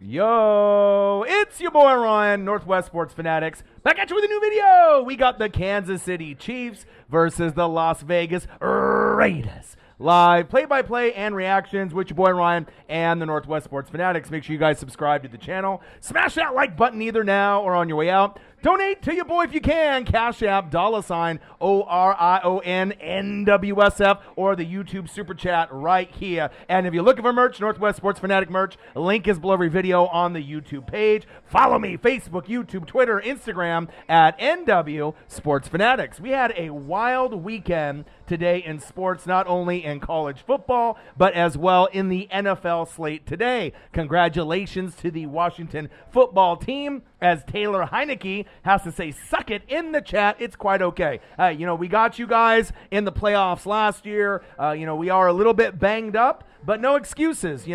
Yo, it's your boy Ryan, Northwest Sports Fanatics, back at you with a new video. We got the Kansas City Chiefs versus the Las Vegas Raiders. Live play-by-play and reactions with your boy Ryan and the Northwest Sports Fanatics. Make sure you guys subscribe to the channel. Smash that like button either now or on your way out. Donate to your boy if you can. Cash App, $ OrionNWSF, or the YouTube Super Chat right here. And if you're looking for merch, Northwest Sports Fanatic merch, link is below every video on the YouTube page. Follow me, Facebook, YouTube, Twitter, Instagram, at NW Sports Fanatics. We had a wild weekend today in sports, not only in college football, but as well in the NFL slate today. Congratulations to the Washington football team, as Taylor Heineke has to say, suck it in the chat. It's quite okay. We got you guys in the playoffs last year. We are a little bit banged up, but no excuses.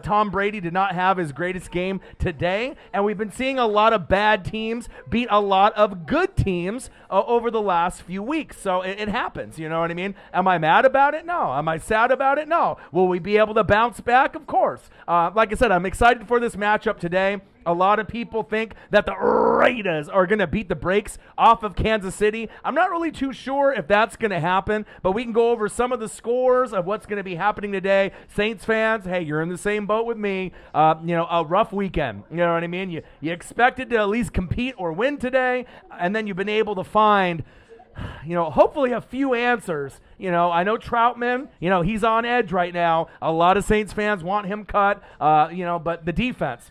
Tom Brady did not have his greatest game today, and we've been seeing a lot of bad teams beat a lot of good teams over the last few weeks. So it happens, you know what I mean? Am I mad about it? No. Am I sad about it? No. Will we be able to bounce back? Of course. Like I said, I'm excited for this matchup today. A lot of people think that the Raiders are going to beat the brakes off of Kansas City. I'm not really too sure if that's going to happen, but we can go over some of the scores of what's going to be happening today. Saints fans, hey, you're in the same boat with me. A rough weekend. You know what I mean? You expected to at least compete or win today, and then you've been able to find hopefully a few answers. I know Troutman, he's on edge right now. A lot of Saints fans want him cut, but the defense,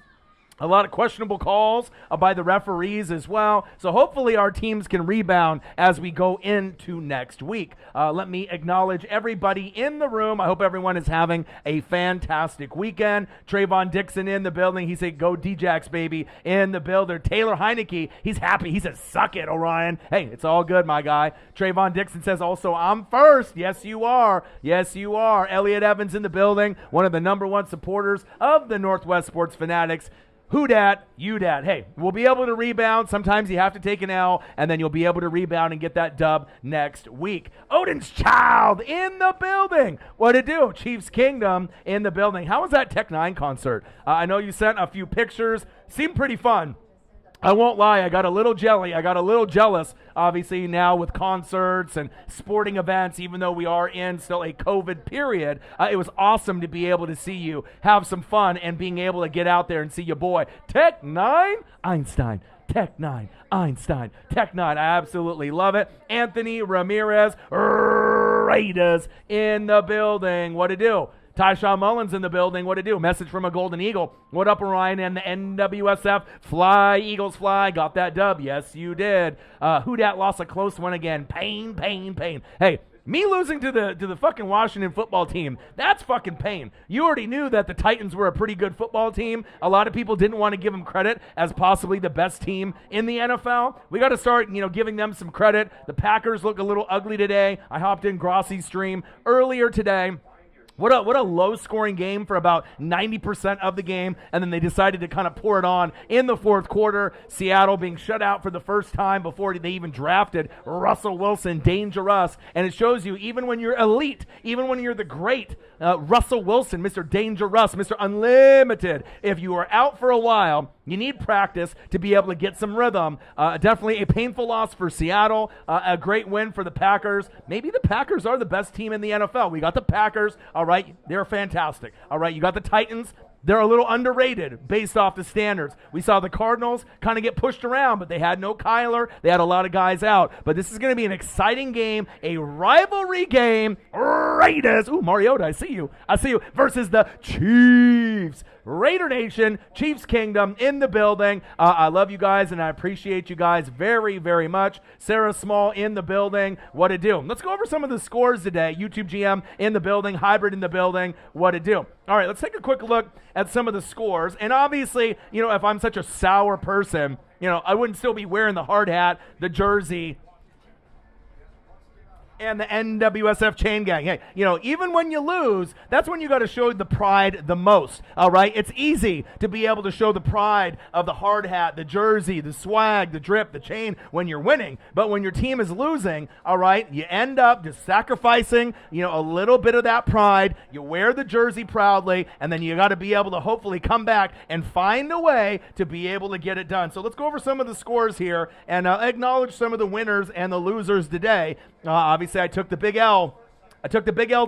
a lot of questionable calls by the referees as well. So hopefully our teams can rebound as we go into next week. Let me acknowledge everybody in the room. I hope everyone is having a fantastic weekend. Trayvon Dixon in the building. He said, go D-Jacks, baby, in the builder. Taylor Heineke, he's happy. He says, suck it, Orion. Hey, it's all good, my guy. Trayvon Dixon says also, I'm first. Yes, you are. Yes, you are. Elliot Evans in the building, one of the #1 supporters of the Northwest Sports Fanatics. Who dat? You dat. Hey, we'll be able to rebound. Sometimes you have to take an L, and then you'll be able to rebound and get that dub next week. Odin's Child in the building. What it do? Chiefs Kingdom in the building. How was that Tech 9 concert? I know you sent a few pictures. Seemed pretty fun. I won't lie, I got a little jealous, obviously, now with concerts and sporting events, even though we are in still a COVID period. It was awesome to be able to see you have some fun and being able to get out there and see your boy. Tech 9, Einstein. Tech 9, Einstein. Tech 9, I absolutely love it. Anthony Ramirez, Raiders in the building. What to do? Tyshawn Mullins in the building. What to do? Message from a Golden Eagle. What up, Orion and the NWSF? Fly, Eagles fly. Got that dub. Yes, you did. Who dat lost a close one again? Pain. Hey, me losing to the fucking Washington football team, that's fucking pain. You already knew that the Titans were a pretty good football team. A lot of people didn't want to give them credit as possibly the best team in the NFL. We got to start, giving them some credit. The Packers look a little ugly today. I hopped in Grossi's stream earlier today. What a low-scoring game for about 90% of the game, and then they decided to kind of pour it on in the fourth quarter. Seattle being shut out for the first time before they even drafted Russell Wilson, dangerous. And it shows you, even when you're elite, even when you're the great Russell Wilson, Mr. Dangerous, Mr. Unlimited, if you are out for a while, you need practice to be able to get some rhythm. Definitely a painful loss for Seattle. A great win for the Packers. Maybe the Packers are the best team in the NFL. We got the Packers. All right, they're fantastic. All right, you got the Titans. They're a little underrated based off the standards. We saw the Cardinals kind of get pushed around, but they had no Kyler. They had a lot of guys out. But this is going to be an exciting game, a rivalry game. Raiders. Ooh, Mariota, I see you. Versus the Chiefs. Raider Nation, Chiefs Kingdom in the building. I love you guys, and I appreciate you guys very, very much. Sarah Small in the building. What to do? Let's go over some of the scores today. YouTube GM in the building. Hybrid in the building. What to do? All right, let's take a quick look at some of the scores. And obviously, if I'm such a sour person, I wouldn't still be wearing the hard hat, the jersey, And the NWSF chain gang. Hey, even when you lose, that's when you got to show the pride the most. All right, it's easy to be able to show the pride of the hard hat, the jersey, the swag, the drip, the chain when you're winning. But when your team is losing, all right, you end up just sacrificing, a little bit of that pride. You wear the jersey proudly, and then you got to be able to hopefully come back and find a way to be able to get it done. So let's go over some of the scores here and acknowledge some of the winners and the losers today. Obviously, I took the big L.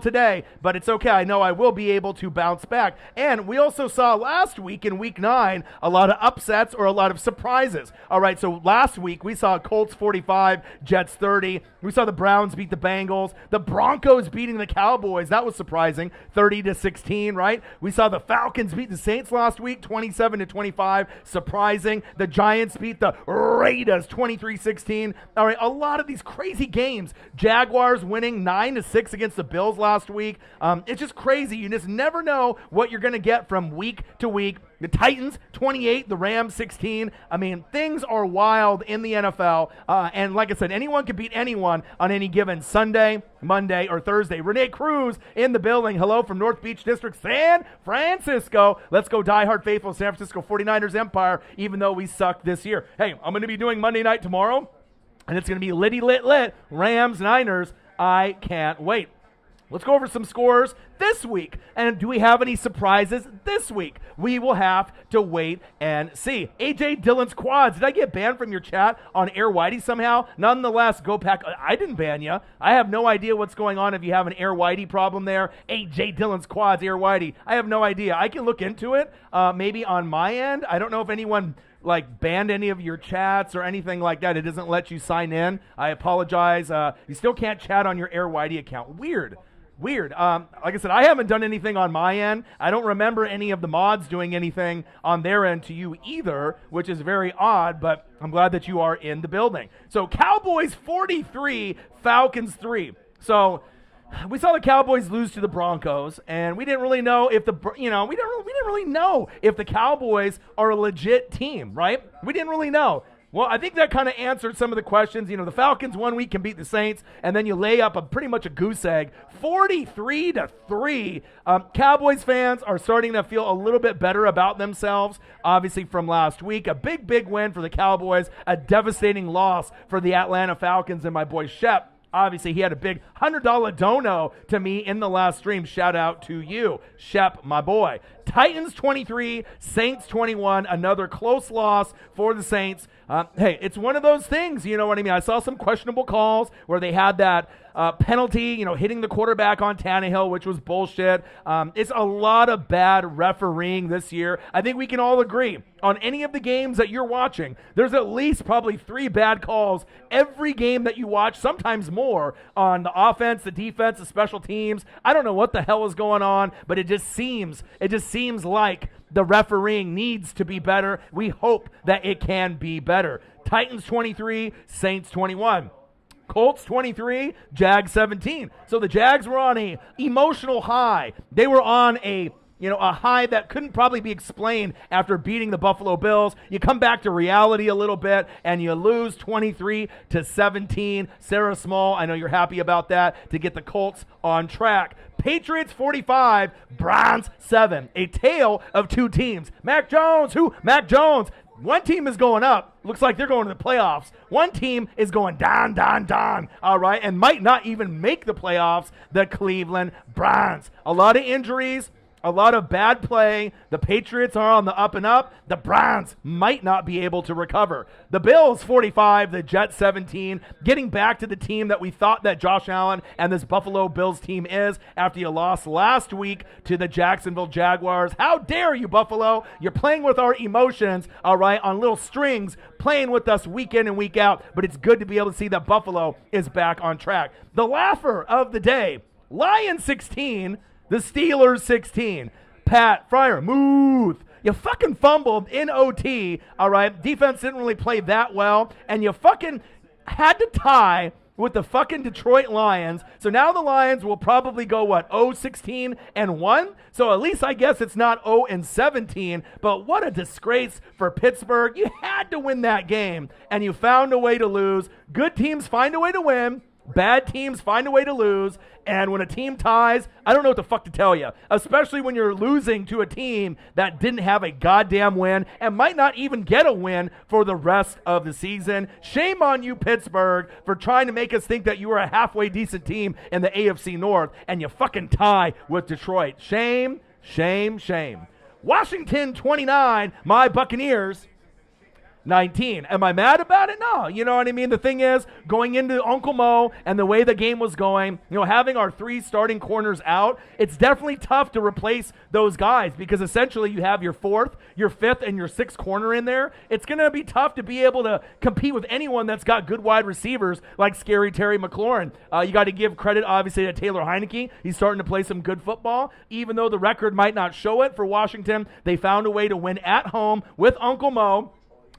Today, but it's okay. I know I will be able to bounce back. And we also saw last week in Week 9 a lot of upsets or a lot of surprises. All right, so last week we saw Colts 45, Jets 30. We saw the Browns beat the Bengals. The Broncos beating the Cowboys. That was surprising, 30-16, right? We saw the Falcons beat the Saints last week, 27-25. Surprising. The Giants beat the Raiders, 23-16. All right, a lot of these crazy games. Jaguars winning 9-6 against the Bills last week. It's just crazy. You just never know what you're going to get from week to week. The Titans, 28, the Rams, 16. I mean, things are wild in the NFL. And like I said, anyone can beat anyone on any given Sunday, Monday, or Thursday. Renee Cruz in the building. Hello from North Beach District, San Francisco. Let's go diehard faithful San Francisco 49ers Empire, even though we suck this year. Hey, I'm going to be doing Monday night tomorrow, and it's going to be litty lit, Rams, Niners. I can't wait. Let's go over some scores this week. And do we have any surprises this week? We will have to wait and see. AJ Dillon's quads. Did I get banned from your chat on Air Whitey somehow? Nonetheless, go pack. I didn't ban you. I have no idea what's going on if you have an Air Whitey problem there. AJ Dillon's quads, Air Whitey. I have no idea. I can look into it maybe on my end. I don't know if anyone banned any of your chats or anything like that. It doesn't let you sign in. I apologize. You still can't chat on your Air Whitey account. Weird. Like I said, I haven't done anything on my end. I don't remember any of the mods doing anything on their end to you either, which is very odd, but I'm glad that you are in the building. So Cowboys 43, Falcons 3. So we saw the Cowboys lose to the Broncos, and we didn't really know if we didn't really know if the Cowboys are a legit team, right? We didn't really know. Well, I think that kind of answered some of the questions. The Falcons 1 week can beat the Saints, and then you lay up pretty much a goose egg, 43-3. Cowboys fans are starting to feel a little bit better about themselves, obviously from last week. A big win for the Cowboys, a devastating loss for the Atlanta Falcons and my boy Shep. Obviously, he had a big $100 dono to me in the last stream. Shout out to you, Shep, my boy. Titans 23, Saints 21. Another close loss for the Saints. Hey, it's one of those things, you know what I mean? I saw some questionable calls where they had that penalty, hitting the quarterback on Tannehill, which was bullshit. It's a lot of bad refereeing this year. I think we can all agree on any of the games that you're watching, there's at least probably 3 bad calls every game that you watch, sometimes more, on the offense, the defense, the special teams. I don't know what the hell is going on, but it just seems like the refereeing needs to be better. We hope that it can be better. Titans 23, Saints 21. Colts 23, Jags 17. So the Jags were on a emotional high. They were on a high that couldn't probably be explained after beating the Buffalo Bills. You come back to reality a little bit, and you lose 23-17. Sarah Small, I know you're happy about that, to get the Colts on track. Patriots 45, Browns 7. A tale of two teams. Mac Jones, one team is going up. Looks like they're going to the playoffs. One team is going down. All right, and might not even make the playoffs, the Cleveland Browns. A lot of injuries. A lot of bad play. The Patriots are on the up and up. The Browns might not be able to recover. The Bills 45, the Jets 17, getting back to the team that we thought that Josh Allen and this Buffalo Bills team is after you lost last week to the Jacksonville Jaguars. How dare you, Buffalo? You're playing with our emotions, all right, on little strings, playing with us week in and week out, but it's good to be able to see that Buffalo is back on track. The laugher of the day, Lions 16, the Steelers 16. Pat Fryer, move. You fucking fumbled in OT, all right? Defense didn't really play that well, and you fucking had to tie with the fucking Detroit Lions. So now the Lions will probably go, 0-16-1? So at least I guess it's not 0-17, but what a disgrace for Pittsburgh. You had to win that game, and you found a way to lose. Good teams find a way to win. Bad teams find a way to lose, and when a team ties, I don't know what the fuck to tell you, especially when you're losing to a team that didn't have a goddamn win and might not even get a win for the rest of the season. Shame on you, Pittsburgh, for trying to make us think that you were a halfway decent team in the AFC North, and you fucking tie with Detroit. Shame, shame, shame. Washington 29, my Buccaneers 19. Am I mad about it? No. You know what I mean? The thing is, going into Uncle Mo and the way the game was going, having our 3 starting corners out, it's definitely tough to replace those guys because essentially you have your 4th, your 5th, and your 6th corner in there. It's going to be tough to be able to compete with anyone that's got good wide receivers like Scary Terry McLaurin. You got to give credit, obviously, to Taylor Heineke. He's starting to play some good football. Even though the record might not show it for Washington, they found a way to win at home with Uncle Mo.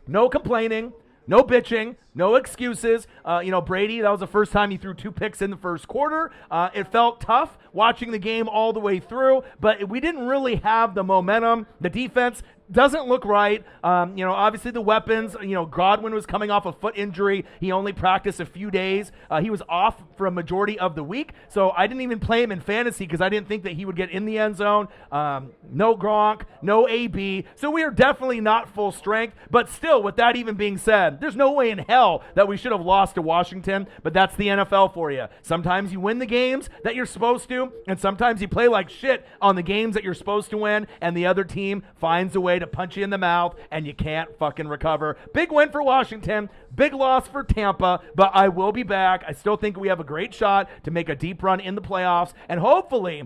No complaining, no bitching, no excuses. Brady, that was the first time he threw 2 picks in the first quarter. It felt tough watching the game all the way through, but we didn't really have the momentum. The defense doesn't look right. Obviously the weapons, Godwin was coming off a foot injury. He only practiced a few days. He was off for a majority of the week, so I didn't even play him in fantasy because I didn't think that he would get in the end zone. No Gronk, no AB, so we are definitely not full strength, but still, with that even being said, there's no way in hell that we should have lost to Washington, but that's the NFL for you. Sometimes you win the games that you're supposed to, and sometimes you play like shit on the games that you're supposed to win, and the other team finds a way to punch you in the mouth, and you can't fucking recover. Big win for Washington, big loss for Tampa, but I will be back. I still think we have a great shot to make a deep run in the playoffs, and hopefully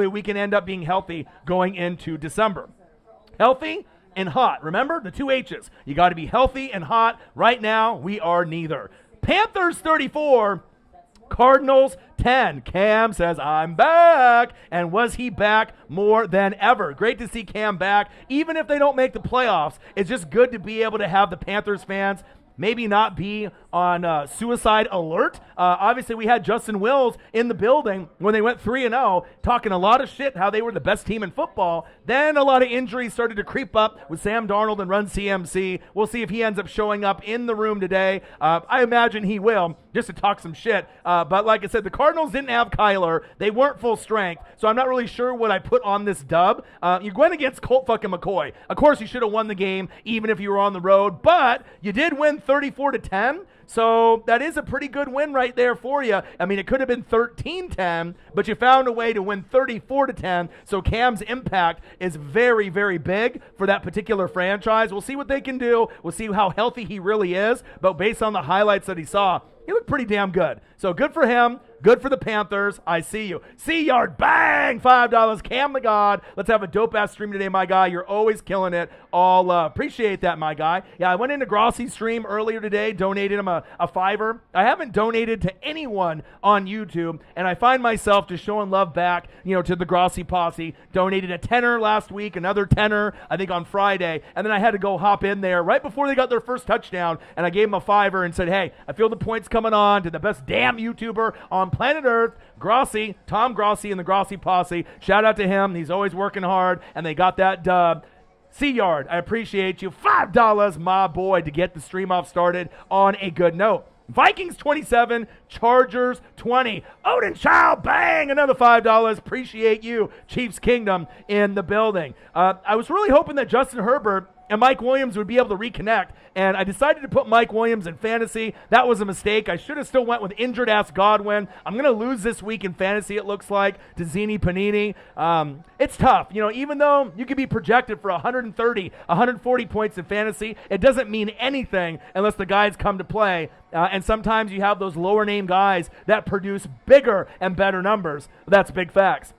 we can end up being healthy going into December. Healthy and hot. Remember the 2 H's. You got to be healthy and hot. Right now, we are neither. Panthers 34, Cardinals 10. Cam says, I'm back. And was he back more than ever? Great to see Cam back. Even if they don't make the playoffs, it's just good to be able to have the Panthers fans maybe not be on suicide alert. Obviously, we had Justin Wills in the building when they went 3-0, talking a lot of shit, how they were the best team in football. Then a lot of injuries started to creep up with Sam Darnold and Run CMC. We'll see if he ends up showing up in the room today. I imagine he will, just to talk some shit. But like I said, the Cardinals didn't have Kyler. They weren't full strength, so I'm not really sure what I put on this dub. You went against Colt fucking McCoy. Of course, you should have won the game, even if you were on the road, but you did win 34-10. So that is a pretty good win right there for you. I mean, it could have been 13-10, but you found a way to win 34-10. So Cam's impact is very, very big for that particular franchise. We'll see what they can do. We'll see how healthy he really is. But based on the highlights that he saw, he looked pretty damn good. So good for him. Good for the Panthers. I see you. C-Yard, bang, $5. Cam the God. Let's have a dope-ass stream today, my guy. You're always killing it. All appreciate that, my guy. Yeah, I went into Grossi's stream earlier today, donated him a $5. I haven't donated to anyone on YouTube, and I find myself just showing love back, to the Grossi posse. Donated a $10 last week, another $10, I think, on Friday, and then I had to go hop in there right before they got their first touchdown, and I gave him a $5 and said, hey, I feel the points coming on to the best damn YouTuber on planet Earth, Grossi, Tom Grossi and the Grossi posse. Shout out to him. He's always working hard, and they got that dub. C-Yard, I appreciate you. $5, my boy, to get the stream off started on a good note. Vikings 27, Chargers 20. Odin Child, bang, another $5. Appreciate you. Chiefs Kingdom in the building. I was really hoping that Justin Herbert and Mike Williams would be able to reconnect, and I decided to put Mike Williams in fantasy. That was a mistake. I should have still went with injured-ass Godwin. I'm going to lose this week in fantasy, it looks like, to Zini Panini. It's tough. Even though you could be projected for 130, 140 points in fantasy, it doesn't mean anything unless the guys come to play. And sometimes you have those lower-name guys that produce bigger and better numbers. That's big facts.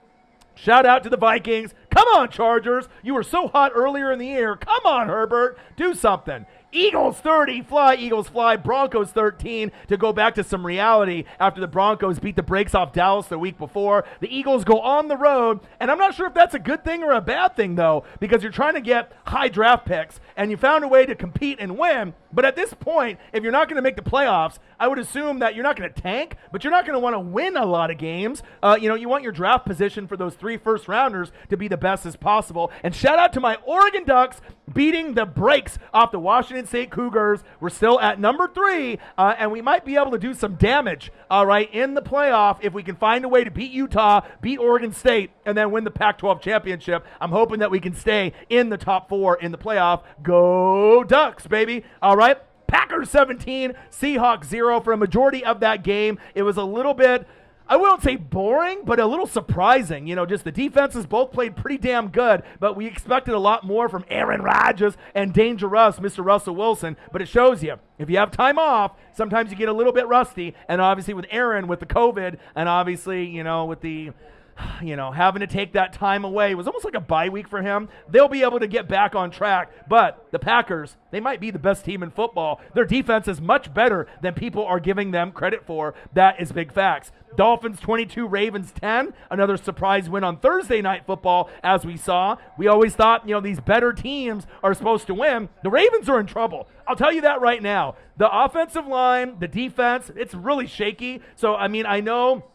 Shout out to the Vikings. Come on, Chargers. You were so hot earlier in the year. Come on, Herbert. Do something. Eagles 30, fly, Eagles fly. Broncos 13 to go back to some reality after the Broncos beat the brakes off Dallas the week before. The Eagles go on the road, and I'm not sure if that's a good thing or a bad thing, though, because you're trying to get high draft picks, and you found a way to compete and win. But at this point, if you're not going to make the playoffs, I would assume that you're not going to tank, but you're not going to want to win a lot of games. You want your draft position for those 3 first-rounders to be the best as possible. And shout out to my Oregon Ducks beating the brakes off the Washington Oregon State Cougars. We're still at number 3, and we might be able to do some damage, all right, in the playoff if we can find a way to beat Utah, beat Oregon State, and then win the Pac-12 championship. I'm hoping that we can stay in the top 4 in the playoff. Go Ducks, baby. All right. Packers 17, Seahawks 0. For a majority of that game, it was a little bit, I wouldn't say boring, but a little surprising. You know, just the defenses both played pretty damn good, but we expected a lot more from Aaron Rodgers and Dangerous, Mr. Russell Wilson. But it shows you, if you have time off, sometimes you get a little bit rusty. And obviously with Aaron, with the COVID, and obviously, you know, with the having to take that time away. It was almost like a bye week for him. They'll be able to get back on track. But the Packers, they might be the best team in football. Their defense is much better than people are giving them credit for. That is big facts. Dolphins 22, Ravens 10. Another surprise win on Thursday Night Football, as we saw. We always thought, these better teams are supposed to win. The Ravens are in trouble. I'll tell you that right now. The offensive line, the defense, it's really shaky. So, I know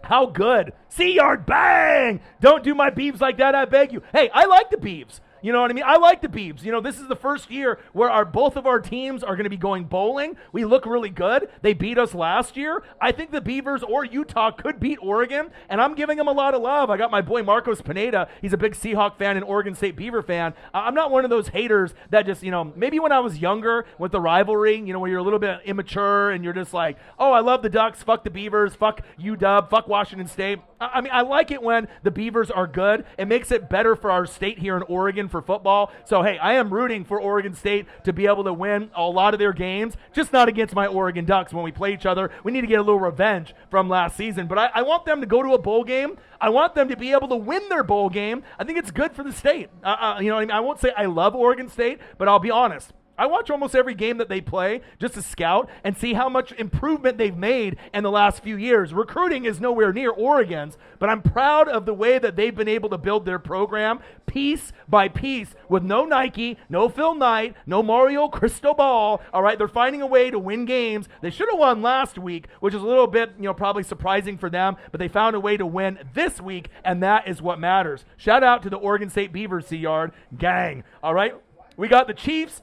how good. C-Yard, bang! Don't do my Beavs like that, I beg you. Hey, I like the Beavs. You know what I mean? I like the Beavs. This is the first year where both of our teams are going to be going bowling. We look really good. They beat us last year. I think the Beavers or Utah could beat Oregon, and I'm giving them a lot of love. I got my boy Marcos Pineda. He's a big Seahawk fan and Oregon State Beaver fan. I'm not one of those haters that just, maybe when I was younger with the rivalry, when you're a little bit immature and you're just like, oh, I love the Ducks, fuck the Beavers, fuck UW, fuck Washington State. I like it when the Beavers are good. It makes it better for our state here in Oregon for football. So, hey, I am rooting for Oregon State to be able to win a lot of their games, just not against my Oregon Ducks when we play each other. We need to get a little revenge from last season. But I want them to go to a bowl game. I want them to be able to win their bowl game. I think it's good for the state. I won't say I love Oregon State, but I'll be honest. I watch almost every game that they play just to scout and see how much improvement they've made in the last few years. Recruiting is nowhere near Oregon's, but I'm proud of the way that they've been able to build their program piece by piece with no Nike, no Phil Knight, no Mario Cristobal. All right, they're finding a way to win games. They should have won last week, which is a little bit, probably surprising for them, but they found a way to win this week, and that is what matters. Shout out to the Oregon State Beavers, C-Yard gang. All right, we got the Chiefs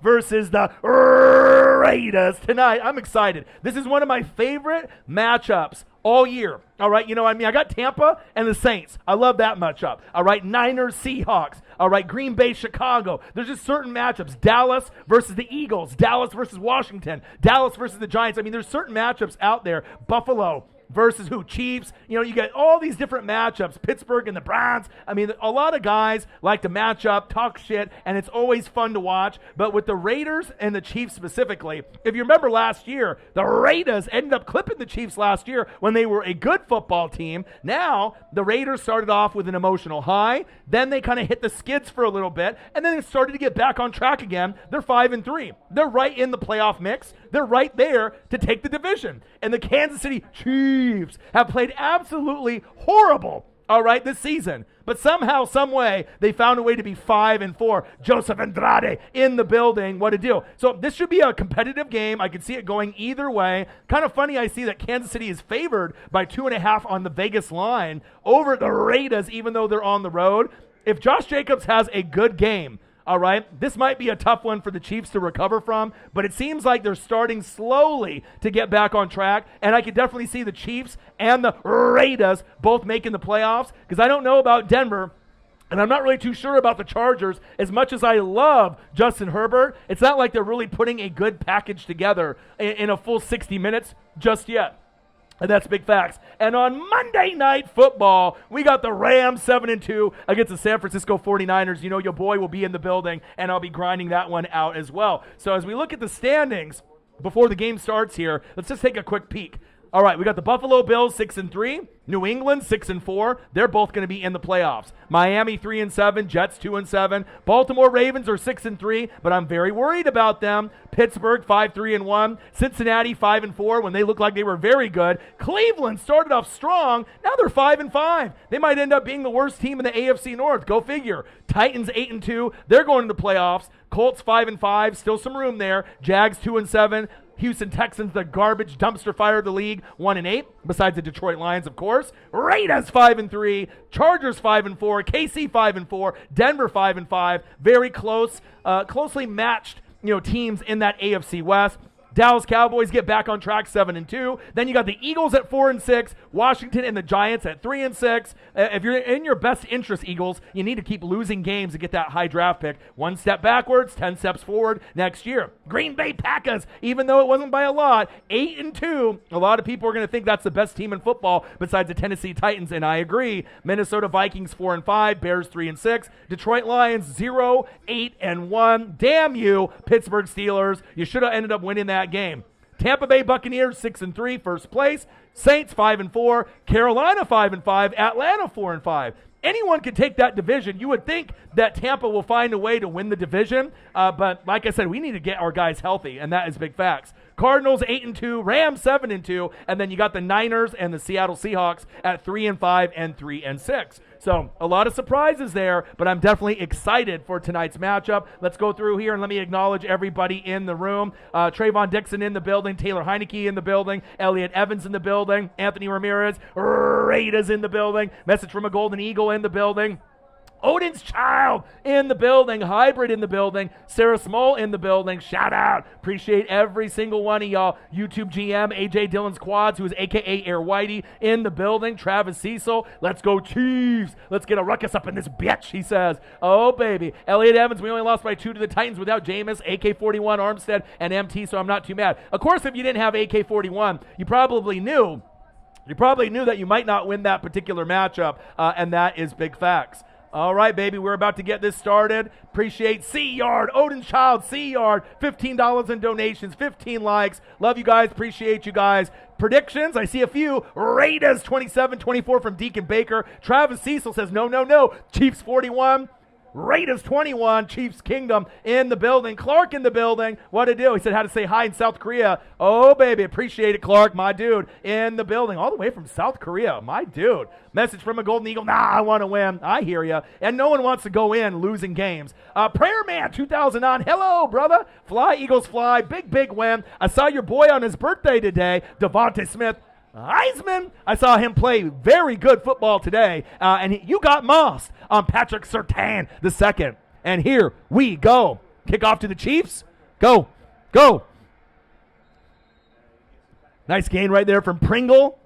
versus the Raiders tonight. I'm excited. This is one of my favorite matchups all year. All right, I got Tampa and the Saints. I love that matchup. All right, Niners, Seahawks. All right, Green Bay, Chicago. There's just certain matchups. Dallas versus the Eagles. Dallas versus Washington. Dallas versus the Giants. There's certain matchups out there. Buffalo versus who? Chiefs. You get all these different matchups. Pittsburgh and the Browns. A lot of guys like to match up, talk shit, and it's always fun to watch. But with the Raiders and the Chiefs specifically, if you remember last year, the Raiders ended up clipping the Chiefs last year when they were a good football team. Now, the Raiders started off with an emotional high. Then they kind of hit the skids for a little bit, and then it started to get back on track again. They're 5-3. They're right in the playoff mix. They're right there to take the division. And the Kansas City Chiefs have played absolutely horrible, all right, this season. But somehow, some way, they found a way to be 5-4. Joseph Andrade in the building. What a deal. So this should be a competitive game. I can see it going either way. Kind of funny, I see that Kansas City is favored by 2.5 on the Vegas line over the Raiders, even though they're on the road. If Josh Jacobs has a good game, all right, this might be a tough one for the Chiefs to recover from, but it seems like they're starting slowly to get back on track, and I could definitely see the Chiefs and the Raiders both making the playoffs, because I don't know about Denver, and I'm not really too sure about the Chargers. As much as I love Justin Herbert, it's not like they're really putting a good package together in a full 60 minutes just yet. And that's big facts. And on Monday Night Football, we got the Rams 7-2 against the San Francisco 49ers. Your boy will be in the building, and I'll be grinding that one out as well. So as we look at the standings before the game starts here, let's just take a quick peek. All right, we got the Buffalo Bills 6-3, New England 6-4. They're both going to be in the playoffs. Miami 3-7, Jets 2-7. Baltimore Ravens are 6-3, but I'm very worried about them. Pittsburgh 5-3-1. Cincinnati 5-4 when they looked like they were very good. Cleveland started off strong. Now they're 5-5. They might end up being the worst team in the AFC North. Go figure. Titans 8-2. They're going to the playoffs. Colts 5-5. Still some room there. Jags 2-7. Houston Texans, the garbage dumpster fire of the league, 1-8. Besides the Detroit Lions, of course. Raiders 5-3. Chargers 5-4. KC 5-4. Denver 5-5. Very close, closely matched, teams in that AFC West. Dallas Cowboys get back on track, 7-2. Then you got the Eagles at 4-6, Washington and the Giants at 3-6. If you're in your best interest, Eagles, you need to keep losing games to get that high draft pick. 1 step backwards, 10 steps forward next year. Green Bay Packers, even though it wasn't by a lot, 8-2. A lot of people are going to think that's the best team in football besides the Tennessee Titans, and I agree. Minnesota Vikings 4-5, Bears 3-6. Detroit Lions 0-8-1. Damn you, Pittsburgh Steelers. You should have ended up winning that game. Tampa Bay Buccaneers 6-3, first place. Saints 5-4, Carolina 5-5, Atlanta 4-5. Anyone can take that division. You would think that Tampa will find a way to win the division, but like I said, we need to get our guys healthy, and that is big facts. Cardinals 8-2, Rams 7-2, and then you got the Niners and the Seattle Seahawks at 3-5 and 3-6. So a lot of surprises there, but I'm definitely excited for tonight's matchup. Let's go through here and let me acknowledge everybody in the room. Trayvon Dixon in the building, Taylor Heineke in the building, Elliot Evans in the building, Anthony Ramirez, Raiders in the building, message from a Golden Eagle in the building. Odin's Child in the building, Hybrid in the building, Sarah Small in the building, shout out, appreciate every single one of y'all. YouTube GM, AJ Dillon's Quads, who is AKA Air Whitey, in the building, Travis Cecil, let's go Chiefs, let's get a ruckus up in this bitch, he says. Oh baby, Elliot Evans, we only lost by 2 to the Titans without Jameis, AK-41, Armstead, and MT, so I'm not too mad. Of course, if you didn't have AK-41, you probably knew that you might not win that particular matchup, and that is big facts. All right, baby, we're about to get this started. Appreciate C-Yard, Odin's Child, C-Yard, $15 in donations, 15 likes. Love you guys, appreciate you guys. Predictions, I see a few. Raiders 27-24 from Deacon Baker. Travis Cecil says no. Chiefs 41. Raiders 21, Chiefs Kingdom in the building. Clark in the building. What a deal. He said how to say hi in South Korea. Oh, baby. Appreciate it, Clark, my dude, in the building. All the way from South Korea, my dude. Message from a Golden Eagle. Nah, I want to win. I hear you. And no one wants to go in losing games. Prayer Man 2009. Hello, brother. Fly, Eagles, fly. Big win. I saw your boy on his birthday today, Devontae Smith. Heisman, I saw him play very good football today, and you got mossed on Patrick Surtain II. And here we go. Kick off to the Chiefs. Go. Nice gain right there from Pringle.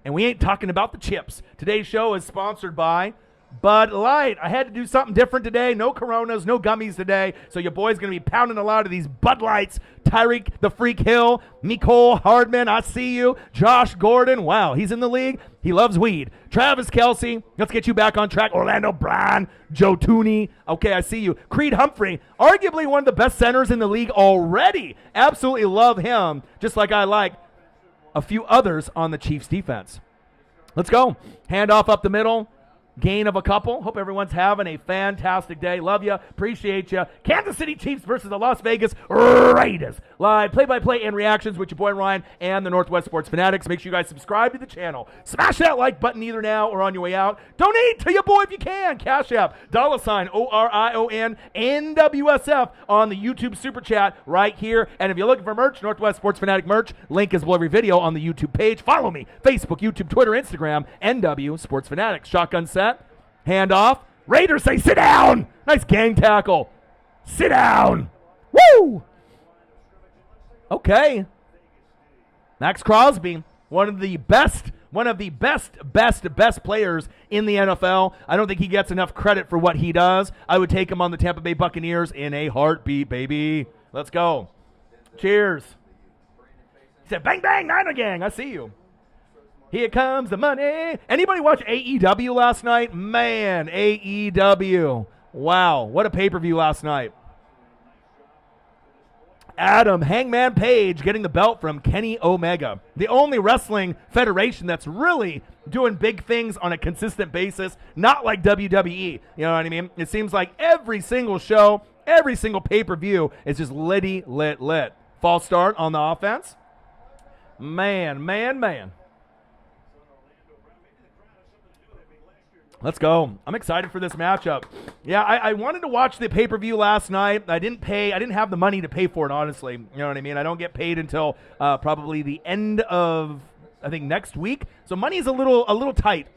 And we ain't talking about the chips. Today's show is sponsored by Bud Light. I had to do something different today. No Coronas, no gummies today. So your boy's going to be pounding a lot of these Bud Lights. Tyreek the Freak Hill, Nicole Hardman, I see you. Josh Gordon, wow, he's in the league. He loves weed. Travis Kelce, let's get you back on track. Orlando Brown, Joe Tooney, okay, I see you. Creed Humphrey, arguably one of the best centers in the league already. Absolutely love him, just like I like a few others on the Chiefs defense. Let's go. Handoff up the middle. Gain of a couple. Hope everyone's having a fantastic day. Love you. Appreciate you. Kansas City Chiefs versus the Las Vegas Raiders. Live play-by-play and reactions with your boy Ryan and the Northwest Sports Fanatics. Make sure you guys subscribe to the channel. Smash that like button either now or on your way out. Donate to your boy if you can. Cash App, $ OrionNWSF on the YouTube Super Chat right here. And if you're looking for merch, Northwest Sports Fanatic merch, link is below every video on the YouTube page. Follow me. Facebook, YouTube, Twitter, Instagram, NW Sports Fanatics. Shotgun set. Hand off. Raiders say sit down. Nice gang tackle. Sit down. Woo! Okay. Max Crosby, one of the best players in the NFL. I don't think he gets enough credit for what he does. I would take him on the Tampa Bay Buccaneers in a heartbeat, baby. Let's go. Cheers. He said, bang, bang, Niner gang. I see you. Here comes the money. Anybody watch AEW last night? Man, AEW. Wow, what a pay-per-view last night. Adam Hangman Page getting the belt from Kenny Omega. The only wrestling federation that's really doing big things on a consistent basis, not like WWE. You know what I mean? It seems like every single show, every single pay-per-view is just lit. False start on the offense. Man. Let's go. I'm excited for this matchup. Yeah, I wanted to watch the pay-per-view last night. I didn't have the money to pay for it, honestly. You know what I mean? I don't get paid until probably the end of, I think, next week. So money's a little tight.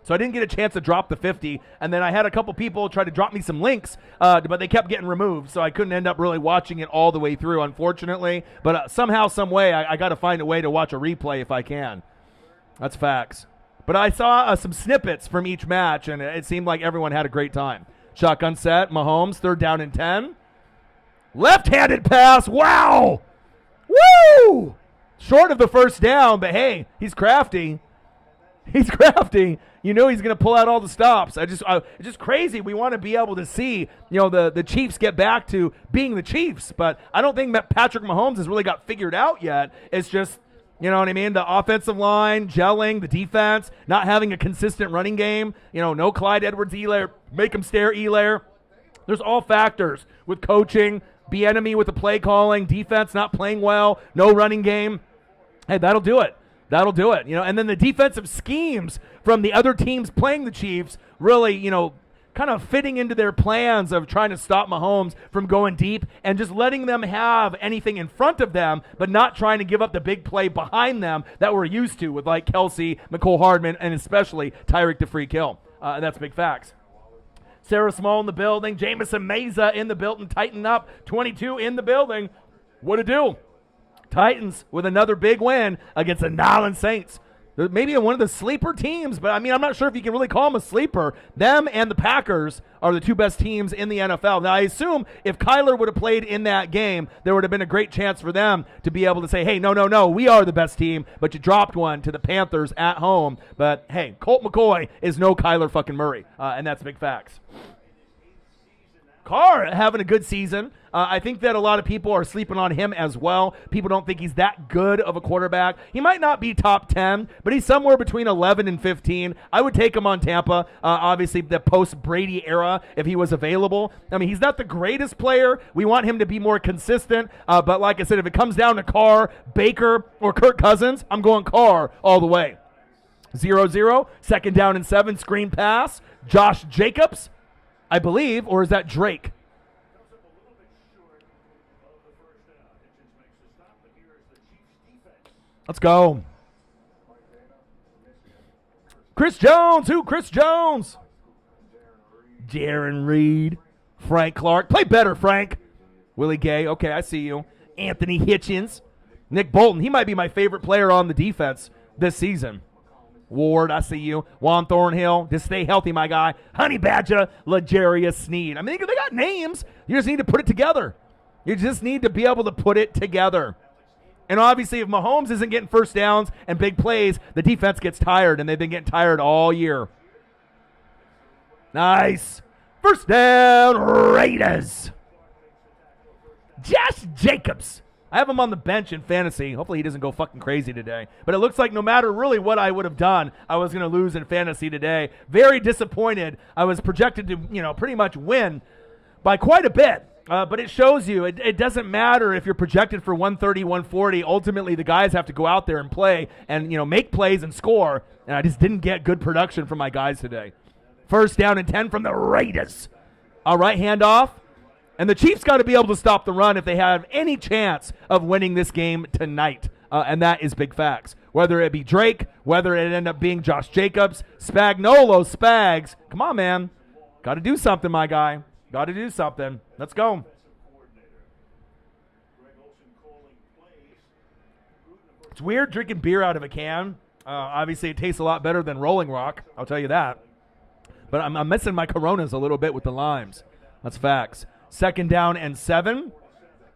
So I didn't get a chance to drop the 50, and then I had a couple people try to drop me some links, but they kept getting removed, so I couldn't end up really watching it all the way through, unfortunately. But somehow, some way, I got to find a way to watch a replay if I can. That's facts. But I saw some snippets from each match, and it seemed like everyone had a great time. Shotgun set, Mahomes, 3rd down and 10. Left-handed pass, wow! Woo! Short of the first down, but hey, he's crafty. He's crafty. You know he's going to pull out all the stops. It's just crazy. We want to be able to see, the Chiefs get back to being the Chiefs, but I don't think that Patrick Mahomes has really got figured out yet. It's just, you know what I mean? The offensive line, gelling, the defense, not having a consistent running game. No Clyde Edwards-Helaire, make him stare Helaire. There's all factors with coaching, Bieniemy with the play calling, defense not playing well, no running game. Hey, that'll do it. That'll do it. And then the defensive schemes from the other teams playing the Chiefs really, kind of fitting into their plans of trying to stop Mahomes from going deep and just letting them have anything in front of them, but not trying to give up the big play behind them that we're used to with like Kelsey, McCole Hardman, and especially Tyreek the Freak Hill. And that's big facts. Sarah Small in the building. Jamison Meza in the building. Tighten up. 22 in the building. What to do? Titans with another big win against the Nolens Saints. Maybe one of the sleeper teams, but I'm not sure if you can really call them a sleeper. Them and the Packers are the two best teams in the NFL. Now, I assume if Kyler would have played in that game, there would have been a great chance for them to be able to say, hey, no, we are the best team, but you dropped one to the Panthers at home. But, hey, Colt McCoy is no Kyler fucking Murray, and that's big facts. Carr having a good season. I think that a lot of people are sleeping on him as well. People don't think he's that good of a quarterback. He might not be top 10, but he's somewhere between 11 and 15. I would take him on Tampa, obviously the post-Brady era, if he was available. I mean, he's not the greatest player. We want him to be more consistent, but like I said, if it comes down to Carr, Baker, or Kirk Cousins, I'm going Carr all the way. 0-0, 2nd down and 7, screen pass. Josh Jacobs, I believe, or is that Drake? Let's go. Chris Jones. Who? Chris Jones. Darren Reed. Frank Clark. Play better, Frank. Willie Gay. Okay, I see you. Anthony Hitchens. Nick Bolton. He might be my favorite player on the defense this season. Ward, I see you. Juan Thornhill. Just stay healthy, my guy. Honey Badger. L'Jarius Sneed. I mean, they got names. You just need to put it together. You just need to be able to put it together. And obviously, if Mahomes isn't getting first downs and big plays, the defense gets tired, and they've been getting tired all year. Nice. First down, Raiders. Josh Jacobs. I have him on the bench in fantasy. Hopefully he doesn't go fucking crazy today. But it looks like no matter really what I would have done, I was going to lose in fantasy today. Very disappointed. I was projected to, pretty much win by quite a bit. But it shows you it doesn't matter if you're projected for 130, 140. Ultimately, the guys have to go out there and play and, make plays and score. And I just didn't get good production from my guys today. First down and 10 from the Raiders. All right, handoff. And the Chiefs got to be able to stop the run if they have any chance of winning this game tonight. And that is big facts. Whether it be Drake, whether it end up being Josh Jacobs, Spagnuolo, Spags. Come on, man. Got to do something, my guy. Got to do something. Let's go. It's weird drinking beer out of a can. Obviously, it tastes a lot better than Rolling Rock. I'll tell you that. But I'm missing my Coronas a little bit with the limes. That's facts. 2nd down and 7.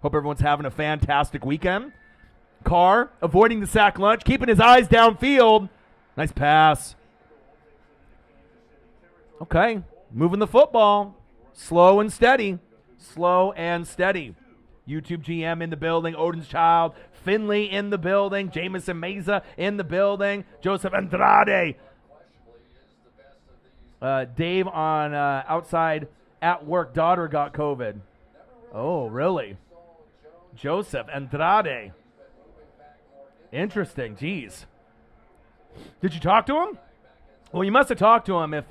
Hope everyone's having a fantastic weekend. Carr avoiding the sack lunch, keeping his eyes downfield. Nice pass. Okay, moving the football. Slow and steady. Slow and steady. YouTube GM in the building. Odin's Child. Finley in the building. Jamison Meza in the building. Joseph Andrade. Dave on outside at work. Daughter got COVID. Oh, really? Joseph Andrade. Interesting. Jeez. Did you talk to him? Well, you must have talked to him if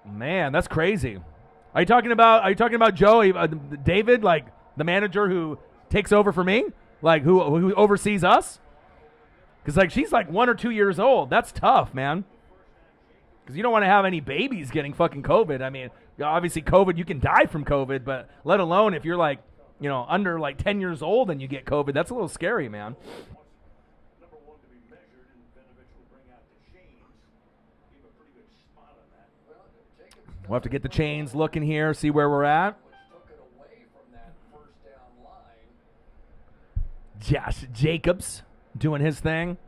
man, that's crazy. Are you talking about Joey, David, like the manager who takes over for me? Like who oversees us? Because like she's like 1 or 2 years old. That's tough, man. Because you don't want to have any babies getting fucking COVID. I mean, obviously COVID, you can die from COVID, but let alone if you're like, under like 10 years old and you get COVID, that's a little scary, man. We'll have to get the chains looking here, see where we're at. Josh Jacobs doing his thing.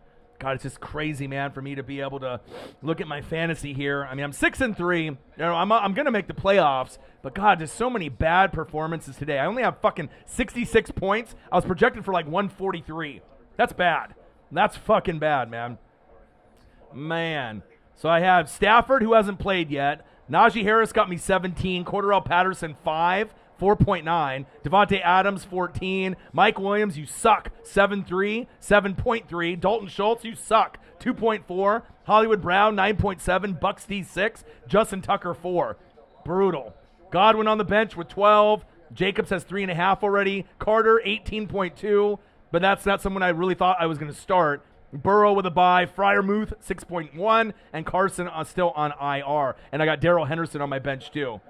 God, it's just crazy, man, for me to be able to look at my fantasy here. I mean, I'm 6-3. I'm going to make the playoffs, but God, there's so many bad performances today. I only have fucking 66 points. I was projected for like 143. That's bad. That's fucking bad, man. Man. So I have Stafford, who hasn't played yet. Najee Harris got me 17. Cordarrelle Patterson, 5. 4.9. Devontae Adams, 14. Mike Williams, you suck, 7.3. 7.3. Dalton Schultz, you suck, 2.4. Hollywood Brown, 9.7. Bucks D, 6. Justin Tucker, 4. Brutal. Godwin on the bench with 12. Jacobs has 3.5 already. Carter, 18.2. But that's not someone I really thought I was going to start. Burrow with a bye. Freiermuth, 6.1. And Carson still on IR. And I got Darrell Henderson on my bench, too.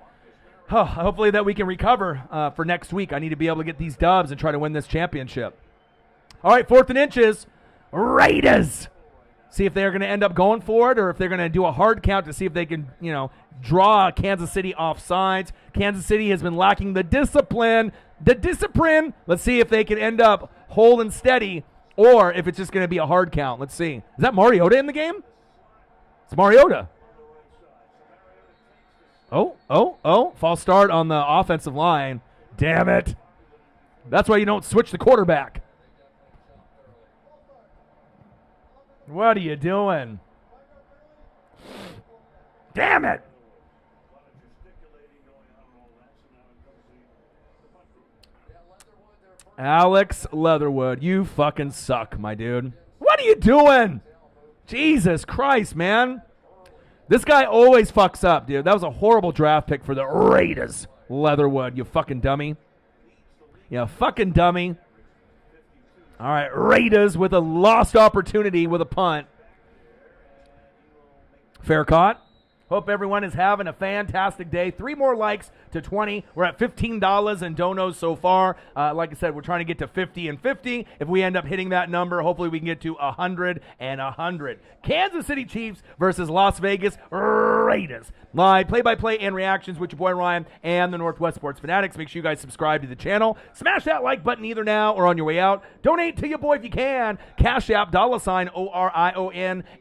Hopefully that we can recover for next week. I need to be able to get these dubs and try to win this championship. All right, 4th and inches. Raiders. See if they're going to end up going for it or if they're going to do a hard count to see if they can, draw Kansas City off sides. Kansas City has been lacking the discipline. Let's see if they can end up holding steady or if it's just going to be a hard count. Let's see. Is that Mariota in the game? It's Mariota. Oh, false start on the offensive line. Damn it. That's why you don't switch the quarterback. What are you doing? Damn it. Alex Leatherwood, you fucking suck, my dude. What are you doing? Jesus Christ, man. This guy always fucks up, dude. That was a horrible draft pick for the Raiders. Leatherwood, you fucking dummy. You fucking dummy. All right, Raiders with a lost opportunity with a punt. Fair caught. Hope everyone is having a fantastic day. 3 more likes to 20. We're at $15 in donos so far. Like I said, we're trying to get to 50 and 50. If we end up hitting that number, hopefully we can get to 100 and 100. Kansas City Chiefs versus Las Vegas Raiders. Live play-by-play and reactions with your boy Ryan and the Northwest Sports Fanatics. Make sure you guys subscribe to the channel. Smash that like button either now or on your way out. Donate to your boy if you can. Cash App, $,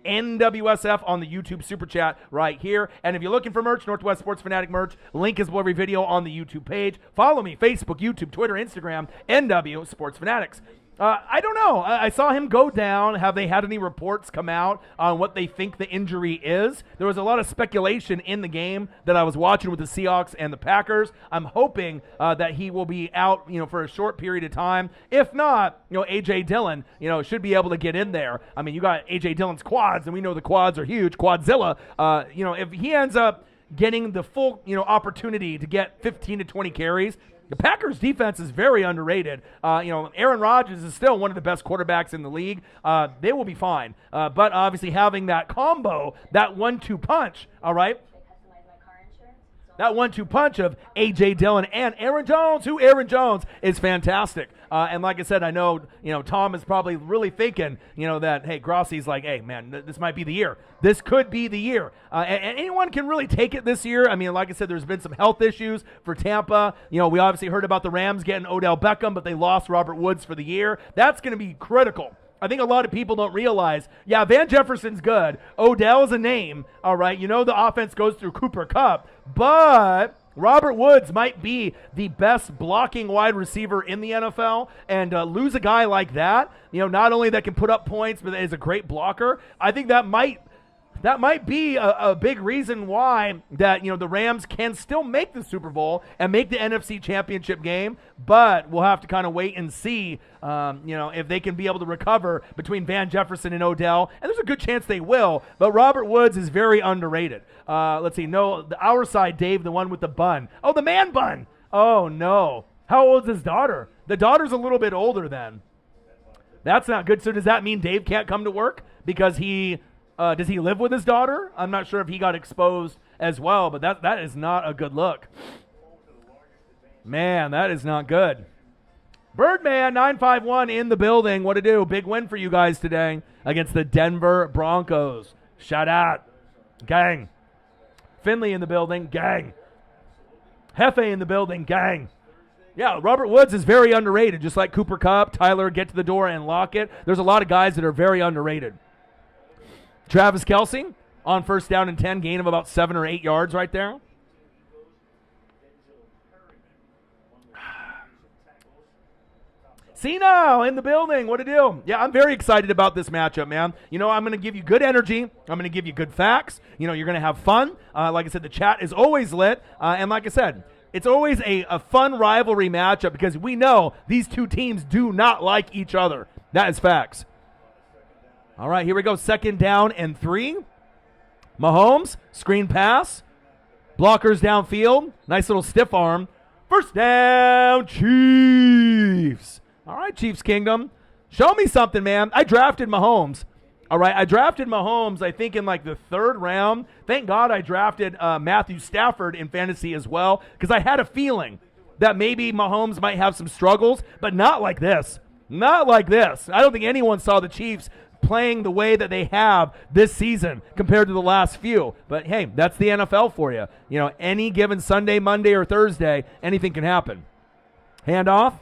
OrionNWSF on the YouTube Super Chat right here. And if you're looking for merch, Northwest Sports Fanatic merch, link is below every video on the YouTube page. Follow me, Facebook, YouTube, Twitter, Instagram, NW Sports Fanatics. I don't know. I saw him go down. Have they had any reports come out on what they think the injury is? There was a lot of speculation in the game that I was watching with the Seahawks and the Packers. I'm hoping that he will be out, for a short period of time. If not, A.J. Dillon, should be able to get in there. I mean, you got A.J. Dillon's quads, and we know the quads are huge. Quadzilla. If he ends up getting the full, opportunity to get 15 to 20 carries, the Packers' defense is very underrated. Aaron Rodgers is still one of the best quarterbacks in the league. They will be fine. But obviously having that combo, that 1-2 punch, all right? That 1-2 punch of A.J. Dillon and Aaron Jones, who Aaron Jones is fantastic. And like I said, I know, Tom is probably really thinking, that, hey, Grossi's like, hey, man, this might be the year. This could be the year. And anyone can really take it this year. I mean, like I said, there's been some health issues for Tampa. We obviously heard about the Rams getting Odell Beckham, but they lost Robert Woods for the year. That's going to be critical. I think a lot of people don't realize, Van Jefferson's good. Odell's a name, all right? The offense goes through Cooper Kupp, but Robert Woods might be the best blocking wide receiver in the NFL, and lose a guy like that, not only that can put up points, but is a great blocker, I think that might that might be a big reason why that, the Rams can still make the Super Bowl and make the NFC Championship game, but we'll have to kind of wait and see, if they can be able to recover between Van Jefferson and Odell, and there's a good chance they will, but Robert Woods is very underrated. Let's see, our side, Dave, the one with the bun. Oh, the man bun. Oh, no. How old is his daughter? The daughter's a little bit older then. That's not good. So does that mean Dave can't come to work because does he live with his daughter? I'm not sure if he got exposed as well, but that is not a good look. Man, that is not good. Birdman 951 in the building. What to do? Big win for you guys today against the Denver Broncos. Shout out. Gang. Finley in the building. Gang. Hefe in the building. Gang. Yeah, Robert Woods is very underrated, just like Cooper Kupp, Tyler, get to the door and lock it. There's a lot of guys that are very underrated. Travis Kelce on first down and 10, gain of about 7 or 8 yards right there. Cena in the building. What to do? Yeah, I'm very excited about this matchup, man. I'm going to give you good energy. I'm going to give you good facts. You're going to have fun. Like I said, the chat is always lit. And like I said, it's always a fun rivalry matchup because we know these two teams do not like each other. That is facts. All right, here we go. 2nd down and 3. Mahomes, screen pass. Blockers downfield. Nice little stiff arm. First down, Chiefs. All right, Chiefs Kingdom. Show me something, man. I drafted Mahomes. All right, I drafted Mahomes, I think, in like the 3rd round. Thank God I drafted Matthew Stafford in fantasy as well because I had a feeling that maybe Mahomes might have some struggles, but not like this. Not like this. I don't think anyone saw the Chiefs playing the way that they have this season compared to the last few. But, hey, that's the NFL for you. Any given Sunday, Monday, or Thursday, anything can happen. Handoff.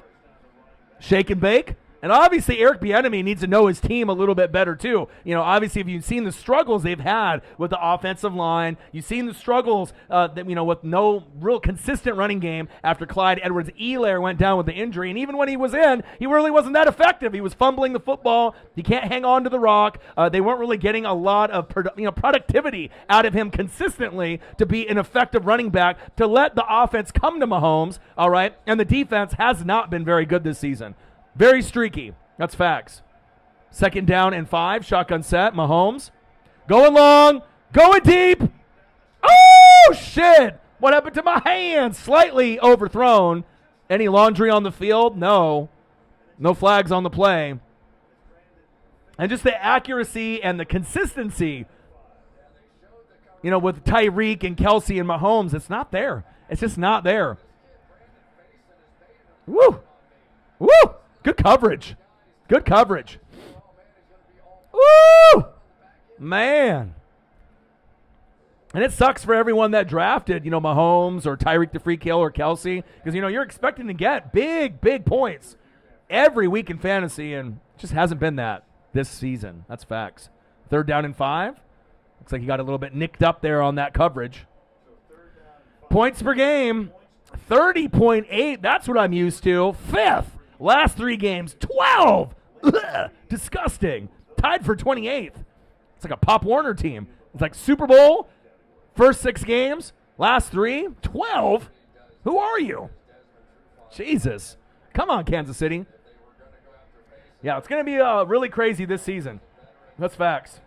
Shake and bake. And obviously, Eric Bieniemy needs to know his team a little bit better, too. Obviously, if you've seen the struggles they've had with the offensive line, you've seen the struggles, with no real consistent running game after Clyde Edwards-Helaire went down with the injury. And even when he was in, he really wasn't that effective. He was fumbling the football. He can't hang on to the rock. They weren't really getting a lot of productivity out of him consistently to be an effective running back to let the offense come to Mahomes, all right? And the defense has not been very good this season. Very streaky. That's facts. 2nd down and 5. Shotgun set. Mahomes. Going long. Going deep. Oh, shit. What happened to my hand? Slightly overthrown. Any laundry on the field? No. No flags on the play. And just the accuracy and the consistency, with Tyreek and Kelce and Mahomes, it's not there. It's just not there. Woo. Woo. Good coverage. Good coverage. Woo! Man. And it sucks for everyone that drafted, Mahomes or Tyreek the Freak Hill or Kelce, because, you're expecting to get big, big points every week in fantasy, and it just hasn't been that this season. That's facts. 3rd down and 5. Looks like he got a little bit nicked up there on that coverage. Points per game, 30.8. That's what I'm used to. 5th. Last 3 games, 12. Ugh, disgusting. Tied for 28th. It's like a Pop Warner team. It's like Super Bowl, first 6 games, last 3, 12. Who are you? Jesus. Come on, Kansas City. Yeah, it's going to be really crazy this season. That's facts.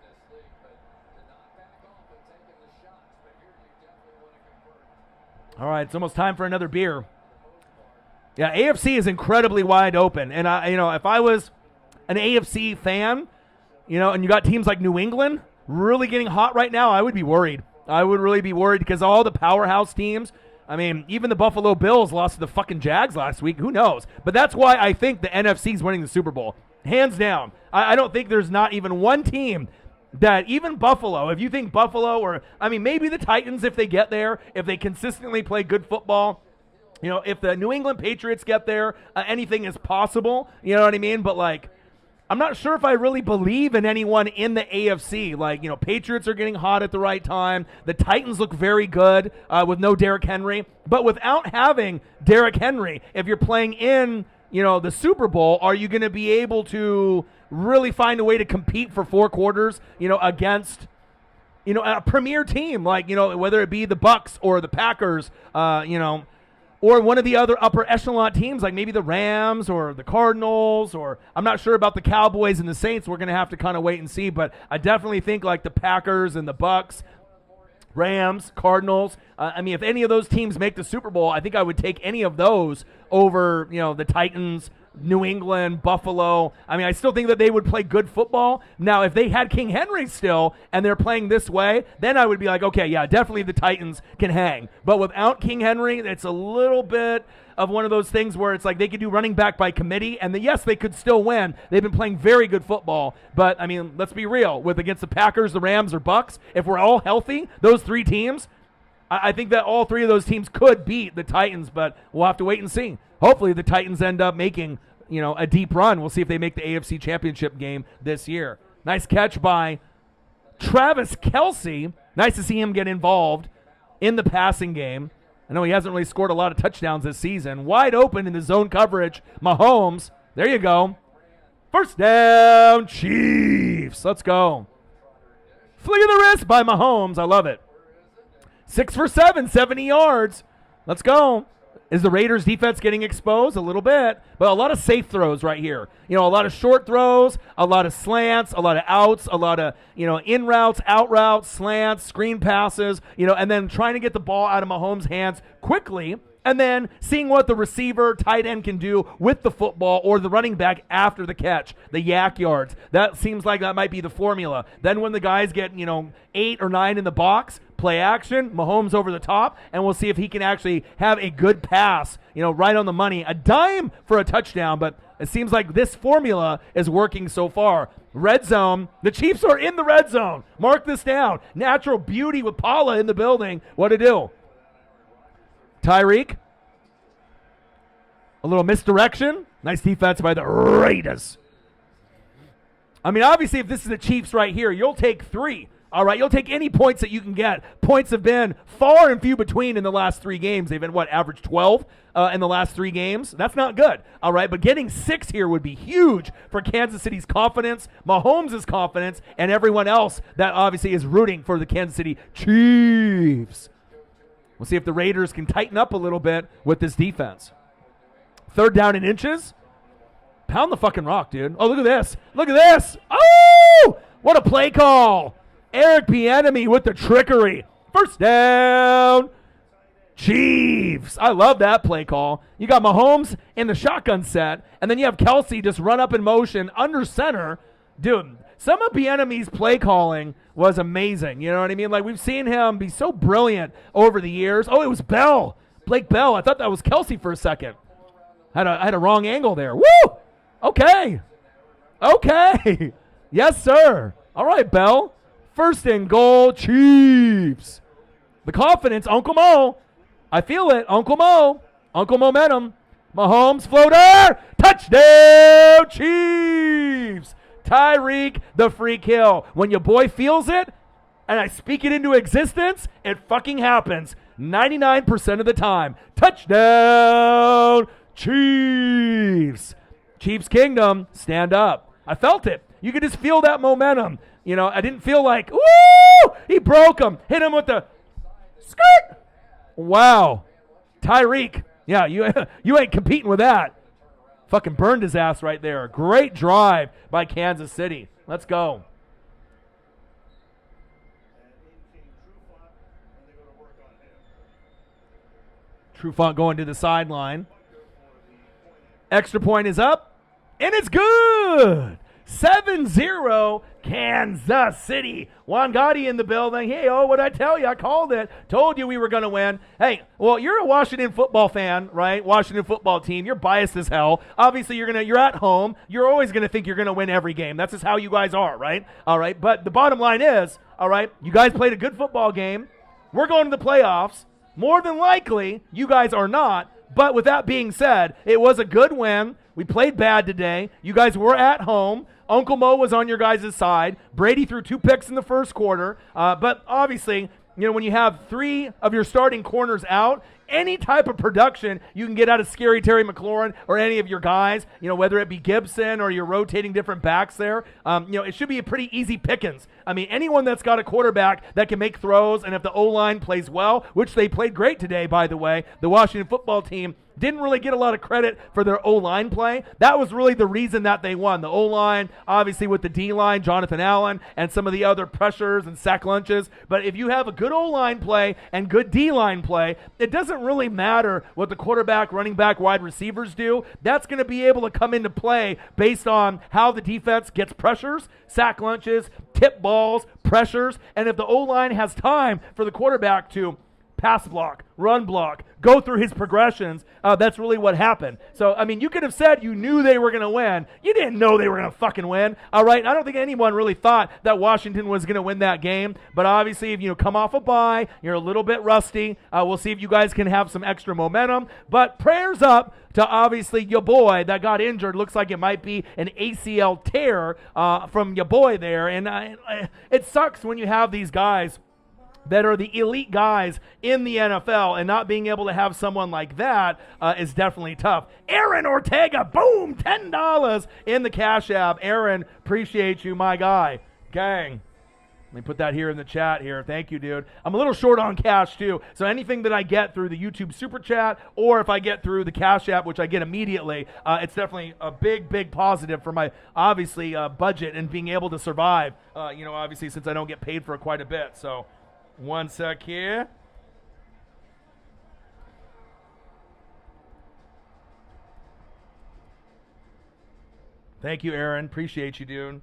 All right, it's almost time for another beer. Yeah, AFC is incredibly wide open. And, if I was an AFC fan, and you got teams like New England really getting hot right now, I would be worried. I would really be worried because all the powerhouse teams, even the Buffalo Bills lost to the fucking Jags last week. Who knows? But that's why I think the NFC is winning the Super Bowl. Hands down. I don't think there's not even one team that even Buffalo, if you think Buffalo or, maybe the Titans if they get there, if they consistently play good football, if the New England Patriots get there, anything is possible. You know what I mean? But, I'm not sure if I really believe in anyone in the AFC. Patriots are getting hot at the right time. The Titans look very good with no Derrick Henry. But without having Derrick Henry, if you're playing in, the Super Bowl, are you going to be able to really find a way to compete for 4 quarters, against a premier team like, whether it be the Bucks or the Packers, or one of the other upper echelon teams like maybe the Rams or the Cardinals, or I'm not sure about the Cowboys and the Saints. We're going to have to kind of wait and see, but I definitely think like the Packers and the Bucks, Rams, Cardinals. If any of those teams make the Super Bowl, I think I would take any of those over, the Titans, New England, Buffalo. I still think that they would play good football. Now, if they had King Henry still and they're playing this way, then I would be like, okay, yeah, definitely the Titans can hang. But without King Henry, it's a little bit of one of those things where it's like they could do running back by committee, and yes, they could still win. They've been playing very good football. But, let's be real. With against the Packers, the Rams, or Bucks, if we're all healthy, those three teams, I think that all three of those teams could beat the Titans, but we'll have to wait and see. Hopefully the Titans end up making, a deep run. We'll see if they make the AFC Championship game this year. Nice catch by Travis Kelce. Nice to see him get involved in the passing game. I know he hasn't really scored a lot of touchdowns this season. Wide open in the zone coverage. Mahomes. There you go. First down, Chiefs. Let's go. Flick of the wrist by Mahomes. I love it. 6 for 7, 70 yards. Let's go. Is the Raiders defense getting exposed? A little bit, but a lot of safe throws right here. A lot of short throws, a lot of slants, a lot of outs, a lot of, in routes, out routes, slants, screen passes, and then trying to get the ball out of Mahomes' hands quickly, and then seeing what the receiver, tight end can do with the football, or the running back after the catch, the yak yards. That seems like that might be the formula. Then when the guys get, 8 or 9 in the box, play action, Mahomes over the top, and we'll see if he can actually have a good pass, right on the money. A dime for a touchdown, but it seems like this formula is working so far. Red zone. The Chiefs are in the red zone. Mark this down. Natural beauty with Paula in the building. What to do? Tyreek. A little misdirection. Nice defense by the Raiders. Obviously, if this is the Chiefs right here, you'll take 3. All right, you'll take any points that you can get. Points have been far and few between in the last 3 games. They've been, average 12 in the last 3 games? That's not good. All right, but getting 6 here would be huge for Kansas City's confidence, Mahomes' confidence, and everyone else that obviously is rooting for the Kansas City Chiefs. We'll see if the Raiders can tighten up a little bit with this defense. 3rd down and inches. Pound the fucking rock, dude. Oh, look at this. Look at this. Oh, what a play call. Eric Bieniemy with the trickery. First down, Chiefs. I love that play call. You got Mahomes in the shotgun set, and then you have Kelce just run up in motion under center. Dude, some of Bieniemy's play calling was amazing. You know what I mean? Like, we've seen him be so brilliant over the years. Oh, it was Bell. Blake Bell. I thought that was Kelce for a second. I had a wrong angle there. Woo! Okay. Yes, sir. All right, Bell. 1st and goal, Chiefs. The confidence, Uncle Mo. I feel it, Uncle Mo. Uncle Momentum. Mahomes, floater. Touchdown, Chiefs. Tyreek, the free kill. When your boy feels it, and I speak it into existence, it fucking happens. 99% of the time. Touchdown, Chiefs. Chiefs Kingdom, stand up. I felt it. You could just feel that momentum. I didn't feel like, woo, he broke him. Hit him with the skirt. Wow. Tyreek. Yeah, you ain't competing with that. Fucking burned his ass right there. Great drive by Kansas City. Let's go. Trufant going to the sideline. Extra point is up, and it's good. 7-0 Kansas City. Juan Gotti in the building. Hey, what'd I tell you? I called it. Told you we were going to win. Hey, well, you're a Washington football fan, right? Washington football team. You're biased as hell. Obviously, you're at home. You're always going to think you're going to win every game. That's just how you guys are, right? All right, but the bottom line is, all right, you guys played a good football game. We're going to the playoffs. More than likely, you guys are not. But with that being said, it was a good win. We played bad today. You guys were at home. Uncle Mo was on your guys' side. Brady threw 2 picks in the first quarter. But obviously, when you have 3 of your starting corners out, any type of production you can get out of Scary Terry McLaurin or any of your guys, whether it be Gibson or you're rotating different backs there, it should be a pretty easy pickings. I mean, anyone that's got a quarterback that can make throws, and if the O-line plays well, which they played great today, by the way, the Washington football team didn't really get a lot of credit for their O-line play. That was really the reason that they won. The O-line, obviously with the D-line, Jonathan Allen, and some of the other pressures and sack lunches. But if you have a good O-line play and good D-line play, it doesn't really matter what the quarterback, running back, wide receivers do. That's going to be able to come into play based on how the defense gets pressures, sack lunches, tip balls, pressures, and if the O-line has time for the quarterback to pass block, run block, go through his progressions, that's really what happened. So, I mean, you could have said you knew they were going to win. You didn't know they were going to fucking win, all right? I don't think anyone really thought that Washington was going to win that game, but obviously if you come off a bye, you're a little bit rusty. We'll see if you guys can have some extra momentum, but prayers up to obviously your boy that got injured. Looks like it might be an ACL tear from your boy there, and it sucks when you have these guys that are the elite guys in the NFL, and not being able to have someone like that is definitely tough. Aaron Ortega, boom, $10 in the Cash App. Aaron, appreciate you, my guy. Gang. Let me put that here in the chat here. Thank you, dude. I'm a little short on cash, too. So anything that I get through the YouTube Super Chat, or if I get through the Cash App, which I get immediately, it's definitely a big, big positive for my, obviously, budget and being able to survive, obviously, since I don't get paid for quite a bit. So one sec here. Thank you, Aaron. Appreciate you, dude.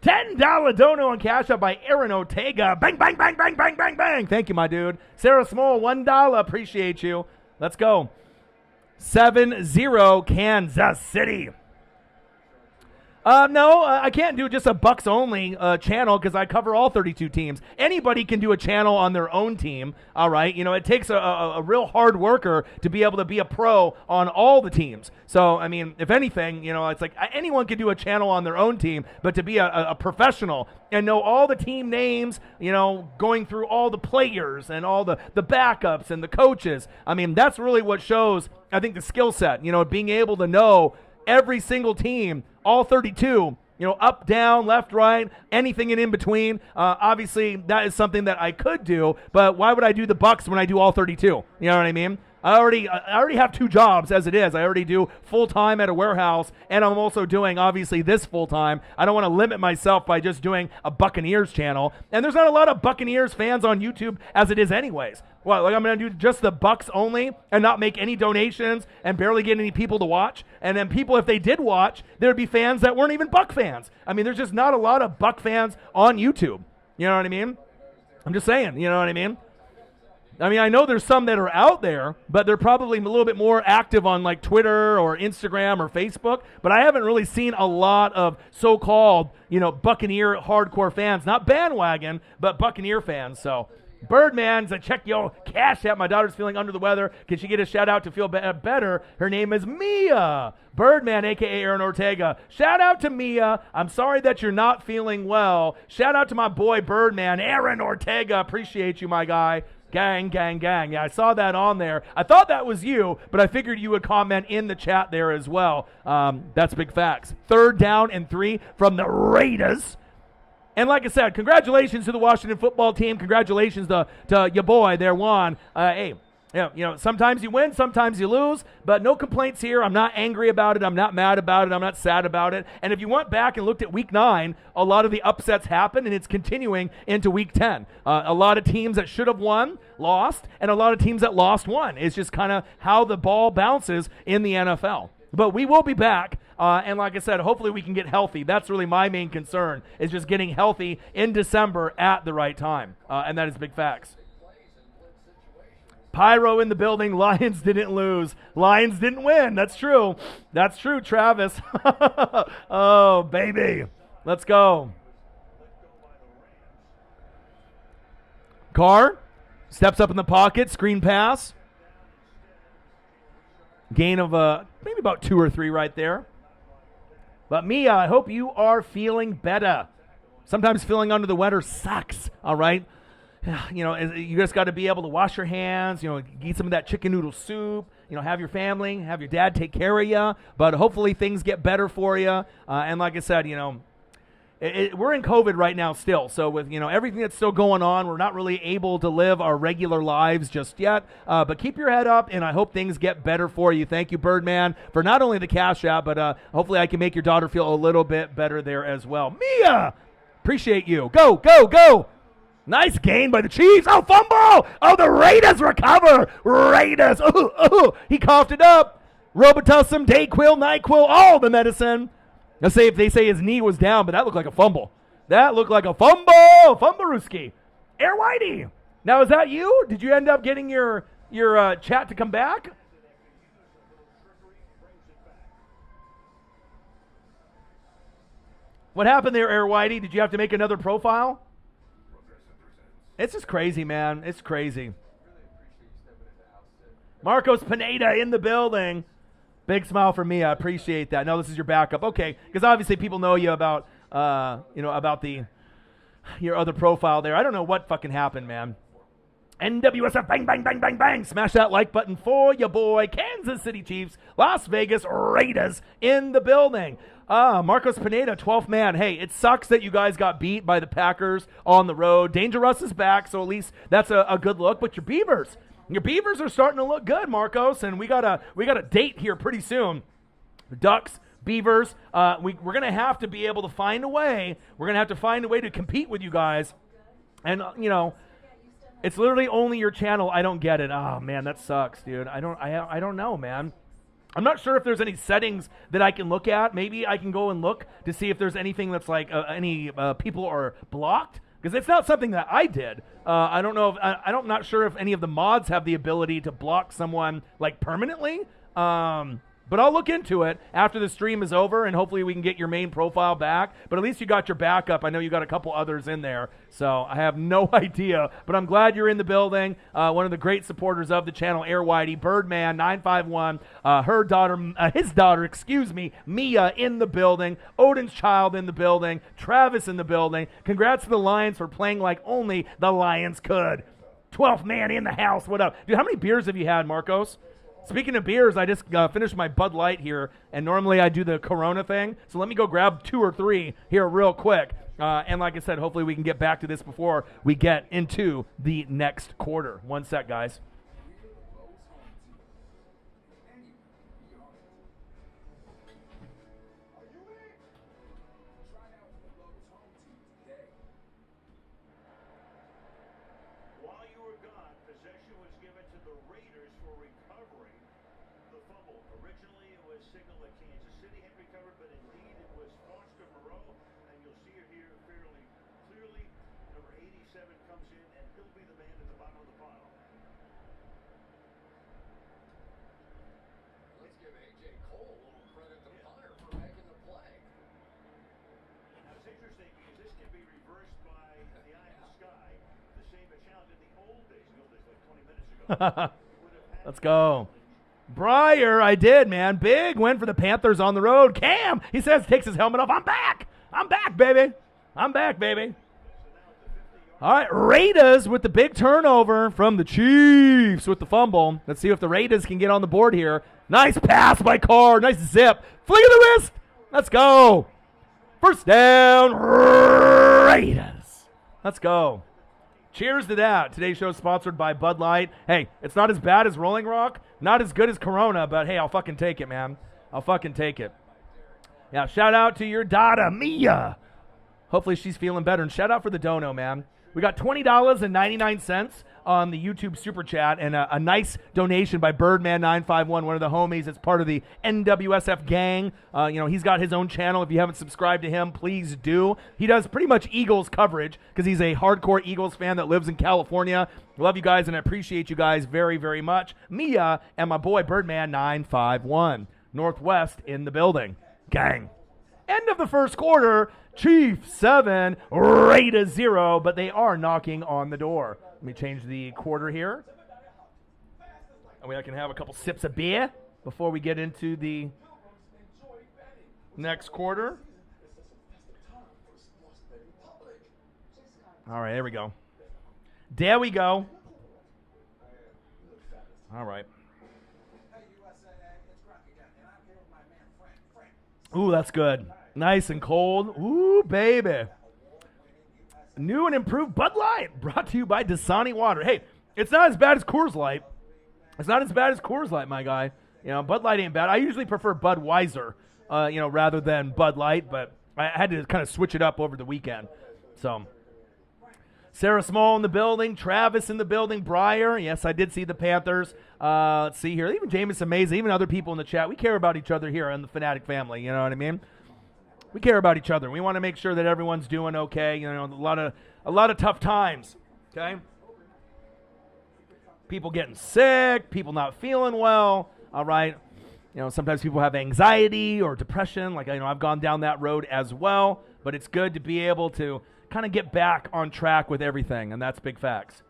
$10 dono on Cash App by Aaron Ortega. Bang, bang, bang, bang, bang, bang, bang. Thank you, my dude. Sarah Small, $1. Appreciate you. Let's go. 7-0 Kansas City. No, I can't do just a Bucks only channel because I cover all 32 teams. Anybody can do a channel on their own team, all right? It takes a real hard worker to be able to be a pro on all the teams. So, I mean, if anything, it's like anyone can do a channel on their own team, but to be a professional and know all the team names, going through all the players and all the backups and the coaches, I mean, that's really what shows, I think, the skill set, being able to know every single team, all 32, up, down, left, right, anything in between. Obviously, that is something that I could do, but why would I do the Bucks when I do all 32? You know what I mean? I already have 2 jobs as it is. I already do full-time at a warehouse, and I'm also doing, obviously, this full-time. I don't want to limit myself by just doing a Buccaneers channel. And there's not a lot of Buccaneers fans on YouTube as it is anyways. What, like I'm going to do just the Bucks only and not make any donations and barely get any people to watch? And then people, if they did watch, there would be fans that weren't even Buck fans. I mean, there's just not a lot of Buck fans on YouTube. You know what I mean? I'm just saying, you know what I mean? I mean, I know there's some that are out there, but they're probably a little bit more active on like Twitter or Instagram or Facebook. But I haven't really seen a lot of so-called, Buccaneer hardcore fans. Not bandwagon, but Buccaneer fans. So, Birdman's check your Cash App. My daughter's feeling under the weather. Can she get a shout out to feel better? Her name is Mia. Birdman, a.k.a. Aaron Ortega. Shout out to Mia. I'm sorry that you're not feeling well. Shout out to my boy Birdman, Aaron Ortega. Appreciate you, my guy. Gang, gang, gang. Yeah, I saw that on there. I thought that was you, but I figured you would comment in the chat there as well. That's big facts. 3rd down and 3 from the Raiders. And like I said, congratulations to the Washington football team. Congratulations to your boy there, Juan. Hey, sometimes you win, sometimes you lose, but no complaints here. I'm not angry about it. I'm not mad about it. I'm not sad about it. And if you went back and looked at Week 9, a lot of the upsets happened, and it's continuing into Week 10. A lot of teams that should have won, lost, and a lot of teams that lost, won. It's just kind of how the ball bounces in the NFL. But we will be back, and like I said, hopefully we can get healthy. That's really my main concern, is just getting healthy in December at the right time, and that is big facts. Pyro in the building. Lions didn't lose. Lions didn't win. That's true. That's true, Travis. Oh, baby. Let's go. Carr steps up in the pocket. Screen pass. Gain of maybe about 2 or 3 right there. But Mia, I hope you are feeling better. Sometimes feeling under the weather sucks, all right? You know, you just got to be able to wash your hands, you know, eat some of that chicken noodle soup, you know, have your family, have your dad take care of you. But hopefully things get better for you. And like I said, you know, we're in COVID right now still. So with, you know, everything that's still going on, we're not really able to live our regular lives just yet. But keep your head up, and I hope things get better for you. Thank you, Birdman, for not only the cash app, but hopefully I can make your daughter feel a little bit better there as well. Mia, appreciate you. Go, go, go. Nice gain by the Chiefs. Oh, fumble. Oh, the Raiders recover. Raiders. He coughed it up. Robitussin, Dayquil, NyQuil, all the medicine. Let's say if they say his knee was down, but that looked like a fumble. That looked like a fumble. Fumblerooski. Air Whitey. Now, is that you? Did you end up getting your chat to come back? What happened there, Air Whitey? Did you have to make another profile? It's just crazy, man. It's crazy. Marcos Pineda in the building. Big smile for me. I appreciate that. No, this is your backup. Okay, because obviously people know you about, about your other profile there. I don't know what fucking happened, man. NWSF, bang, bang, bang, bang, bang. Smash that like button for your boy. Kansas City Chiefs, Las Vegas Raiders in the building. Marcos Pineda, 12th man. Hey, it sucks that you guys got beat by the Packers on the road. Danger Russ is back, so at least that's a good look. But your Beavers are starting to look good, Marcos, and we got a date here pretty soon. Ducks, Beavers, we're going to have to be able to find a way. We're going to have to find a way to compete with you guys. And, you know, it's literally only your channel. I don't get it. Oh, man, that sucks, dude. I don't know, man. I'm not sure if there's any settings that I can look at. Maybe I can go and look to see if there's anything that's like any people are blocked. Because it's not something that I did. I don't know. I'm not sure if any of the mods have the ability to block someone like permanently. But I'll look into it after the stream is over, and hopefully we can get your main profile back. But at least you got your backup. I know you got a couple others in there, so I have no idea. But I'm glad you're in the building. One of the great supporters of the channel, Air Whitey, Birdman 951, his daughter, Mia in the building, Odin's child in the building, Travis in the building. Congrats to the Lions for playing like only the Lions could. 12th man in the house. What up, dude? How many beers have you had, Marcos? Speaking of beers, I just finished my Bud Light here, and normally I do the Corona thing, so let me go grab 2 or 3 here real quick. And like I said, hopefully we can get back to this before we get into the next quarter. One sec, guys. Let's go. Breyer, I did, man. Big win for the Panthers on the road. Cam, he says, takes his helmet off. I'm back. I'm back, baby. I'm back, baby. All right, Raiders with the big turnover from the Chiefs with the fumble. Let's see if the Raiders can get on the board here. Nice pass by Carr. Nice zip. Flick of the wrist. Let's go. First down, Raiders. Let's go. Cheers to that. Today's show is sponsored by Bud Light. Hey, it's not as bad as Rolling Rock, not as good as Corona, but hey, I'll fucking take it, man. I'll fucking take it. Yeah, shout out to your daughter, Mia. Hopefully she's feeling better. And shout out for the dono, man. We got $20.99 on the YouTube Super Chat, and a nice donation by Birdman951, one of the homies. It's part of the NWSF gang. He's got his own channel. If you haven't subscribed to him, please do. He does pretty much Eagles coverage because he's a hardcore Eagles fan that lives in California. Love you guys, and I appreciate you guys very, very much. Mia and my boy Birdman951. Northwest in the building. Gang. End of the first quarter. Chiefs 7, Raiders 0, but they are knocking on the door. Let me change the quarter here. I can have a couple sips of beer before we get into the next quarter. All right, there we go. There we go. All right. Ooh, that's good. Nice and cold. Ooh, baby. New and improved Bud Light, brought to you by Dasani Water. Hey, it's not as bad as Coors Light. It's not as bad as Coors Light, my guy. Bud Light ain't bad. I usually prefer Budweiser, rather than Bud Light, but I had to kind of switch it up over the weekend. So, Sarah Small in the building, Travis in the building, Breyer. Yes, I did see the Panthers. Let's see here. Even Jameson Mays, even other people in the chat. We care about each other here in the Fanatic family. You know what I mean? We care about each other. We want to make sure that everyone's doing okay. A lot of tough times. Okay. People getting sick, people not feeling well. All right. Sometimes people have anxiety or depression. I've gone down that road as well. But it's good to be able to kind of get back on track with everything, and that's big facts.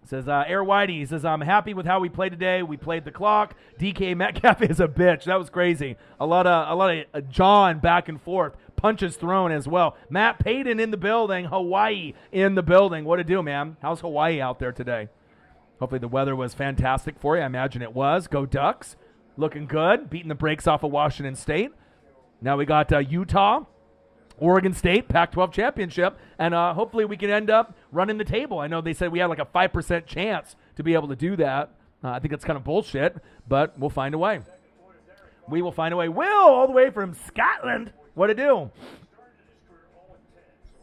Says Air Whitey, says, I'm happy with how we played today. We played the clock. DK Metcalf is a bitch. That was crazy. A lot of John back and forth. Punches thrown as well. Matt Payton in the building. Hawaii in the building. What to do, man? How's Hawaii out there today? Hopefully the weather was fantastic for you. I imagine it was. Go Ducks. Looking good. Beating the brakes off of Washington State. Now we got Utah. Oregon State, Pac-12 championship, and hopefully we can end up running the table. I know they said we had like a 5% chance to be able to do that. I think that's kind of bullshit, but we'll find a way. We will find a way. Will, all the way from Scotland. What to do?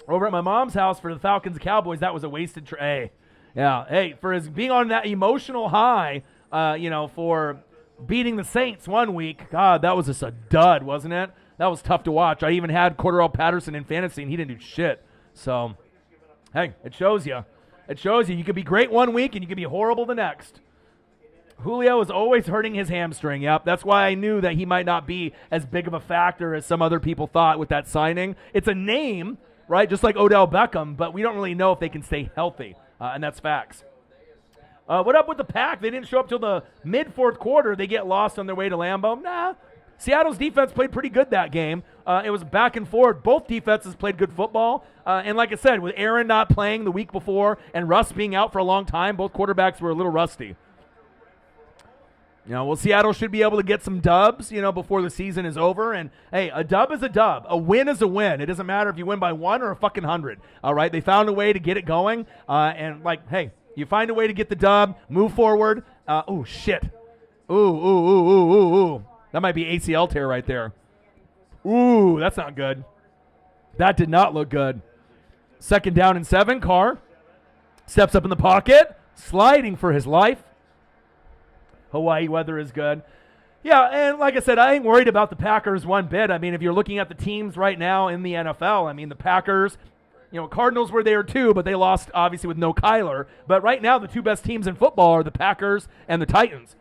Over at my mom's house for the Falcons Cowboys, that was a wasted trade. Yeah, hey, for his being on that emotional high, for beating the Saints one week, God, that was just a dud, wasn't it? That was tough to watch. I even had Cordarrelle Patterson in fantasy, and he didn't do shit. So, hey, it shows you. It shows you. You could be great one week, and you could be horrible the next. Julio is always hurting his hamstring. Yep, that's why I knew that he might not be as big of a factor as some other people thought with that signing. It's a name, right, just like Odell Beckham, but we don't really know if they can stay healthy, and that's facts. What up with the Pack? They didn't show up till the mid-fourth quarter. They get lost on their way to Lambeau. Nah. Seattle's defense played pretty good that game. It was back and forth. Both defenses played good football. And like I said, with Aaron not playing the week before and Russ being out for a long time, both quarterbacks were a little rusty. Seattle should be able to get some dubs, before the season is over. And, hey, a dub is a dub. A win is a win. It doesn't matter if you win by 1 or a fucking 100. All right? They found a way to get it going. Hey, you find a way to get the dub, move forward. Oh, shit. Ooh. That might be ACL tear right there. Ooh, that's not good. That did not look good. 2nd down and 7. Carr steps up in the pocket, sliding for his life. Hawaii weather is good. Yeah, and like I said, I ain't worried about the Packers one bit. I mean, if you're looking at the teams right now in the NFL, I mean, the Packers, Cardinals were there too, but they lost obviously with no Kyler. But right now, the two best teams in football are the Packers and the Titans.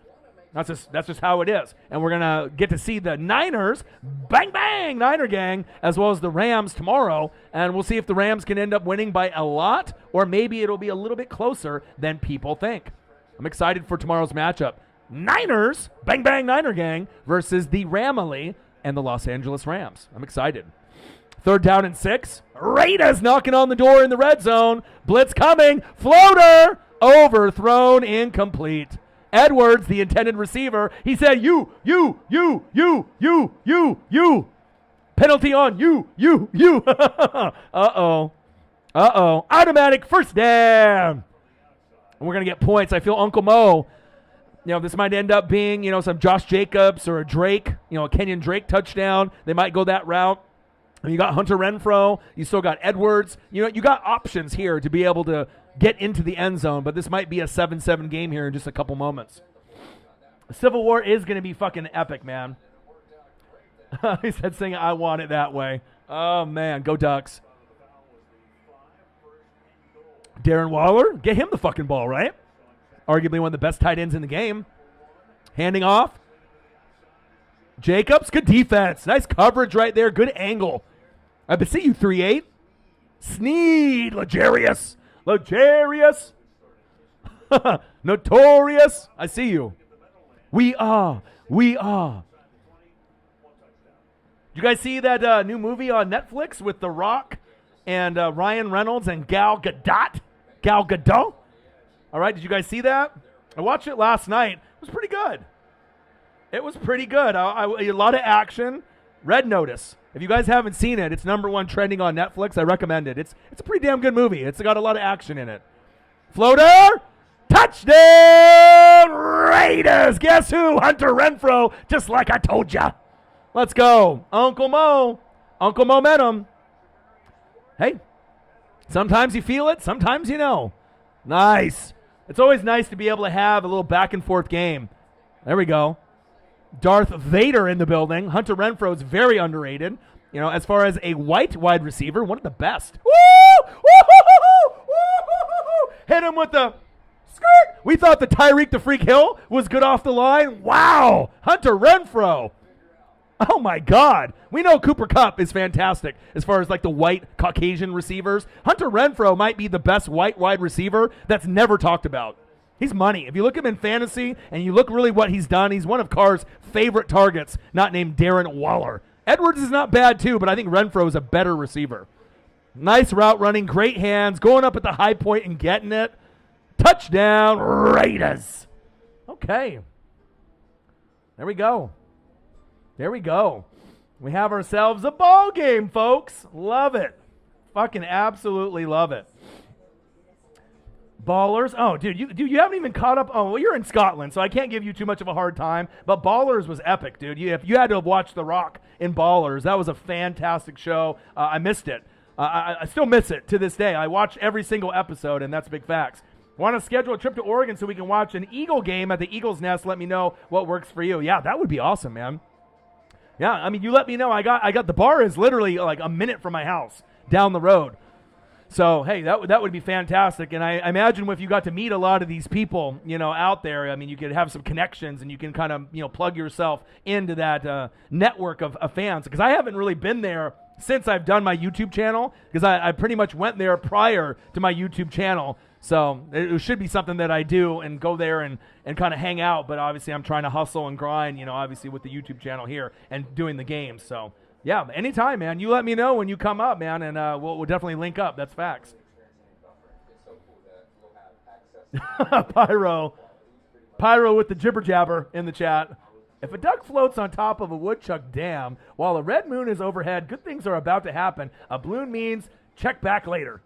That's just how it is. And we're going to get to see the Niners, bang, bang, Niner gang, as well as the Rams tomorrow. And we'll see if the Rams can end up winning by a lot, or maybe it'll be a little bit closer than people think. I'm excited for tomorrow's matchup. Niners, bang, bang, Niner gang, versus the Ramily and the Los Angeles Rams. I'm excited. 3rd down and 6. Raiders knocking on the door in the red zone. Blitz coming. Floater. Overthrown. Incomplete. Edwards, the intended receiver, he said, you. Penalty on you. Uh-oh. Automatic first down. And we're going to get points. I feel Uncle Mo, this might end up being, some Josh Jacobs or a Drake, a Kenyon Drake touchdown. They might go that route. And you got Hunter Renfroe. You still got Edwards. You got options here to be able to get into the end zone, but this might be a 7-7 game here in just a couple moments. Civil War is going to be fucking epic, man. He said, "Sing it, I want it that way." Oh, man. Go Ducks. Darren Waller, get him the fucking ball, right? Arguably one of the best tight ends in the game. Handing off. Jacobs, good defense. Nice coverage right there. Good angle. I see you, 3-8. Sneed, Legarius. Notorious. I see you. We are. Did you guys see that new movie on Netflix with The Rock and Ryan Reynolds and Gal Gadot? All right, did you guys see that? I watched it last night. It was pretty good. A lot of action. Red Notice. If you guys haven't seen it, it's #1 trending on Netflix. I recommend it. It's a pretty damn good movie. It's got a lot of action in it. Floater. Touchdown Raiders. Guess who? Hunter Renfroe, just like I told ya. Let's go. Uncle Mo. Uncle Momentum. Hey, sometimes you feel it, sometimes you know. Nice. It's always nice to be able to have a little back and forth game. There we go. Darth Vader in the building. Hunter Renfroe is very underrated. As far as a white wide receiver, one of the best. Woo! Woo! Hit him with the skirt. We thought the Tyreek the Freak Hill was good off the line. Wow. Hunter Renfroe. Oh, my God. We know Cooper Kupp is fantastic as far as like the white Caucasian receivers. Hunter Renfroe might be the best white wide receiver that's never talked about. He's money. If you look at him in fantasy and you look really what he's done, he's one of Carr's favorite targets, not named Darren Waller. Edwards is not bad too, but I think Renfroe is a better receiver. Nice route running, great hands, going up at the high point and getting it. Touchdown, Raiders. Okay. There we go. We have ourselves a ball game, folks. Love it. Fucking absolutely love it. Ballers. Oh, dude, you haven't even caught up. Oh, well, you're in Scotland, so I can't give you too much of a hard time. But Ballers was epic, dude. You had to have watched The Rock in Ballers. That was a fantastic show. I missed it. I still miss it to this day. I watch every single episode, and that's big facts. Want to schedule a trip to Oregon so we can watch an Eagle game at the Eagles Nest? Let me know what works for you. Yeah, that would be awesome, man. Yeah, I mean, you let me know. I got the bar is literally like a minute from my house down the road. So, hey, that would be fantastic. And I imagine if you got to meet a lot of these people, out there, I mean, you could have some connections and you can kind of, plug yourself into that network of fans. Because I haven't really been there since I've done my YouTube channel, because I pretty much went there prior to my YouTube channel. So it should be something that I do and go there and kind of hang out. But obviously I'm trying to hustle and grind, obviously with the YouTube channel here and doing the games. So, yeah, anytime, man. You let me know when you come up, man, and we'll definitely link up. That's facts. Pyro with the jibber jabber in the chat. If a duck floats on top of a woodchuck dam while a red moon is overhead, good things are about to happen. A balloon means check back later.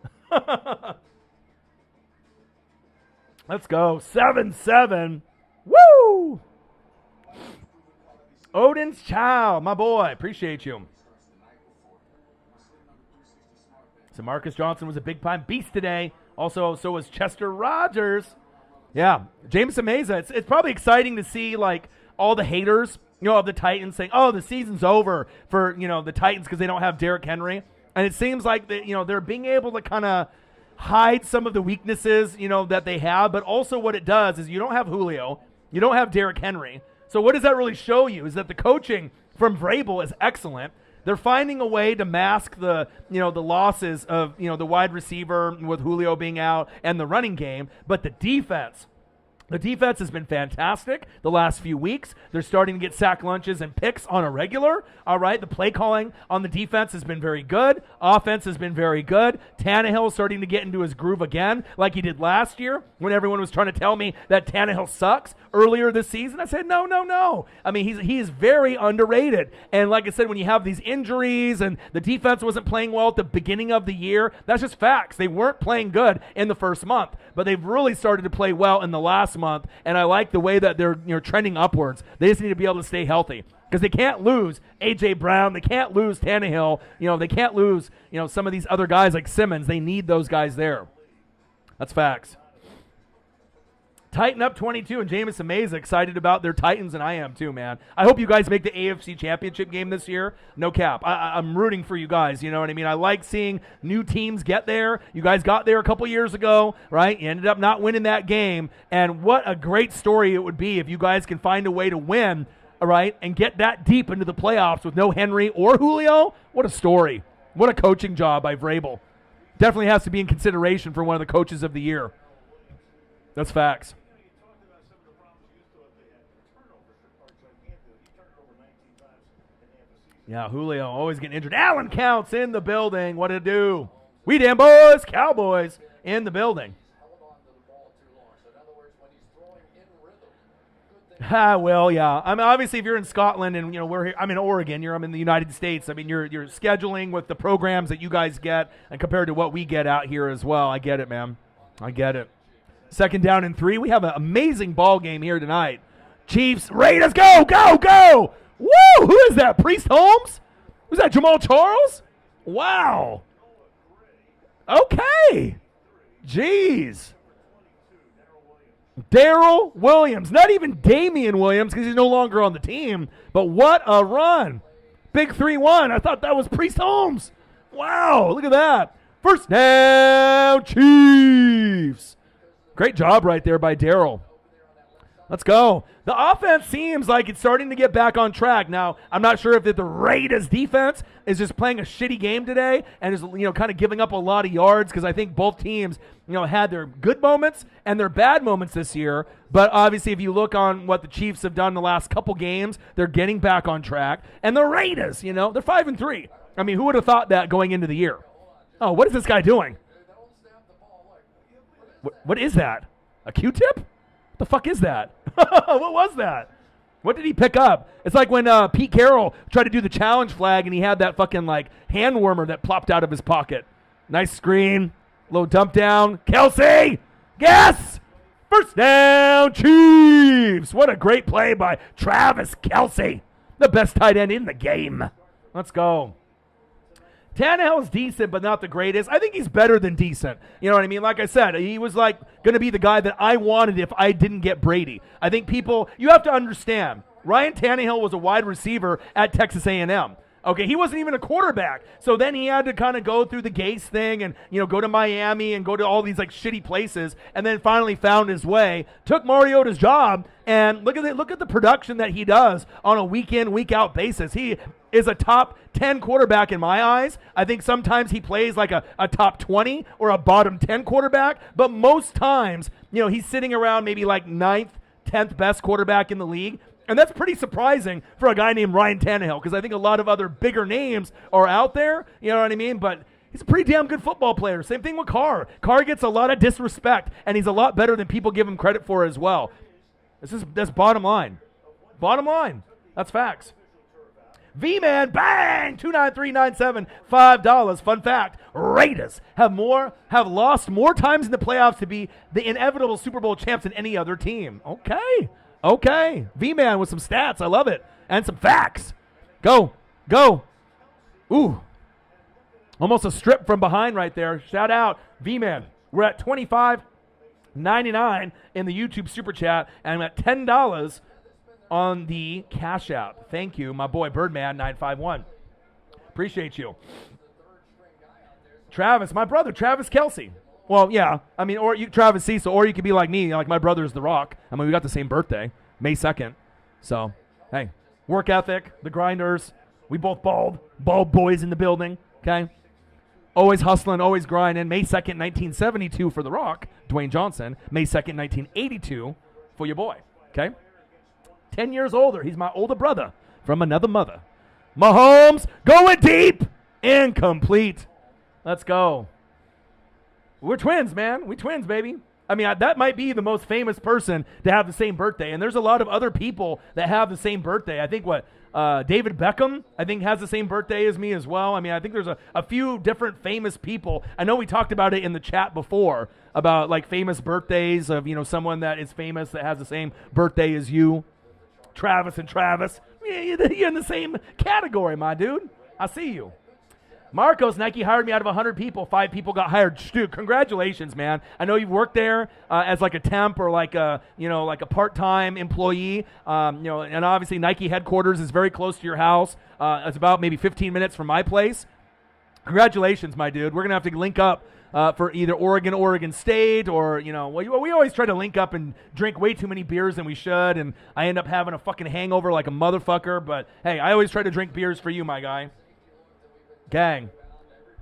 Let's go. 7-7. Woo! Odin's Chow, my boy. Appreciate you. So Marcus Johnson was a big-time beast today. Also, so was Chester Rogers. Yeah. Jameson Meza. It's probably exciting to see, like, all the haters, of the Titans saying, oh, the season's over for, the Titans because they don't have Derrick Henry. And it seems like, they're being able to kind of hide some of the weaknesses, that they have. But also what it does is you don't have Julio. You don't have Derrick Henry. So what does that really show you is that the coaching from Vrabel is excellent. They're finding a way to mask the losses of, the wide receiver with Julio being out and the running game. But the defense has been fantastic the last few weeks. They're starting to get sack lunches and picks on a regular. All right, the play calling on the defense has been very good. Offense has been very good. Tannehill starting to get into his groove again like he did last year when everyone was trying to tell me that Tannehill sucks earlier this season. I said, no. I mean, he is very underrated. And like I said, when you have these injuries and the defense wasn't playing well at the beginning of the year, that's just facts. They weren't playing good in the first month, but they've really started to play well in the last month, and I like the way that they're trending upwards. They just need to be able to stay healthy because they can't lose A.J. Brown. They can't lose Tannehill. They can't lose some of these other guys like Simmons. They need those guys there. That's facts. Titan up 22, and Jameson Mays excited about their Titans, and I am too, man. I hope you guys make the AFC Championship game this year. No cap. I'm rooting for you guys, you know what I mean? I like seeing new teams get there. You guys got there a couple years ago, right? You ended up not winning that game, and what a great story it would be if you guys can find a way to win, all right, and get that deep into the playoffs with no Henry or Julio. What a story. What a coaching job by Vrabel. Definitely has to be in consideration for one of the coaches of the year. That's facts. Yeah, Julio always getting injured. Allen Counts in the building. What to do? We damn boys, Cowboys in the building. Well, yeah. I mean, obviously, if you're in Scotland and we're here, I'm in Oregon. I'm in the United States. I mean, you're scheduling with the programs that you guys get, and compared to what we get out here as well. I get it, man. I get it. 2nd down and 3. We have an amazing ball game here tonight. Chiefs, Raiders, go, go, go! Woo! Who is that? Priest Holmes? Who's that? Jamal Charles? Wow. Okay. Jeez. Darrell Williams. Not even Damian Williams because he's no longer on the team. But what a run. Big 3-1. I thought that was Priest Holmes. Wow. Look at that. First down, Chiefs. Great job right there by Darrell. Let's go. The offense seems like it's starting to get back on track. Now, I'm not sure if the Raiders defense is just playing a shitty game today and is, kind of giving up a lot of yards because I think both teams, had their good moments and their bad moments this year. But obviously, if you look on what the Chiefs have done the last couple games, they're getting back on track. And the Raiders, they're 5-3. I mean, who would have thought that going into the year? Oh, what is this guy doing? What is that? A Q-tip? The fuck is that? What was that? What did he pick up? It's like when Pete Carroll tried to do the challenge flag and he had that fucking hand warmer that plopped out of his pocket. Nice screen. Low dump down. Kelsey! Yes! First down, Chiefs! What a great play by Travis Kelsey. The best tight end in the game. Let's go. Tannehill's decent, but not the greatest. I think he's better than decent. You know what I mean? Like I said, he was going to be the guy that I wanted if I didn't get Brady. I think you have to understand, Ryan Tannehill was a wide receiver at Texas A&M. Okay, he wasn't even a quarterback. So then he had to kind of go through the Gase thing and, go to Miami and go to all these shitty places, and then finally found his way. Took Mariota's job, and look at the production that he does on a week in, week out basis. He is a top 10 quarterback in my eyes. I think sometimes he plays like a top 20 or a bottom 10 quarterback, but most times, he's sitting around maybe 9th, 10th best quarterback in the league. And that's pretty surprising for a guy named Ryan Tannehill because I think a lot of other bigger names are out there, you know what I mean? But he's a pretty damn good football player. Same thing with Carr. Carr gets a lot of disrespect, and he's a lot better than people give him credit for as well. That's bottom line. Bottom line. That's facts. V-Man, bang! 29397, $5. Fun fact, Raiders have lost more times in the playoffs to be the inevitable Super Bowl champs than any other team. Okay. V-Man with some stats. I love it. And some facts. Go. Ooh. Almost a strip from behind right there. Shout out, V-Man. We're at $25.99 in the YouTube Super Chat, and I'm at $10 on the Cash App. Thank you, my boy Birdman951. Appreciate you. Travis, my brother, Travis Kelsey. Well, yeah, I mean, or you, Travis Cecil, or you could be like me, like my brother's The Rock. I mean, we got the same birthday, May 2nd. So, hey, work ethic, the grinders. We both bald boys in the building, okay? Always hustling, always grinding. May 2nd, 1972 for The Rock, Dwayne Johnson. May 2nd, 1982 for your boy, okay? 10 years older. He's my older brother from another mother. Mahomes going deep. Incomplete. Let's go. We're twins, man. We twins, baby. I mean, that might be the most famous person to have the same birthday. And there's a lot of other people that have the same birthday. I think David Beckham, I think, has the same birthday as me as well. I mean, I think there's a few different famous people. I know we talked about it in the chat before about like famous birthdays of, someone that is famous that has the same birthday as you. Travis and Travis. Yeah, you're in the same category, my dude. I see you. Marcos, Nike hired me out of 100 people. 5 people got hired. Dude, congratulations, man. I know you've worked there as like a temp or like a part-time employee. And obviously Nike headquarters is very close to your house. It's about maybe 15 minutes from my place. Congratulations, my dude. We're going to have to link up for either Oregon State, or, we always try to link up and drink way too many beers than we should, and I end up having a fucking hangover like a motherfucker. But, hey, I always try to drink beers for you, my guy. Gang,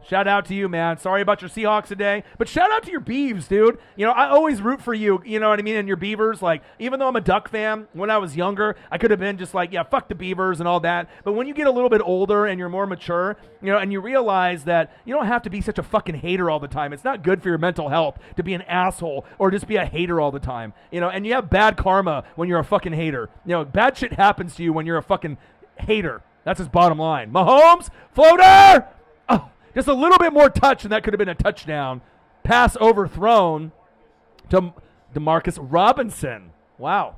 shout out to you, man. Sorry about your Seahawks today, but shout out to your Beavs, dude. I always root for you, you know what I mean, and your Beavers. Like, even though I'm a Duck fan, when I was younger, I could have been just like, yeah, fuck the Beavers and all that. But when you get a little bit older and you're more mature, and you realize that you don't have to be such a fucking hater all the time. It's not good for your mental health to be an asshole or just be a hater all the time, and you have bad karma when you're a fucking hater. Bad shit happens to you when you're a fucking hater. That's his bottom line. Mahomes, floater! Oh, just a little bit more touch, and that could have been a touchdown. Pass overthrown to Demarcus Robinson. Wow.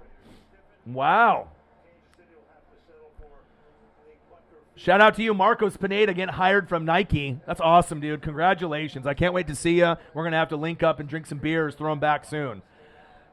Shout out to you, Marcos Pineda, getting hired from Nike. That's awesome, dude. Congratulations. I can't wait to see you. We're going to have to link up and drink some beers, throw them back soon.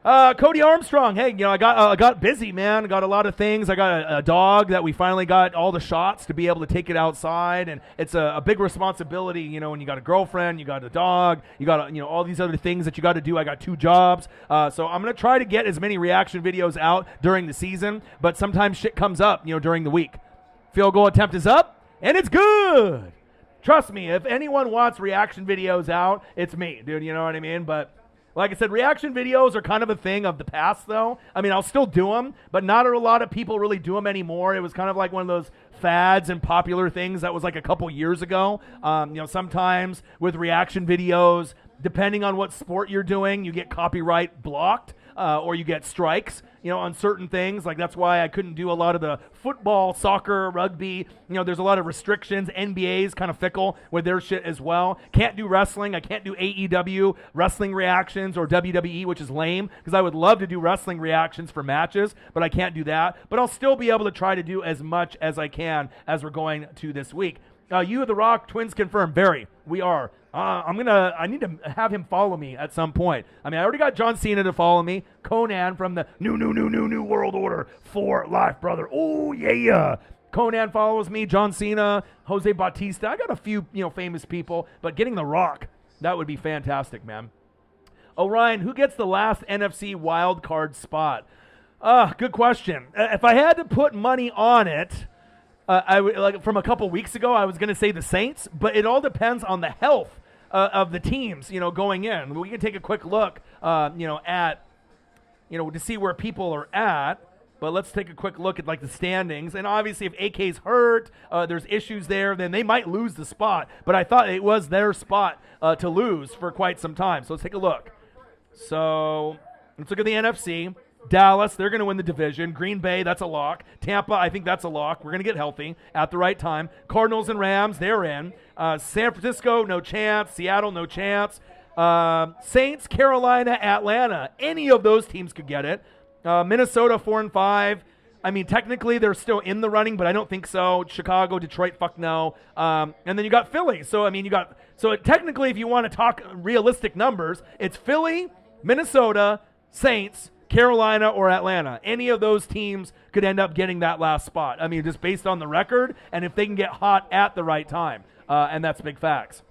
Cody Armstrong, hey, I got busy, man. I got a lot of things. I got a dog that we finally got all the shots to be able to take it outside, and it's a big responsibility, when you got a girlfriend, you got a dog, you got all these other things that you got to do. I got 2 jobs, so I'm gonna try to get as many reaction videos out during the season, but sometimes shit comes up, during the week. Field goal attempt is up, and it's good. Trust me, if anyone wants reaction videos out, it's me, dude. You know what I mean? But like I said, reaction videos are kind of a thing of the past, though. I mean, I'll still do them, but not a lot of people really do them anymore. It was kind of like one of those fads and popular things that was like a couple years ago. Sometimes with reaction videos, depending on what sport you're doing, you get copyright blocked or you get strikes, on certain things. Like, that's why I couldn't do a lot of the football, soccer, rugby. There's a lot of restrictions. NBA's kind of fickle with their shit as well. Can't do wrestling. I can't do AEW wrestling reactions or WWE, which is lame, because I would love to do wrestling reactions for matches, but I can't do that. But I'll still be able to try to do as much as I can as we're going to this week. You, The Rock, twins confirmed. Barry, we are. I need to have him follow me at some point. I mean, I already got John Cena to follow me. Conan from the new World Order for life, brother. Oh, yeah. Conan follows me. John Cena, Jose Bautista. I got a few, famous people, but getting The Rock, that would be fantastic, man. Orion, who gets the last NFC wild card spot? Good question. If I had to put money on it, from a couple weeks ago, I was going to say the Saints, but it all depends on the health of the teams, going in. We can take a quick look, to see where people are at. But let's take a quick look at the standings. And obviously, if AK's hurt, there's issues there, then they might lose the spot. But I thought it was their spot to lose for quite some time. So let's take a look. So let's look at the NFC. Dallas, they're going to win the division. Green Bay, that's a lock. Tampa, I think that's a lock. We're going to get healthy at the right time. Cardinals and Rams, they're in. San Francisco, no chance. Seattle, no chance. Saints, Carolina, Atlanta, any of those teams could get it. Minnesota, 4-5. I mean, technically, they're still in the running, but I don't think so. Chicago, Detroit, fuck no. And then you got Philly. So, I mean, technically, if you want to talk realistic numbers, it's Philly, Minnesota, Saints, Carolina, or Atlanta. Any of those teams could end up getting that last spot. I mean, just based on the record and if they can get hot at the right time. And that's big facts.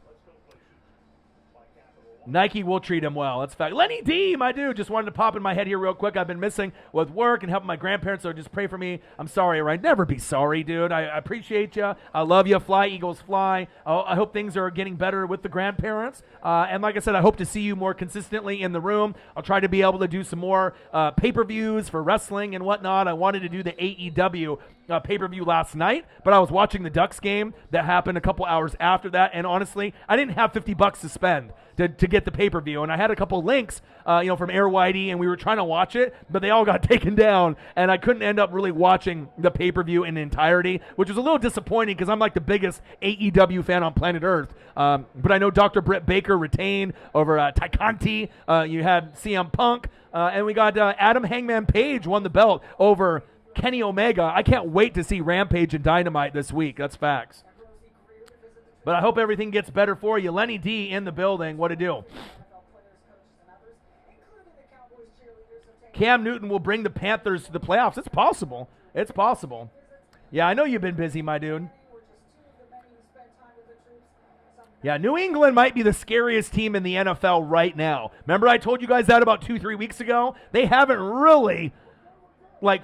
Nike will treat him well. That's a fact. Lenny D, my dude, just wanted to pop in my head here real quick. I've been missing with work and helping my grandparents, so just pray for me. I'm sorry, right? Never be sorry, dude. I appreciate you. I love you. Fly, Eagles, fly. I hope things are getting better with the grandparents. And like I said, I hope to see you more consistently in the room. I'll try to be able to do some more pay-per-views for wrestling and whatnot. I wanted to do the AEW pay-per-view last night, but I was watching the Ducks game that happened a couple hours after that, and honestly, I didn't have $50 to spend to get get the pay-per-view. And I had a couple links, from Air Whitey, and we were trying to watch it, but they all got taken down, and I couldn't end up really watching the pay-per-view in entirety, which was a little disappointing because I'm like the biggest AEW fan on planet Earth. But I know Dr. Britt Baker retained over Ty Conti. You had CM Punk, and we got Adam Hangman Page won the belt over Kenny Omega. I can't wait to see Rampage and Dynamite this week. That's facts. But I hope everything gets better for you. Lenny D in the building. What to do? Cam Newton will bring the Panthers to the playoffs. It's possible. It's possible. Yeah, I know you've been busy, my dude. Yeah, New England might be the scariest team in the NFL right now. Remember I told you guys that about 2-3 weeks ago? They haven't really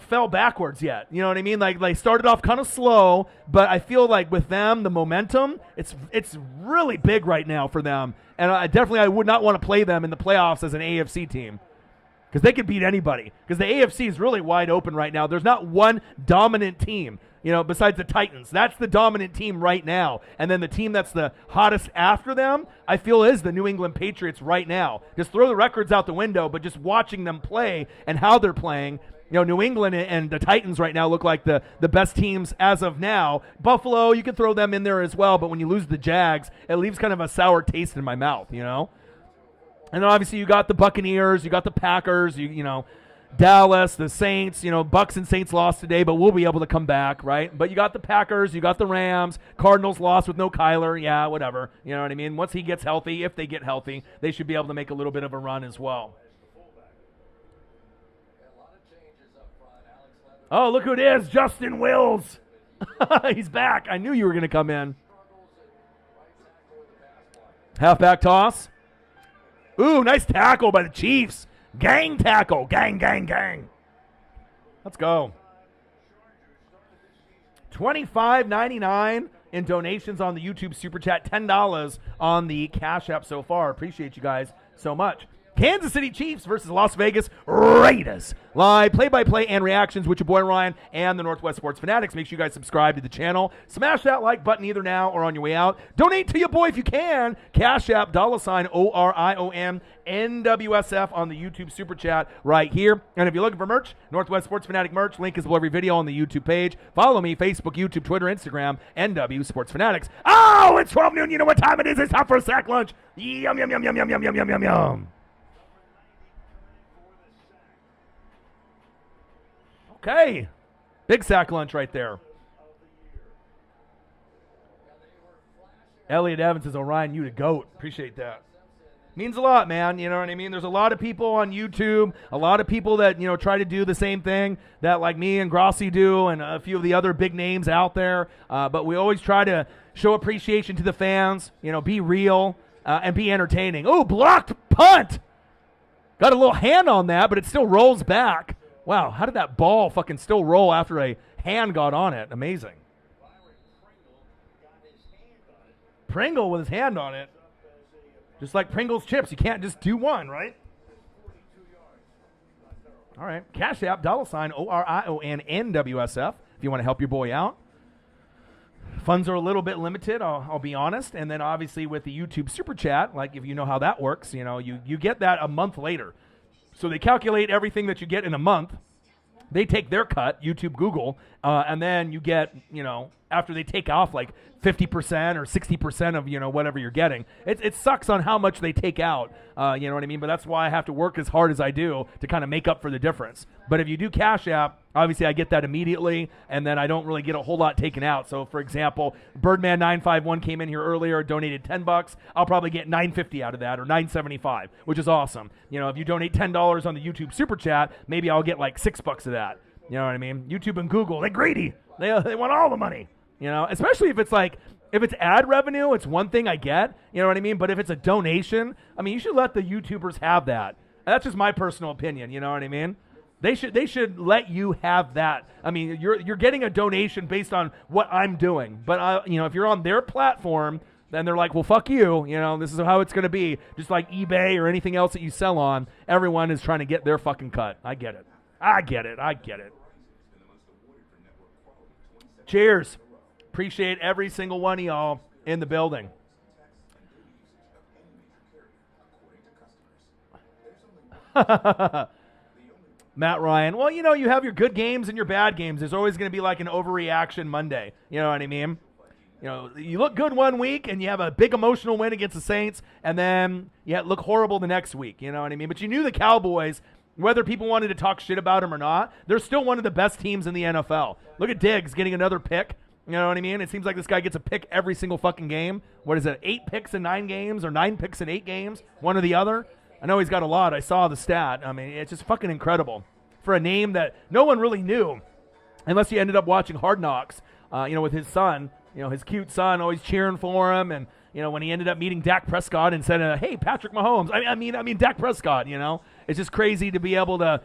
fell backwards yet. You know what I mean? Like they started off kind of slow, but I feel like with them, the momentum, it's really big right now for them. And I would not want to play them in the playoffs as an AFC team because they could beat anybody because the AFC is really wide open right now. There's not one dominant team, besides the Titans. That's the dominant team right now. And then the team that's the hottest after them, I feel is the New England Patriots right now. Just throw the records out the window, but just watching them play and how they're playing, New England and the Titans right now look like the best teams as of now. Buffalo, you can throw them in there as well, but when you lose the Jags, it leaves kind of a sour taste in my mouth, And then obviously you got the Buccaneers, you got the Packers, Dallas, the Saints, Bucks and Saints lost today, but we'll be able to come back, right? But you got the Packers, you got the Rams, Cardinals lost with no Kyler, yeah, whatever. You know what I mean? Once he gets healthy, if they get healthy, they should be able to make a little bit of a run as well. Oh, look who it is, Justin Wills. He's back. I knew you were going to come in. Halfback toss. Ooh, nice tackle by the Chiefs. Gang tackle. Gang, gang, gang. Let's go. $25.99 in donations on the YouTube Super Chat. $10 on the Cash App so far. Appreciate you guys so much. Kansas City Chiefs versus Las Vegas Raiders. Live play-by-play and reactions with your boy Ryan and the Northwest Sports Fanatics. Make sure you guys subscribe to the channel. Smash that like button either now or on your way out. Donate to your boy if you can. Cash App, $OrionNWSF on the YouTube Super Chat right here. And if you're looking for merch, Northwest Sports Fanatic merch, link is below every video on the YouTube page. Follow me, Facebook, YouTube, Twitter, Instagram, NW Sports Fanatics. Oh, it's 12 noon. You know what time it is. It's time for a sack lunch. Yum, yum, yum, yum, yum, yum, yum, yum, yum, yum. Okay, big sack lunch right there. Elliot Evans says, Orion, you the GOAT. Appreciate that. Means a lot, man. You know what I mean? There's a lot of people on YouTube, a lot of people that, try to do the same thing that like me and Grossi do and a few of the other big names out there. But we always try to show appreciation to the fans, be real and be entertaining. Oh, blocked punt. Got a little hand on that, but it still rolls back. Wow, how did that ball fucking still roll after a hand got on it? Amazing. Pringle with his hand on it. Just like Pringle's chips. You can't just do one, right? All right. Cash App, $OrionNWSF if you want to help your boy out. Funds are a little bit limited, I'll be honest. And then obviously with the YouTube Super Chat, like if you know how that works, you get that a month later. So they calculate everything that you get in a month. They take their cut, YouTube, Google, and then you get, after they take off like 50% or 60% of, whatever you're getting. It sucks on how much they take out, you know what I mean? But that's why I have to work as hard as I do to kind of make up for the difference. But if you do Cash App, obviously I get that immediately, and then I don't really get a whole lot taken out. So, for example, Birdman951 came in here earlier, donated $10. I'll probably get $9.50 out of that, or $9.75, which is awesome. If you donate $10 on the YouTube Super Chat, maybe I'll get like $6 of that. You know what I mean? YouTube and Google, they're greedy. They want all the money. Especially if it's ad revenue, it's one thing I get. You know what I mean? But if it's a donation, you should let the YouTubers have that. That's just my personal opinion. You know what I mean? They should let you have that. You're getting a donation based on what I'm doing. But if you're on their platform, then they're like, well, fuck you. This is how it's going to be. Just like eBay or anything else that you sell on, everyone is trying to get their fucking cut. I get it. Cheers. Appreciate every single one of y'all in the building. Matt Ryan. Well, you have your good games and your bad games. There's always going to be like an overreaction Monday. You know what I mean? You look good one week and you have a big emotional win against the Saints, and then you look horrible the next week. You know what I mean? But you knew the Cowboys, whether people wanted to talk shit about them or not, they're still one of the best teams in the NFL. Look at Diggs getting another pick. You know what I mean? It seems like this guy gets a pick every single fucking game. What is it, 8 picks in 9 games or 9 picks in 8 games? One or the other. I know he's got a lot. I saw the stat. I mean, it's just fucking incredible for a name that no one really knew unless you ended up watching Hard Knocks, with his son. His cute son always cheering for him, and when he ended up meeting Dak Prescott and said, "Hey, Patrick Mahomes," I mean Dak Prescott. It's just crazy to be able to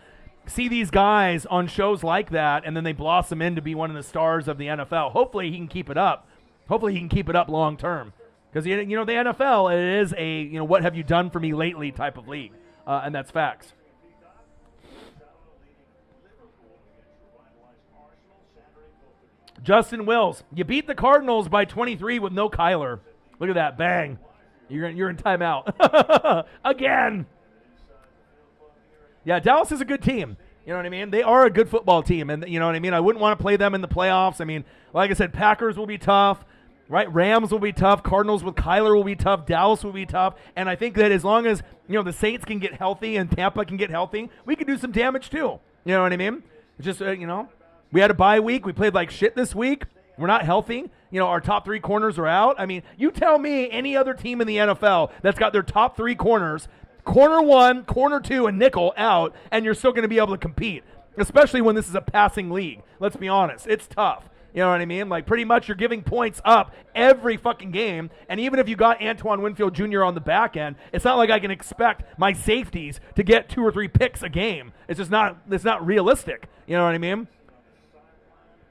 see these guys on shows like that, and then they blossom into be one of the stars of the NFL. Hopefully, he can keep it up. Hopefully, he can keep it up long term, because the NFL, it is a what have you done for me lately type of league, and that's facts. Justin Wills, you beat the Cardinals by 23 with no Kyler. Look at that, bang. You're in timeout. Again. Yeah, Dallas is a good team. You know what I mean? They are a good football team, and you know what I mean? I wouldn't want to play them in the playoffs. I mean, like I said, Packers will be tough, right? Rams will be tough. Cardinals with Kyler will be tough. Dallas will be tough. And I think that as long as, the Saints can get healthy and Tampa can get healthy, we can do some damage too. You know what I mean? It's just, we had a bye week. We played like shit this week. We're not healthy. Our top 3 corners are out. I mean, you tell me any other team in the NFL that's got their top 3 corners, corner 1, corner 2, and nickel out, and you're still going to be able to compete, especially when this is a passing league. Let's be honest. It's tough. You know what I mean? Like, pretty much you're giving points up every fucking game, and even if you got Antoine Winfield Jr. on the back end, it's not like I can expect my safeties to get 2 or 3 picks a game. It's just not realistic. You know what I mean?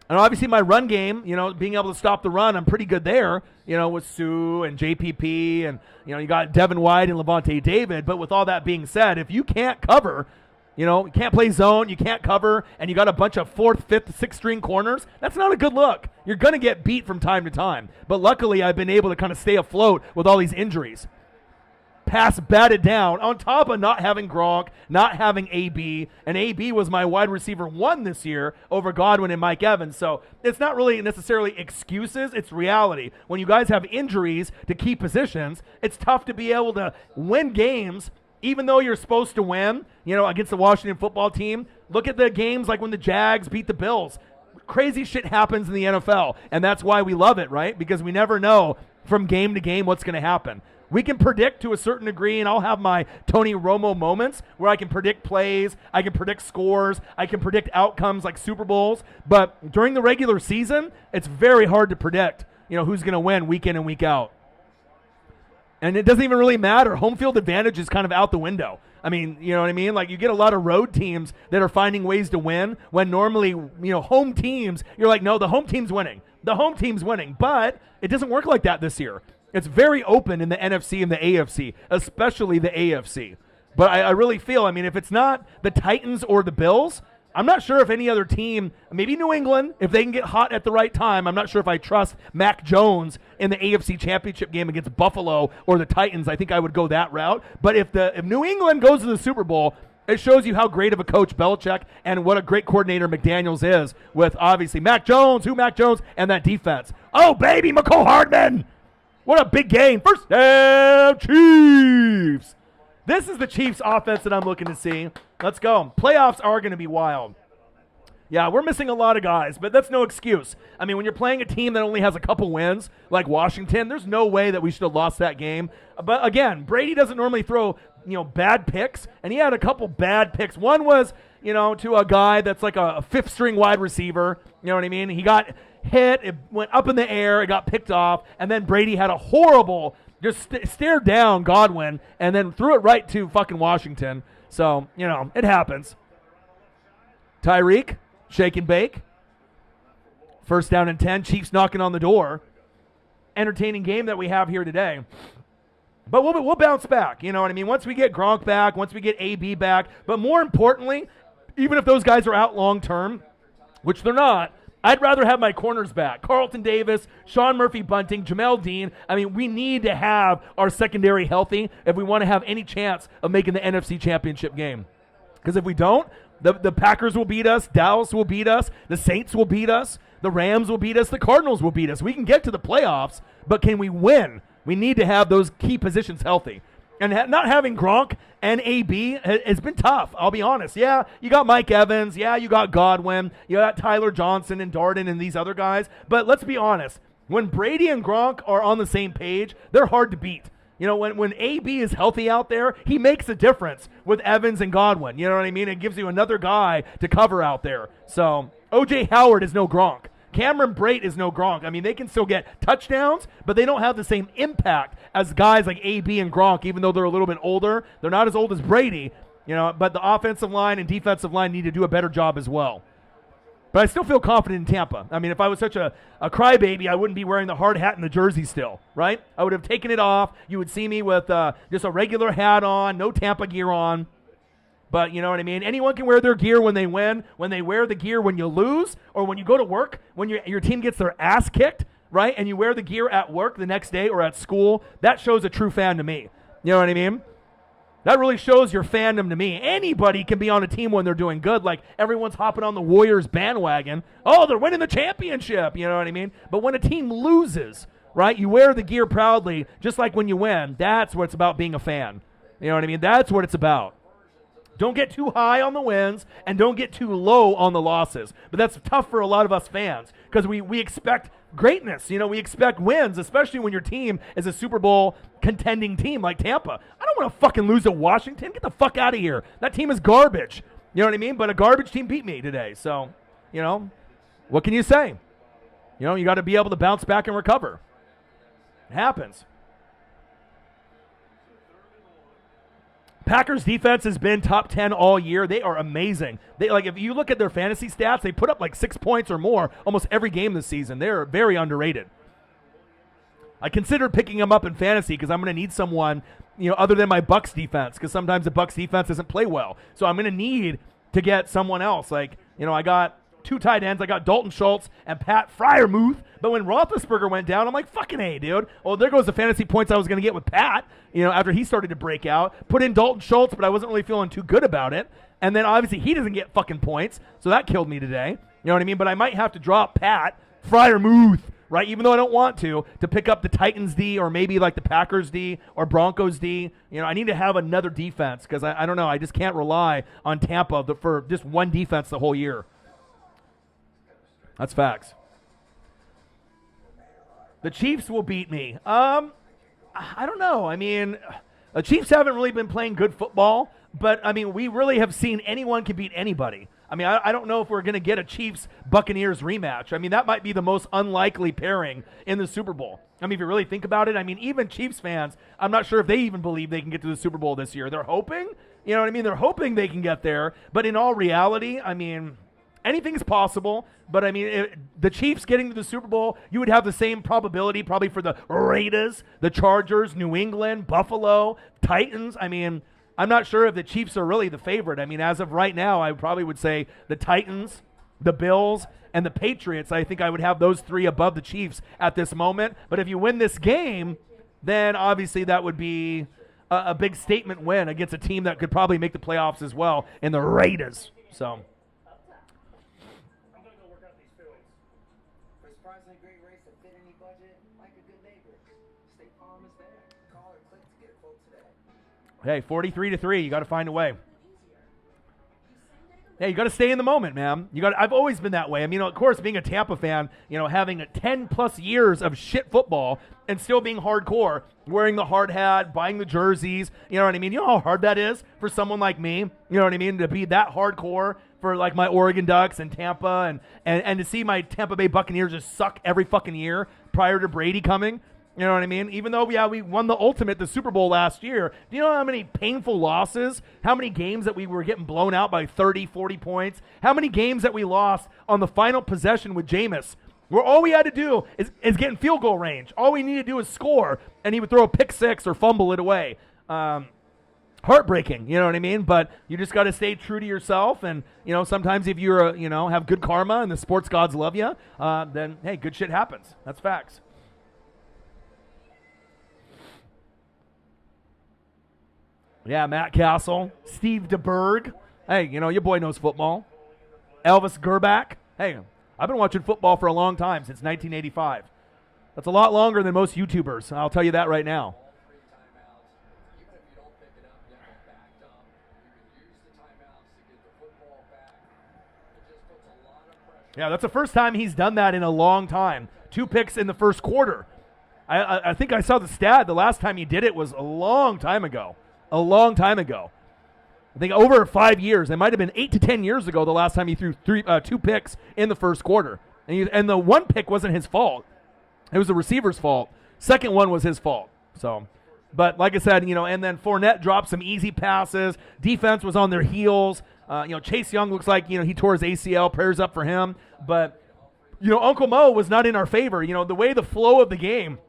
And obviously my run game, being able to stop the run, I'm pretty good there, with Sue and JPP and, you got Devin White and Levante David. But with all that being said, if you can't cover, you can't play zone, you can't cover, and you got a bunch of 4th, 5th, 6th string corners, that's not a good look. You're going to get beat from time to time. But luckily I've been able to kind of stay afloat with all these injuries. Pass batted down on top of not having Gronk, not having AB, and AB was my wide receiver 1 this year over Godwin and Mike Evans. So it's not really necessarily excuses, it's reality. When you guys have injuries to key positions, it's tough to be able to win games even though you're supposed to win, against the Washington football team. Look at the games like when the Jags beat the Bills. Crazy shit happens in the NFL, and that's why we love it, right? Because we never know from game to game what's going to happen. We can predict to a certain degree, and I'll have my Tony Romo moments where I can predict plays, I can predict scores, I can predict outcomes like Super Bowls. But during the regular season, it's very hard to predict, who's going to win week in and week out. And it doesn't even really matter. Home field advantage is kind of out the window. I mean, you know what I mean? Like, you get a lot of road teams that are finding ways to win when normally, home teams, you're like, no, the home team's winning. The home team's winning. But it doesn't work like that this year. It's very open in the NFC and the AFC, especially the AFC. But I really feel, if it's not the Titans or the Bills, I'm not sure if any other team, maybe New England, if they can get hot at the right time, I'm not sure if I trust Mac Jones in the AFC Championship game against Buffalo or the Titans. I think I would go that route. But if New England goes to the Super Bowl, it shows you how great of a coach Belichick and what a great coordinator McDaniels is with, obviously, Mac Jones, and that defense. Oh, baby, McCole Hardman! What a big game. First down, Chiefs. This is the Chiefs offense that I'm looking to see. Let's go. Playoffs are going to be wild. Yeah, we're missing a lot of guys, but that's no excuse. When you're playing a team that only has a couple wins, like Washington, there's no way that we should have lost that game. But again, Brady doesn't normally throw, bad picks, and he had a couple bad picks. One was, to a guy that's like a 5th string wide receiver. You know what I mean? He got hit, it went up in the air, it got picked off, and then Brady had a horrible, just stared down Godwin, and then threw it right to fucking Washington. So, it happens. Tyreek, shake and bake. First down and 10, Chiefs knocking on the door. Entertaining game that we have here today. But we'll bounce back, Once we get Gronk back, once we get AB back, but more importantly, even if those guys are out long term, which they're not, I'd rather have my corners back. Carlton Davis, Sean Murphy-Bunting, Jamel Dean. I mean, we need to have our secondary healthy if we want to have any chance of making the NFC Championship game. Because if we don't, the Packers will beat us, Dallas will beat us, the Saints will beat us, the Rams will beat us, the Cardinals will beat us. We can get to the playoffs, but can we win? We need to have those key positions healthy. And not having Gronk and AB has been tough, I'll be honest. Yeah, you got Mike Evans. Yeah, you got Godwin. You got Tyler Johnson and Darden and these other guys. But let's be honest. When Brady and Gronk are on the same page, they're hard to beat. You know, when AB is healthy out there, he makes a difference with Evans and Godwin. You know what I mean? It gives you another guy to cover out there. So O.J. Howard is no Gronk. Cameron Brate is no Gronk. I mean, they can still get touchdowns, but they don't have the same impact as guys like AB and Gronk, even though they're a little bit older. They're not as old as Brady, you know, but the offensive line and defensive line need to do a better job as well. But I still feel confident in Tampa. I mean, if I was such a crybaby, I wouldn't be wearing the hard hat and the jersey still, right? I would have taken it off. You would see me with just a regular hat on, no Tampa gear on. But you know what I mean? Anyone can wear their gear when they win. When they wear the gear when you lose, or when you go to work, when your team gets their ass kicked, right? And you wear the gear at work the next day or at school, that shows a true fan to me. You know what I mean? That really shows your fandom to me. Anybody can be on a team when they're doing good. Like everyone's hopping on the Warriors bandwagon. Oh, they're winning the championship. You know what I mean? But when a team loses, right, you wear the gear proudly, just like when you win. That's what it's about being a fan. You know what I mean? That's what it's about. Don't get too high on the wins and don't get too low on the losses. But that's tough for a lot of us fans because we expect greatness. You know, we expect wins, especially when your team is a Super Bowl contending team like Tampa. I don't want to fucking lose to Washington. Get the fuck out of here. That team is garbage. You know what I mean? But a garbage team beat me today. So, you know, what can you say? You know, you got to be able to bounce back and recover. It happens. Packers defense has been top 10 all year. They are amazing. They if you look at their fantasy stats, they put up like 6 points or more almost every game this season. They're very underrated. I considered picking them up in fantasy because I'm going to need someone, you know, other than my Bucs defense, because sometimes the Bucs defense doesn't play well. So I'm going to need to get someone else. Like, you know, I got 2 tight ends. I got Dalton Schultz and Pat Freiermuth. But when Roethlisberger went down, I'm like, fucking A, dude. Well, there goes the fantasy points I was going to get with Pat, you know, after he started to break out. Put in Dalton Schultz, but I wasn't really feeling too good about it. And then obviously he doesn't get fucking points, so that killed me today. You know what I mean? But I might have to drop Pat Freiermuth, right, even though I don't want to pick up the Titans D or maybe like the Packers D or Broncos D. You know, I need to have another defense because I don't know. I just can't rely on Tampa for just one defense the whole year. That's facts. The Chiefs will beat me. I don't know. I mean, the Chiefs haven't really been playing good football, but, I mean, we really have seen anyone can beat anybody. I mean, I don't know if we're going to get a Chiefs-Buccaneers rematch. I mean, that might be the most unlikely pairing in the Super Bowl. I mean, if you really think about it, I mean, even Chiefs fans, I'm not sure if they even believe they can get to the Super Bowl this year. They're hoping, you know what I mean? They're hoping they can get there, but in all reality, I mean, anything's possible, but I mean, the Chiefs getting to the Super Bowl, you would have the same probability probably for the Raiders, the Chargers, New England, Buffalo, Titans. I mean, I'm not sure if the Chiefs are really the favorite. I mean, as of right now, I probably would say the Titans, the Bills, and the Patriots. I think I would have those 3 above the Chiefs at this moment. But if you win this game, then obviously that would be a big statement win against a team that could probably make the playoffs as well in the Raiders. So. Hey, 43-3. You got to find a way. Hey, you got to stay in the moment, man. I've always been that way. I mean, of course, being a Tampa fan, you know, having 10+ years of shit football and still being hardcore, wearing the hard hat, buying the jerseys. You know what I mean? You know how hard that is for someone like me. You know what I mean? To be that hardcore for like my Oregon Ducks and Tampa, and to see my Tampa Bay Buccaneers just suck every fucking year prior to Brady coming. You know what I mean? Even though, yeah, we won the Super Bowl last year, do you know how many painful losses, how many games that we were getting blown out by 30, 40 points, how many games that we lost on the final possession with Jameis, where all we had to do is get in field goal range. All we needed to do is score, and he would throw a pick 6 or fumble it away. I heartbreaking, you know what I mean? But you just got to stay true to yourself, and sometimes if you're have good karma and the sports gods love you, then hey, good shit happens. That's facts. Yeah, Matt Castle, Steve DeBerg. Hey, your boy knows football. Elvis Gerbach. Hey, I've been watching football for a long time, since 1985. That's a lot longer than most YouTubers. I'll tell you that right now. Yeah, that's the first time he's done that in a long time. 2 picks in the first quarter. I think I saw the stat. The last time he did it was a long time ago. A long time ago. I think over 5 years. It might have been 8 to 10 years ago the last time he threw 2 picks in the first quarter. And the 1 pick wasn't his fault. It was the receiver's fault. Second one was his fault. So, but like I said, and then Fournette dropped some easy passes. Defense was on their heels. Chase Young looks like, he tore his ACL. Prayers up for him. But, Uncle Mo was not in our favor. The way the flow of the game,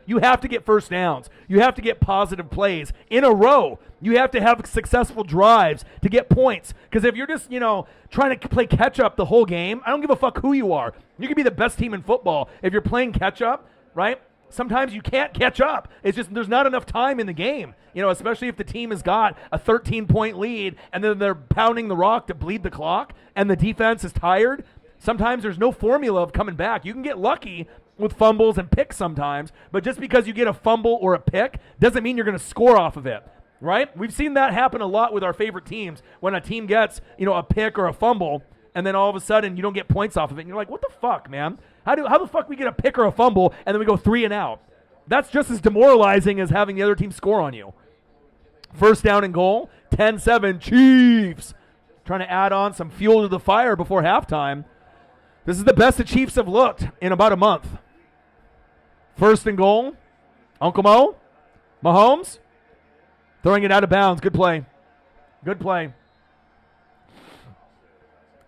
you have to get first downs. You have to get positive plays in a row. You have to have successful drives to get points. Because if you're just, trying to play catch-up the whole game, I don't give a fuck who you are. You can be the best team in football. If you're playing catch-up, right, sometimes you can't catch up. It's just there's not enough time in the game, especially if the team has got a 13-point lead and then they're pounding the rock to bleed the clock and the defense is tired. Sometimes there's no formula of coming back. You can get lucky with fumbles and picks sometimes, but just because you get a fumble or a pick doesn't mean you're going to score off of it, right? We've seen that happen a lot with our favorite teams when a team gets, a pick or a fumble, and then all of a sudden you don't get points off of it, and you're like, what the fuck, man? How the fuck we get a pick or a fumble, and then we go 3 and out? That's just as demoralizing as having the other team score on you. First down and goal, 10-7, Chiefs. Trying to add on some fuel to the fire before halftime. This is the best the Chiefs have looked in about a month. First and goal, Uncle Mo, Mahomes, throwing it out of bounds. Good play. Good play.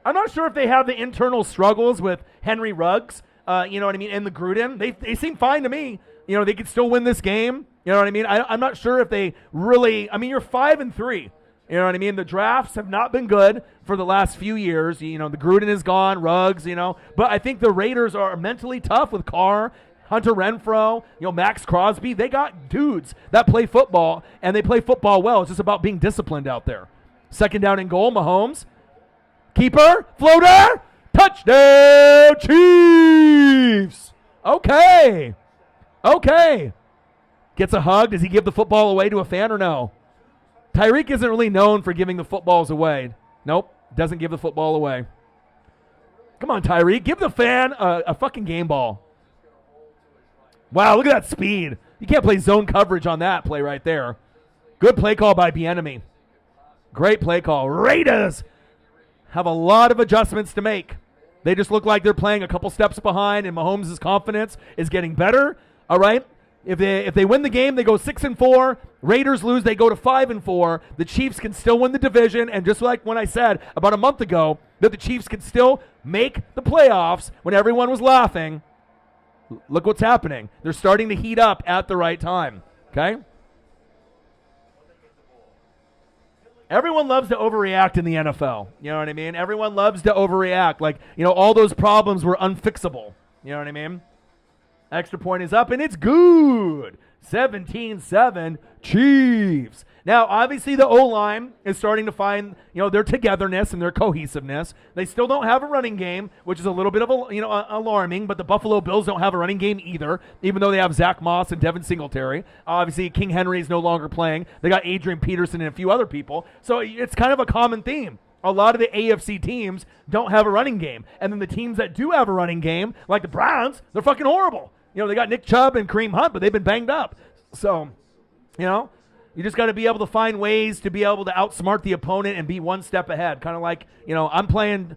I'm not sure if they have the internal struggles with Henry Ruggs, you know what I mean, and the Gruden. They seem fine to me. They could still win this game. You know what I mean? I'm not sure if they really, you're 5-3. You know what I mean? The drafts have not been good for the last few years. The Gruden is gone, Ruggs, But I think the Raiders are mentally tough with Carr, Hunter Renfrow, Max Crosby. They got dudes that play football, and they play football well. It's just about being disciplined out there. Second down and goal, Mahomes. Keeper, floater, touchdown, Chiefs. Okay. Gets a hug. Does he give the football away to a fan or no? Tyreek isn't really known for giving the footballs away. Nope, doesn't give the football away. Come on, Tyreek. Give the fan a fucking game ball. Wow, look at that speed. You can't play zone coverage on that play right there. Good play call by Bieniemy. Great play call. Raiders have a lot of adjustments to make. They just look like they're playing a couple steps behind, and Mahomes' confidence is getting better. All right? If they win the game, they go 6-4. Raiders lose, they go to 5-4. The Chiefs can still win the division, and just like when I said about a month ago that the Chiefs could still make the playoffs when everyone was laughing, look what's happening. They're starting to heat up at the right time. Okay? Everyone loves to overreact in the NFL. You know what I mean? Everyone loves to overreact. Like, all those problems were unfixable. You know what I mean? Extra point is up, and it's good. 17-7, Chiefs. Now, obviously, the O-line is starting to find, their togetherness and their cohesiveness. They still don't have a running game, which is a little bit of, alarming, but the Buffalo Bills don't have a running game either, even though they have Zach Moss and Devin Singletary. Obviously, King Henry is no longer playing. They got Adrian Peterson and a few other people. So it's kind of a common theme. A lot of the AFC teams don't have a running game. And then the teams that do have a running game, like the Browns, they're fucking horrible. They got Nick Chubb and Kareem Hunt, but they've been banged up. So, you just got to be able to find ways to be able to outsmart the opponent and be one step ahead. Kind of like, I'm playing,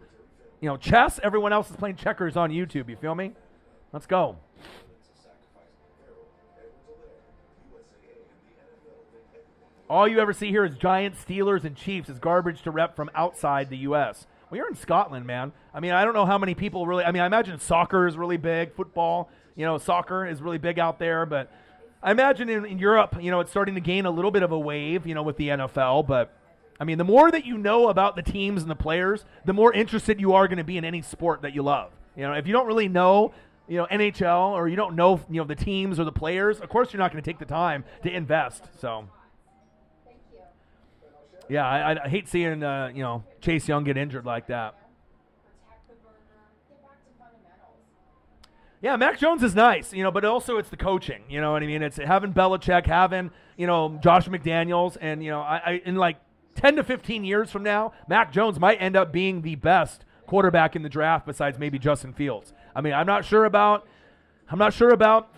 chess. Everyone else is playing checkers on YouTube. You feel me? Let's go. All you ever see here is Giants, Steelers, and Chiefs is garbage to rep from outside the U.S. Well, you're in Scotland, man. I don't know how many people really – I imagine soccer is really big, football. Soccer is really big out there, but I imagine in Europe, it's starting to gain a little bit of a wave, with the NFL. But, I mean, the more that you know about the teams and the players, the more interested you are going to be in any sport that you love. If you don't really know, NHL, or you don't know, the teams or the players, of course you're not going to take the time to invest. So, yeah, I hate seeing, Chase Young get injured like that. Yeah, Mac Jones is nice, but also it's the coaching. You know what I mean? It's having Belichick, having, Josh McDaniels, and, I in like 10 to 15 years from now, Mac Jones might end up being the best quarterback in the draft besides maybe Justin Fields. I mean, I'm not sure about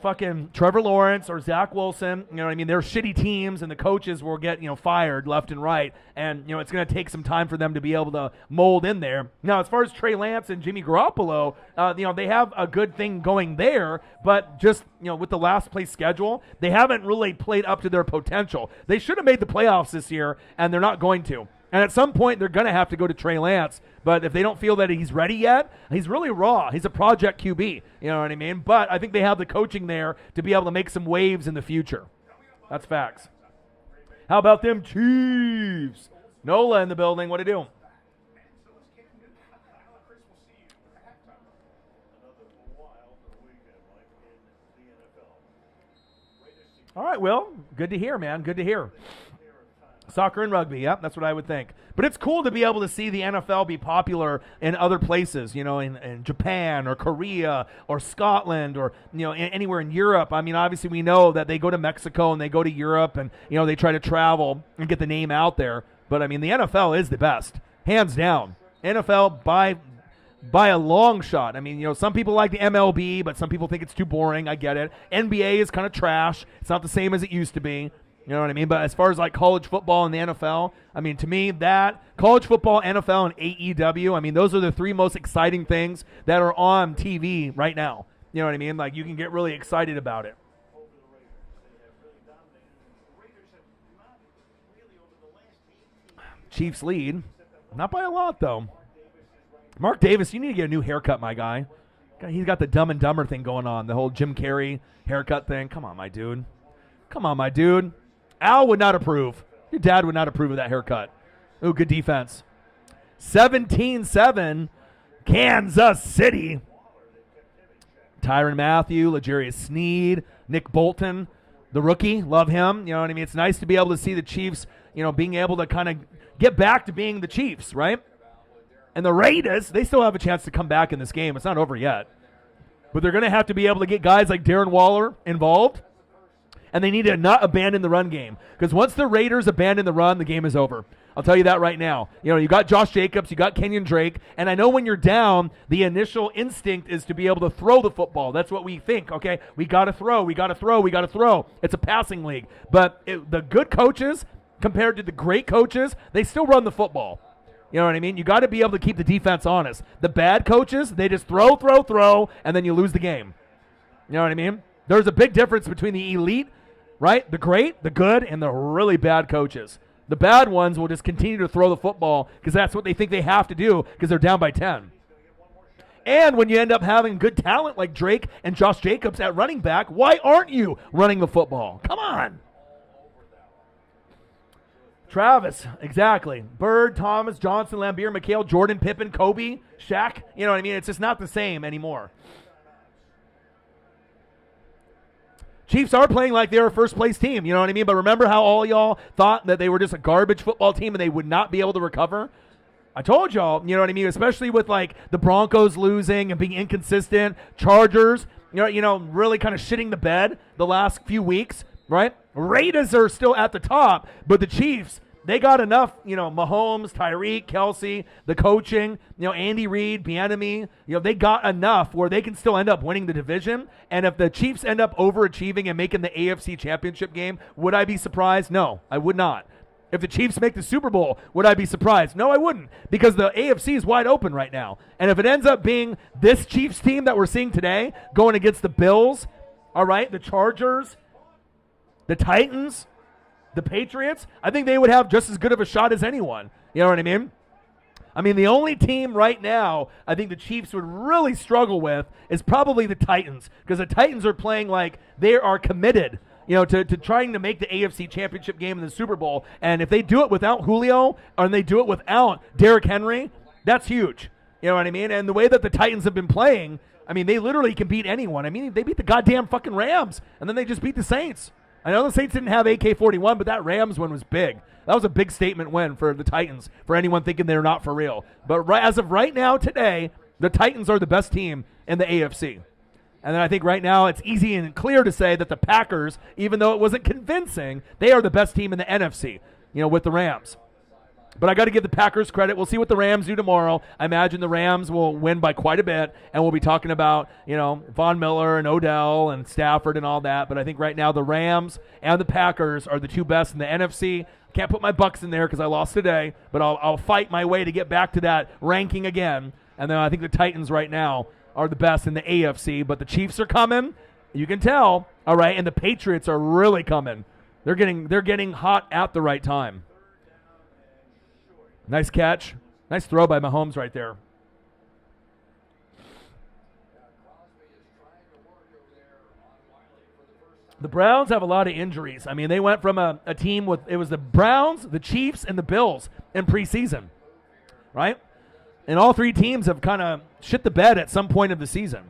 fucking Trevor Lawrence or Zach Wilson. You know what I mean? They're shitty teams, and the coaches will get, fired left and right. And, it's going to take some time for them to be able to mold in there. Now, as far as Trey Lance and Jimmy Garoppolo, they have a good thing going there. But just, with the last place schedule, they haven't really played up to their potential. They should have made the playoffs this year, and they're not going to. And at some point, they're going to have to go to Trey Lance. But if they don't feel that he's ready yet, he's really raw. He's a project QB. You know what I mean? But I think they have the coaching there to be able to make some waves in the future. That's facts. How about them Chiefs? Nola in the building. What do you do? All right, Will. Good to hear, man. Good to hear. Soccer and rugby, yep, that's what I would think. But it's cool to be able to see the NFL be popular in other places, in Japan or Korea or Scotland or, anywhere in Europe. I mean, obviously we know that they go to Mexico and they go to Europe and, they try to travel and get the name out there. But, I mean, the NFL is the best, hands down. NFL by a long shot. I mean, some people like the MLB, but some people think it's too boring. I get it. NBA is kind of trash. It's not the same as it used to be. You know what I mean? But as far as like college football and the NFL, I mean, to me, that college football, NFL, and AEW, I mean, those are the three most exciting things that are on TV right now. You know what I mean? Like, you can get really excited about it. Chiefs lead. Not by a lot, though. Mark Davis, you need to get a new haircut, my guy. He's got the Dumb and Dumber thing going on, the whole Jim Carrey haircut thing. Come on, my dude. Al would not approve. Your dad would not approve of that haircut. Ooh, good defense. 17-7, Kansas City. Tyrann Mathieu, L'Jarius Sneed, Nick Bolton, the rookie. Love him. You know what I mean? It's nice to be able to see the Chiefs, being able to kind of get back to being the Chiefs, right? And the Raiders, they still have a chance to come back in this game. It's not over yet. But they're going to have to be able to get guys like Darren Waller involved. And they need to not abandon the run game. Because once the Raiders abandon the run, the game is over. I'll tell you that right now. You got Josh Jacobs, you got Kenyon Drake, and I know when you're down, the initial instinct is to be able to throw the football. That's what we think, okay? We got to throw. It's a passing league. But the good coaches, compared to the great coaches, they still run the football. You know what I mean? You got to be able to keep the defense honest. The bad coaches, they just throw, and then you lose the game. You know what I mean? There's a big difference between the elite, right? The great, the good, and the really bad coaches. The bad ones will just continue to throw the football because that's what they think they have to do because they're down by 10. And when you end up having good talent like Drake and Josh Jacobs at running back, why aren't you running the football? Come on. Travis, exactly. Bird, Thomas, Johnson, Lambeer, McHale, Jordan, Pippen, Kobe, Shaq. You know what I mean? It's just not the same anymore. Chiefs are playing like they're a first-place team, you know what I mean? But remember how all y'all thought that they were just a garbage football team and they would not be able to recover? I told y'all, you know what I mean? Especially with, like, the Broncos losing and being inconsistent, Chargers, really kind of shitting the bed the last few weeks, right? Raiders are still at the top, but the Chiefs, they got enough, Mahomes, Tyreek, Kelsey, the coaching, Andy Reid, Bieniemy, they got enough where they can still end up winning the division. And if the Chiefs end up overachieving and making the AFC Championship game, would I be surprised? No, I would not. If the Chiefs make the Super Bowl, would I be surprised? No, I wouldn't, because the AFC is wide open right now. And if it ends up being this Chiefs team that we're seeing today going against the Bills, all right, the Chargers, the Titans, the Patriots, I think they would have just as good of a shot as anyone. You know what I mean? I mean, the only team right now I think the Chiefs would really struggle with is probably the Titans, because the Titans are playing like they are committed. to trying to make the AFC Championship game in the Super Bowl. And if they do it without Julio and they do it without Derrick Henry, that's huge. You know what I mean? And the way that the Titans have been playing, I mean, they literally can beat anyone. I mean, they beat the goddamn fucking Rams, and then they just beat the Saints. I know the Saints didn't have AK-41, but that Rams one was big. That was a big statement win for the Titans, for anyone thinking they're not for real. But as of right now, today, the Titans are the best team in the AFC. And then I think right now it's easy and clear to say that the Packers, even though it wasn't convincing, they are the best team in the NFC, with the Rams. But I got to give the Packers credit. We'll see what the Rams do tomorrow. I imagine the Rams will win by quite a bit, and we'll be talking about, Von Miller and Odell and Stafford and all that. But I think right now the Rams and the Packers are the two best in the NFC. Can't put my Bucks in there because I lost today, but I'll fight my way to get back to that ranking again. And then I think the Titans right now are the best in the AFC, but the Chiefs are coming. You can tell, all right, and the Patriots are really coming. They're getting hot at the right time. Nice catch. Nice throw by Mahomes right there. The Browns have a lot of injuries. I mean, they went from a team with, it was the Browns, the Chiefs, and the Bills in preseason, right? And all three teams have kind of shit the bed at some point of the season.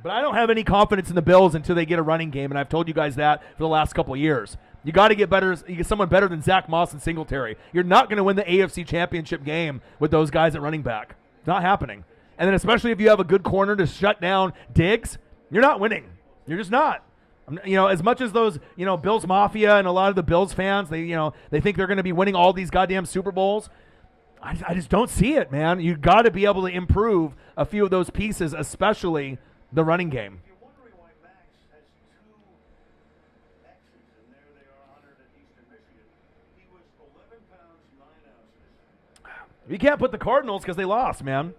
But I don't have any confidence in the Bills until they get a running game, and I've told you guys that for the last couple of years. You got to get better. You get someone better than Zach Moss and Singletary. You're not going to win the AFC Championship game with those guys at running back. It's not happening. And then especially if you have a good corner to shut down Diggs, you're not winning. You're just not. As much as those, Bills Mafia and a lot of the Bills fans, they think they're going to be winning all these goddamn Super Bowls. I just don't see it, man. You got to be able to improve a few of those pieces, especially the running game. You can't put the Cardinals because they lost, man.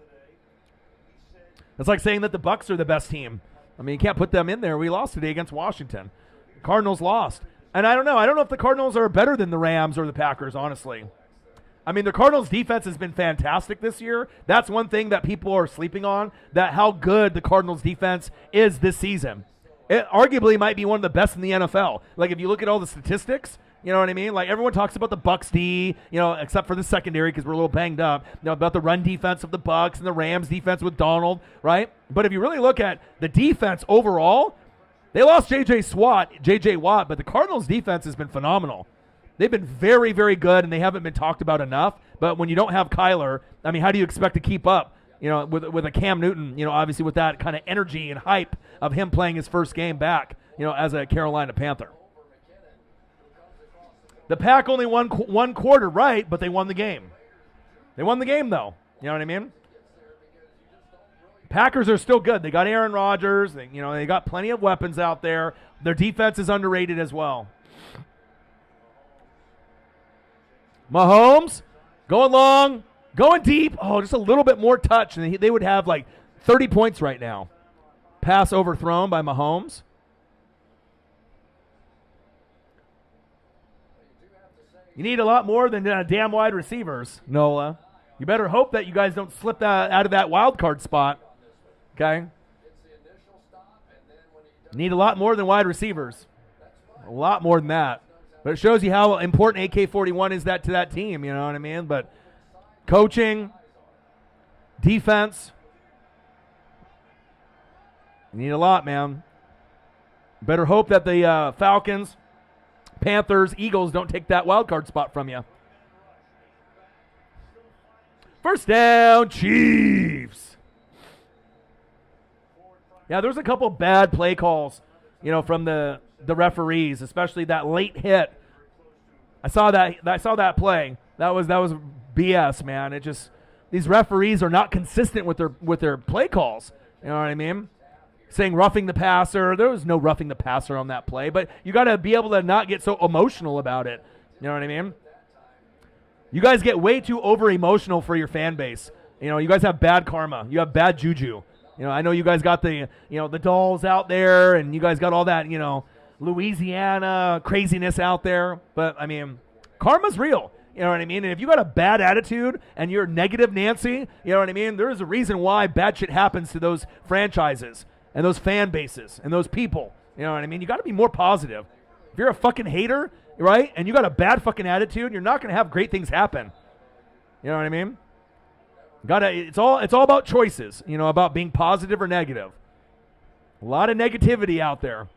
It's like saying that the Bucks are the best team. I mean, you can't put them in there. We lost today against Washington. The Cardinals lost. And I don't know. I don't know if the Cardinals are better than the Rams or the Packers, honestly. I mean, the Cardinals' defense has been fantastic this year. That's one thing that people are sleeping on, that how good the Cardinals' defense is this season. It arguably might be one of the best in the NFL. Like, if you look at all the statistics, you know what I mean? Like, everyone talks about the Bucs D, except for the secondary because we're a little banged up, about the run defense of the Bucs and the Rams defense with Donald, right? But if you really look at the defense overall, they lost J.J. Watt, but the Cardinals' defense has been phenomenal. They've been very, very good, and they haven't been talked about enough. But when you don't have Kyler, I mean, how do you expect to keep up, with a Cam Newton, obviously with that kind of energy and hype of him playing his first game back, as a Carolina Panther. The Pack only won one quarter, right, but they won the game. They won the game, though. You know what I mean? Packers are still good. They got Aaron Rodgers. They got plenty of weapons out there. Their defense is underrated as well. Mahomes, going long, going deep. Oh, just a little bit more touch, and they would have like 30 points right now. Pass overthrown by Mahomes. You need a lot more than damn wide receivers, Nola. You better hope that you guys don't slip out of that wild card spot. Okay? Need a lot more than wide receivers. A lot more than that. But it shows you how important AK-41 is to that team, you know what I mean? But coaching, defense, you need a lot, man. Better hope that the Falcons, Panthers, Eagles don't take that wild card spot from you. First down, Chiefs. Yeah, there's a couple bad play calls, from the referees, especially that late hit. I saw that play. That was BS, man. It just, these referees are not consistent with their play calls. You know what I mean? Saying roughing the passer. There was no roughing the passer on that play, but you got to be able to not get so emotional about it. You know what I mean? You guys get way too over-emotional for your fan base. You guys have bad karma. You have bad juju. I know you guys got the dolls out there, and you guys got all that, Louisiana craziness out there. But, I mean, karma's real. You know what I mean? And if you got a bad attitude and you're negative Nancy, you know what I mean? There is a reason why bad shit happens to those franchises and those fan bases and those people. You know what I mean? You got to be more positive. If you're a fucking hater, right, and you got a bad fucking attitude, you're not going to have great things happen. You know what I mean? It's all about choices, you know, about being positive or negative. A lot of negativity out there.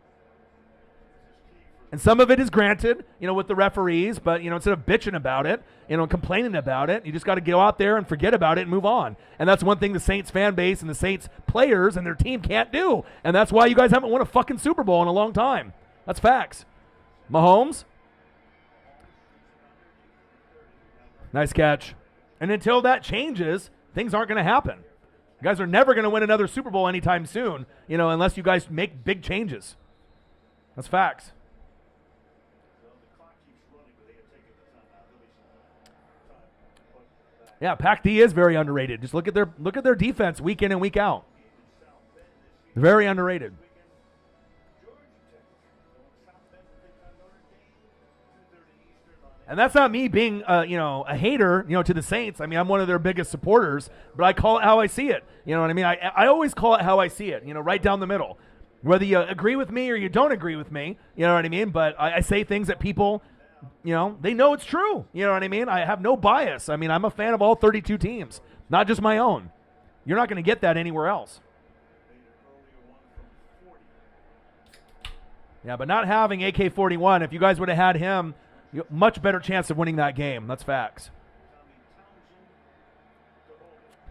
And some of it is granted, you know, with the referees, but, you know, instead of bitching about it, you know, complaining about it, you just got to go out there and forget about it and move on. And that's one thing the Saints fan base and the Saints players and their team can't do. And that's why you guys haven't won a fucking Super Bowl in a long time. That's facts. Mahomes. Nice catch. And until that changes, things aren't going to happen. You guys are never going to win another Super Bowl anytime soon, you know, unless you guys make big changes. That's facts. Yeah, Pac-D is very underrated. Just look at their defense week in and week out. Very underrated. And that's not me being, you know, a hater, you know, to the Saints. I mean, I'm one of their biggest supporters, but I call it how I see it. You know what I mean? I always call it how I see it, you know, right down the middle. Whether you agree with me or you don't agree with me, you know what I mean? But I say things that people, you know, they know it's true. You know what I mean? I have no bias. I mean, I'm a fan of all 32 teams, not just my own. You're not going to get that anywhere else. Yeah, but not having AK-41, if you guys would have had him, much better chance of winning that game. That's facts.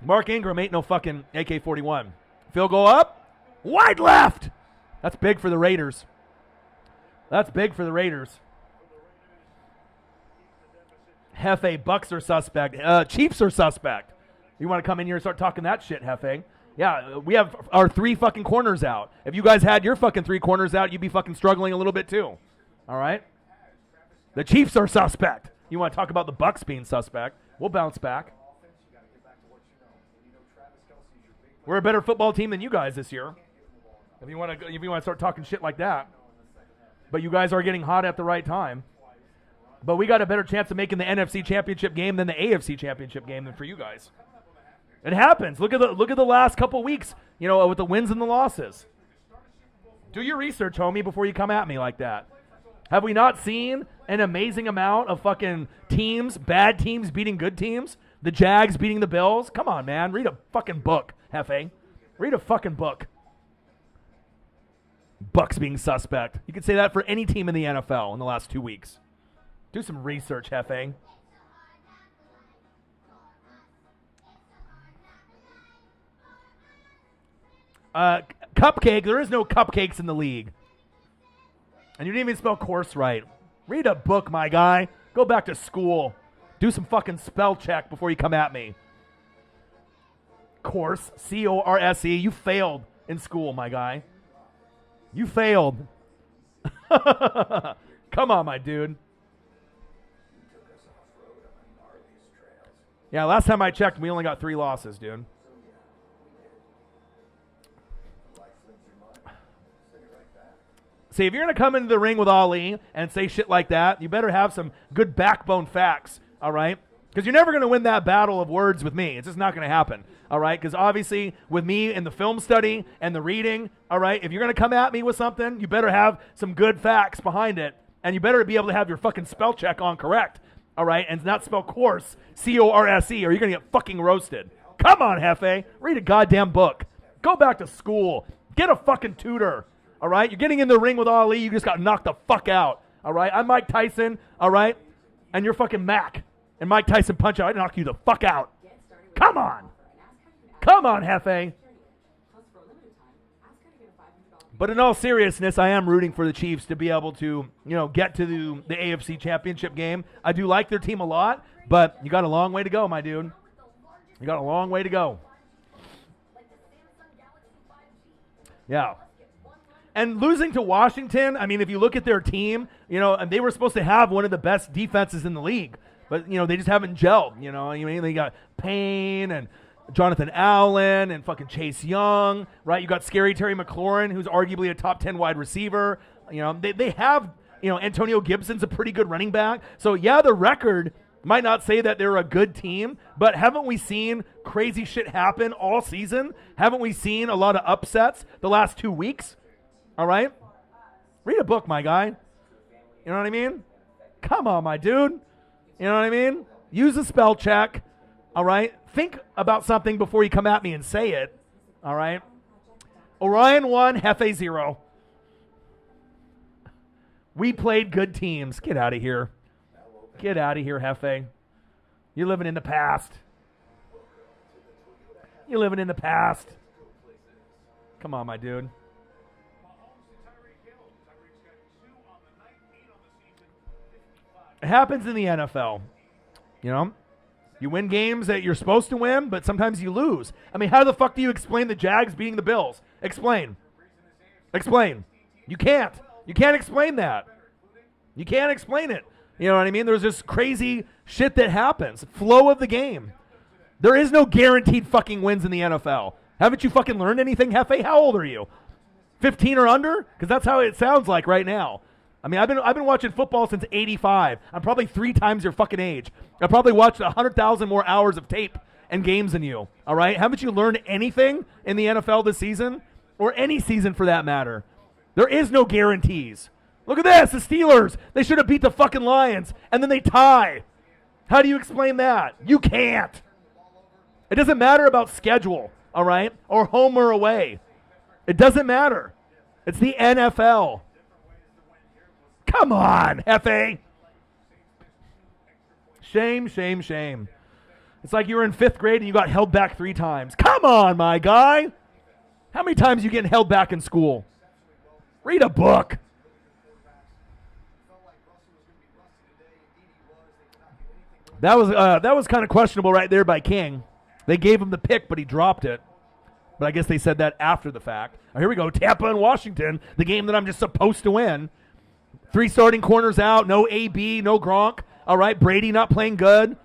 Mark Ingram ain't no fucking AK-41. Field goal up. Wide left. That's big for the Raiders. That's big for the Raiders. Hefe, Bucks are suspect. Chiefs are suspect. You want to come in here and start talking that shit, Hefe? Yeah, we have our 3 fucking corners out. If you guys had your fucking 3 corners out, you'd be fucking struggling a little bit too. All right? The Chiefs are suspect. You want to talk about the Bucks being suspect? We'll bounce back. We're a better football team than you guys this year. If you want to start talking shit like that. But you guys are getting hot at the right time. But we got a better chance of making the NFC Championship game than the AFC Championship game than for you guys. It happens. Look at the last couple weeks, you know, with the wins and the losses. Do your research, homie, before you come at me like that. Have we not seen an amazing amount of fucking teams, bad teams beating good teams? The Jags beating the Bills? Come on, man. Read a fucking book, Hefe. Read a fucking book. Bucks being suspect. You could say that for any team in the NFL in the last 2 weeks. Do some research, Hefe. Cupcake. There is no cupcakes in the league. And you didn't even spell course right. Read a book, my guy. Go back to school. Do some fucking spell check before you come at me. Course. C-O-R-S-E. You failed in school, my guy. You failed. Come on, my dude. Yeah, last time I checked, we only got 3 losses, dude. See, if you're going to come into the ring with Ali and say shit like that, you better have some good backbone facts, all right? Because you're never going to win that battle of words with me. It's just not going to happen, all right? Because obviously, with me and the film study and the reading, all right, if you're going to come at me with something, you better have some good facts behind it, and you better be able to have your fucking spell check on correct, all right? And not spell course, C-O-R-S-E, or you're going to get fucking roasted. Come on, Hefe. Read a goddamn book. Go back to school. Get a fucking tutor. All right? You're getting in the ring with Ali. You just got knocked the fuck out. All right? I'm Mike Tyson. All right? And you're fucking Mac. And Mike Tyson punch out. I knock you the fuck out. Come on. Come on, Hefe. But in all seriousness, I am rooting for the Chiefs to be able to, you know, get to the AFC Championship game. I do like their team a lot, but you got a long way to go, my dude. You got a long way to go. Yeah. And losing to Washington, I mean, if you look at their team, you know, and they were supposed to have one of the best defenses in the league, but, you know, they just haven't gelled, you know. I mean, they got Payne and Jonathan Allen and fucking Chase Young, right? You got Scary Terry McLaurin, who's arguably a top 10 wide receiver. You know, they have, you know, Antonio Gibson's a pretty good running back. So, yeah, the record might not say that they're a good team, but haven't we seen crazy shit happen all season? Haven't we seen a lot of upsets the last 2 weeks? All right? Read a book, my guy. You know what I mean? Come on, my dude. You know what I mean? Use a spell check. All right? Think about something before you come at me and say it. All right? Orion 1, Hefe 0. We played good teams. Get out of here. Get out of here, Hefe. You're living in the past. You're living in the past. Come on, my dude. It happens in the NFL. You know? You win games that you're supposed to win, but sometimes you lose. I mean, how the fuck do you explain the Jags beating the Bills? Explain. Explain. You can't. You can't explain that. You can't explain it. You know what I mean? There's this crazy shit that happens. Flow of the game. There is no guaranteed fucking wins in the NFL. Haven't you fucking learned anything, Hefe? How old are you? 15 or under? Because that's how it sounds like right now. I mean, I've been watching football since '85. I'm probably 3 times your fucking age. I probably watched 100,000 more hours of tape and games than you. All right? Haven't you learned anything in the NFL this season? Or any season for that matter? There is no guarantees. Look at this. The Steelers, they should have beat the fucking Lions, and then they tie. How do you explain that? You can't. It doesn't matter about schedule, all right? Or home or away. It doesn't matter. It's the NFL. Come on, Hefe. Shame, shame, shame. It's like you were in 5th grade and you got held back 3 times. Come on, my guy. How many times are you getting held back in school? Read a book. That was kind of questionable right there by King. They gave him the pick, but he dropped it. But I guess they said that after the fact. Here we go. Tampa and Washington, the game that I'm just supposed to win. 3 starting corners out, no AB, no Gronk. All right, Brady not playing good.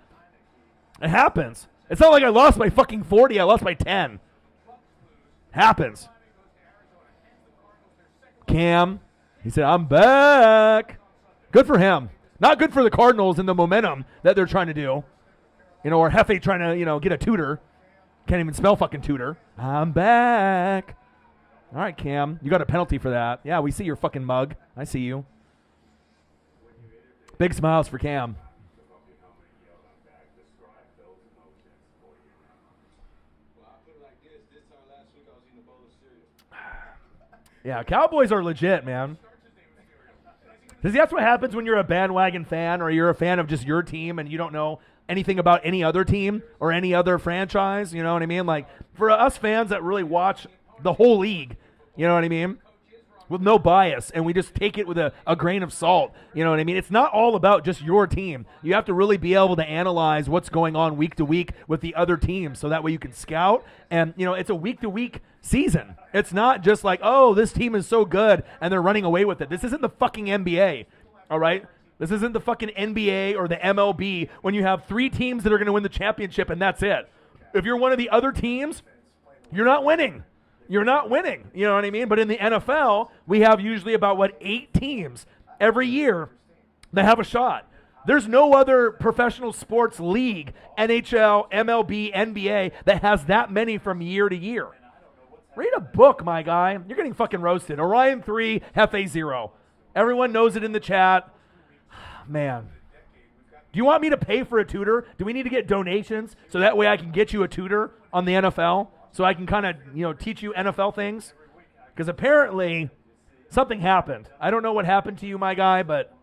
It happens. It's not like I lost by fucking 40. I lost by 10. Happens. Cam, he said, I'm back. Good for him. Not good for the Cardinals and the momentum that they're trying to do. You know, or Hefe trying to, get a tutor. Can't even spell fucking tutor. I'm back. All right, Cam, you got a penalty for that. Yeah, we see your fucking mug. I see you. Big smiles for Cam. Yeah, Cowboys are legit, man. Because that's what happens when you're a bandwagon fan or you're a fan of just your team and you don't know anything about any other team or any other franchise. You know what I mean? Like, for us fans that really watch the whole league, you know what I mean? With no bias, and we just take it with a grain of salt. You know what I mean? It's not all about just your team. You have to really be able to analyze what's going on week to week with the other teams, so that way you can scout. And, it's a week-to-week season. It's not just like, oh, this team is so good, and they're running away with it. This isn't the fucking NBA, all right? This isn't the fucking NBA or the MLB when you have 3 teams that are going to win the championship, and that's it. If you're one of the other teams, you're not winning. You're not winning, you know what I mean? But in the NFL, we have usually about, 8 teams every year that have a shot. There's no other professional sports league, NHL, MLB, NBA, that has that many from year to year. Read a book, my guy. You're getting fucking roasted. Orion 3, Hefe 0. Everyone knows it in the chat. Man. Do you want me to pay for a tutor? Do we need to get donations so that way I can get you a tutor on the NFL? So I can kind of, teach you NFL things? Because apparently something happened. I don't know what happened to you, my guy, but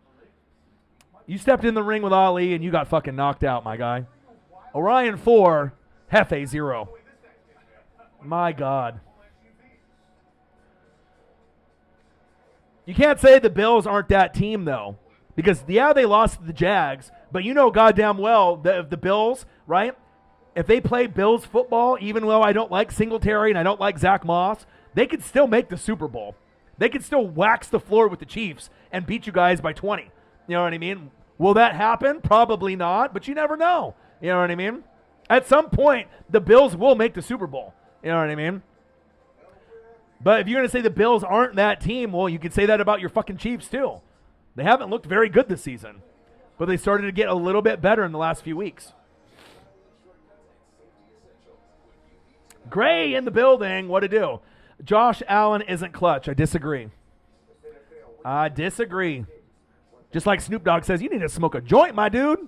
you stepped in the ring with Ali and you got fucking knocked out, my guy. Orion 4, Hefe 0. My God. You can't say the Bills aren't that team, though. Because, yeah, they lost to the Jags, but you know goddamn well that the Bills, right? If they play Bills football, even though I don't like Singletary and I don't like Zach Moss, they could still make the Super Bowl. They could still wax the floor with the Chiefs and beat you guys by 20. You know what I mean? Will that happen? Probably not, but you never know. You know what I mean? At some point, the Bills will make the Super Bowl. You know what I mean? But if you're going to say the Bills aren't that team, well, you could say that about your fucking Chiefs too. They haven't looked very good this season, but they started to get a little bit better in the last few weeks. Gray in the building. What to do? Josh Allen isn't clutch. I disagree. I disagree. Just like Snoop Dogg says, you need to smoke a joint, my dude.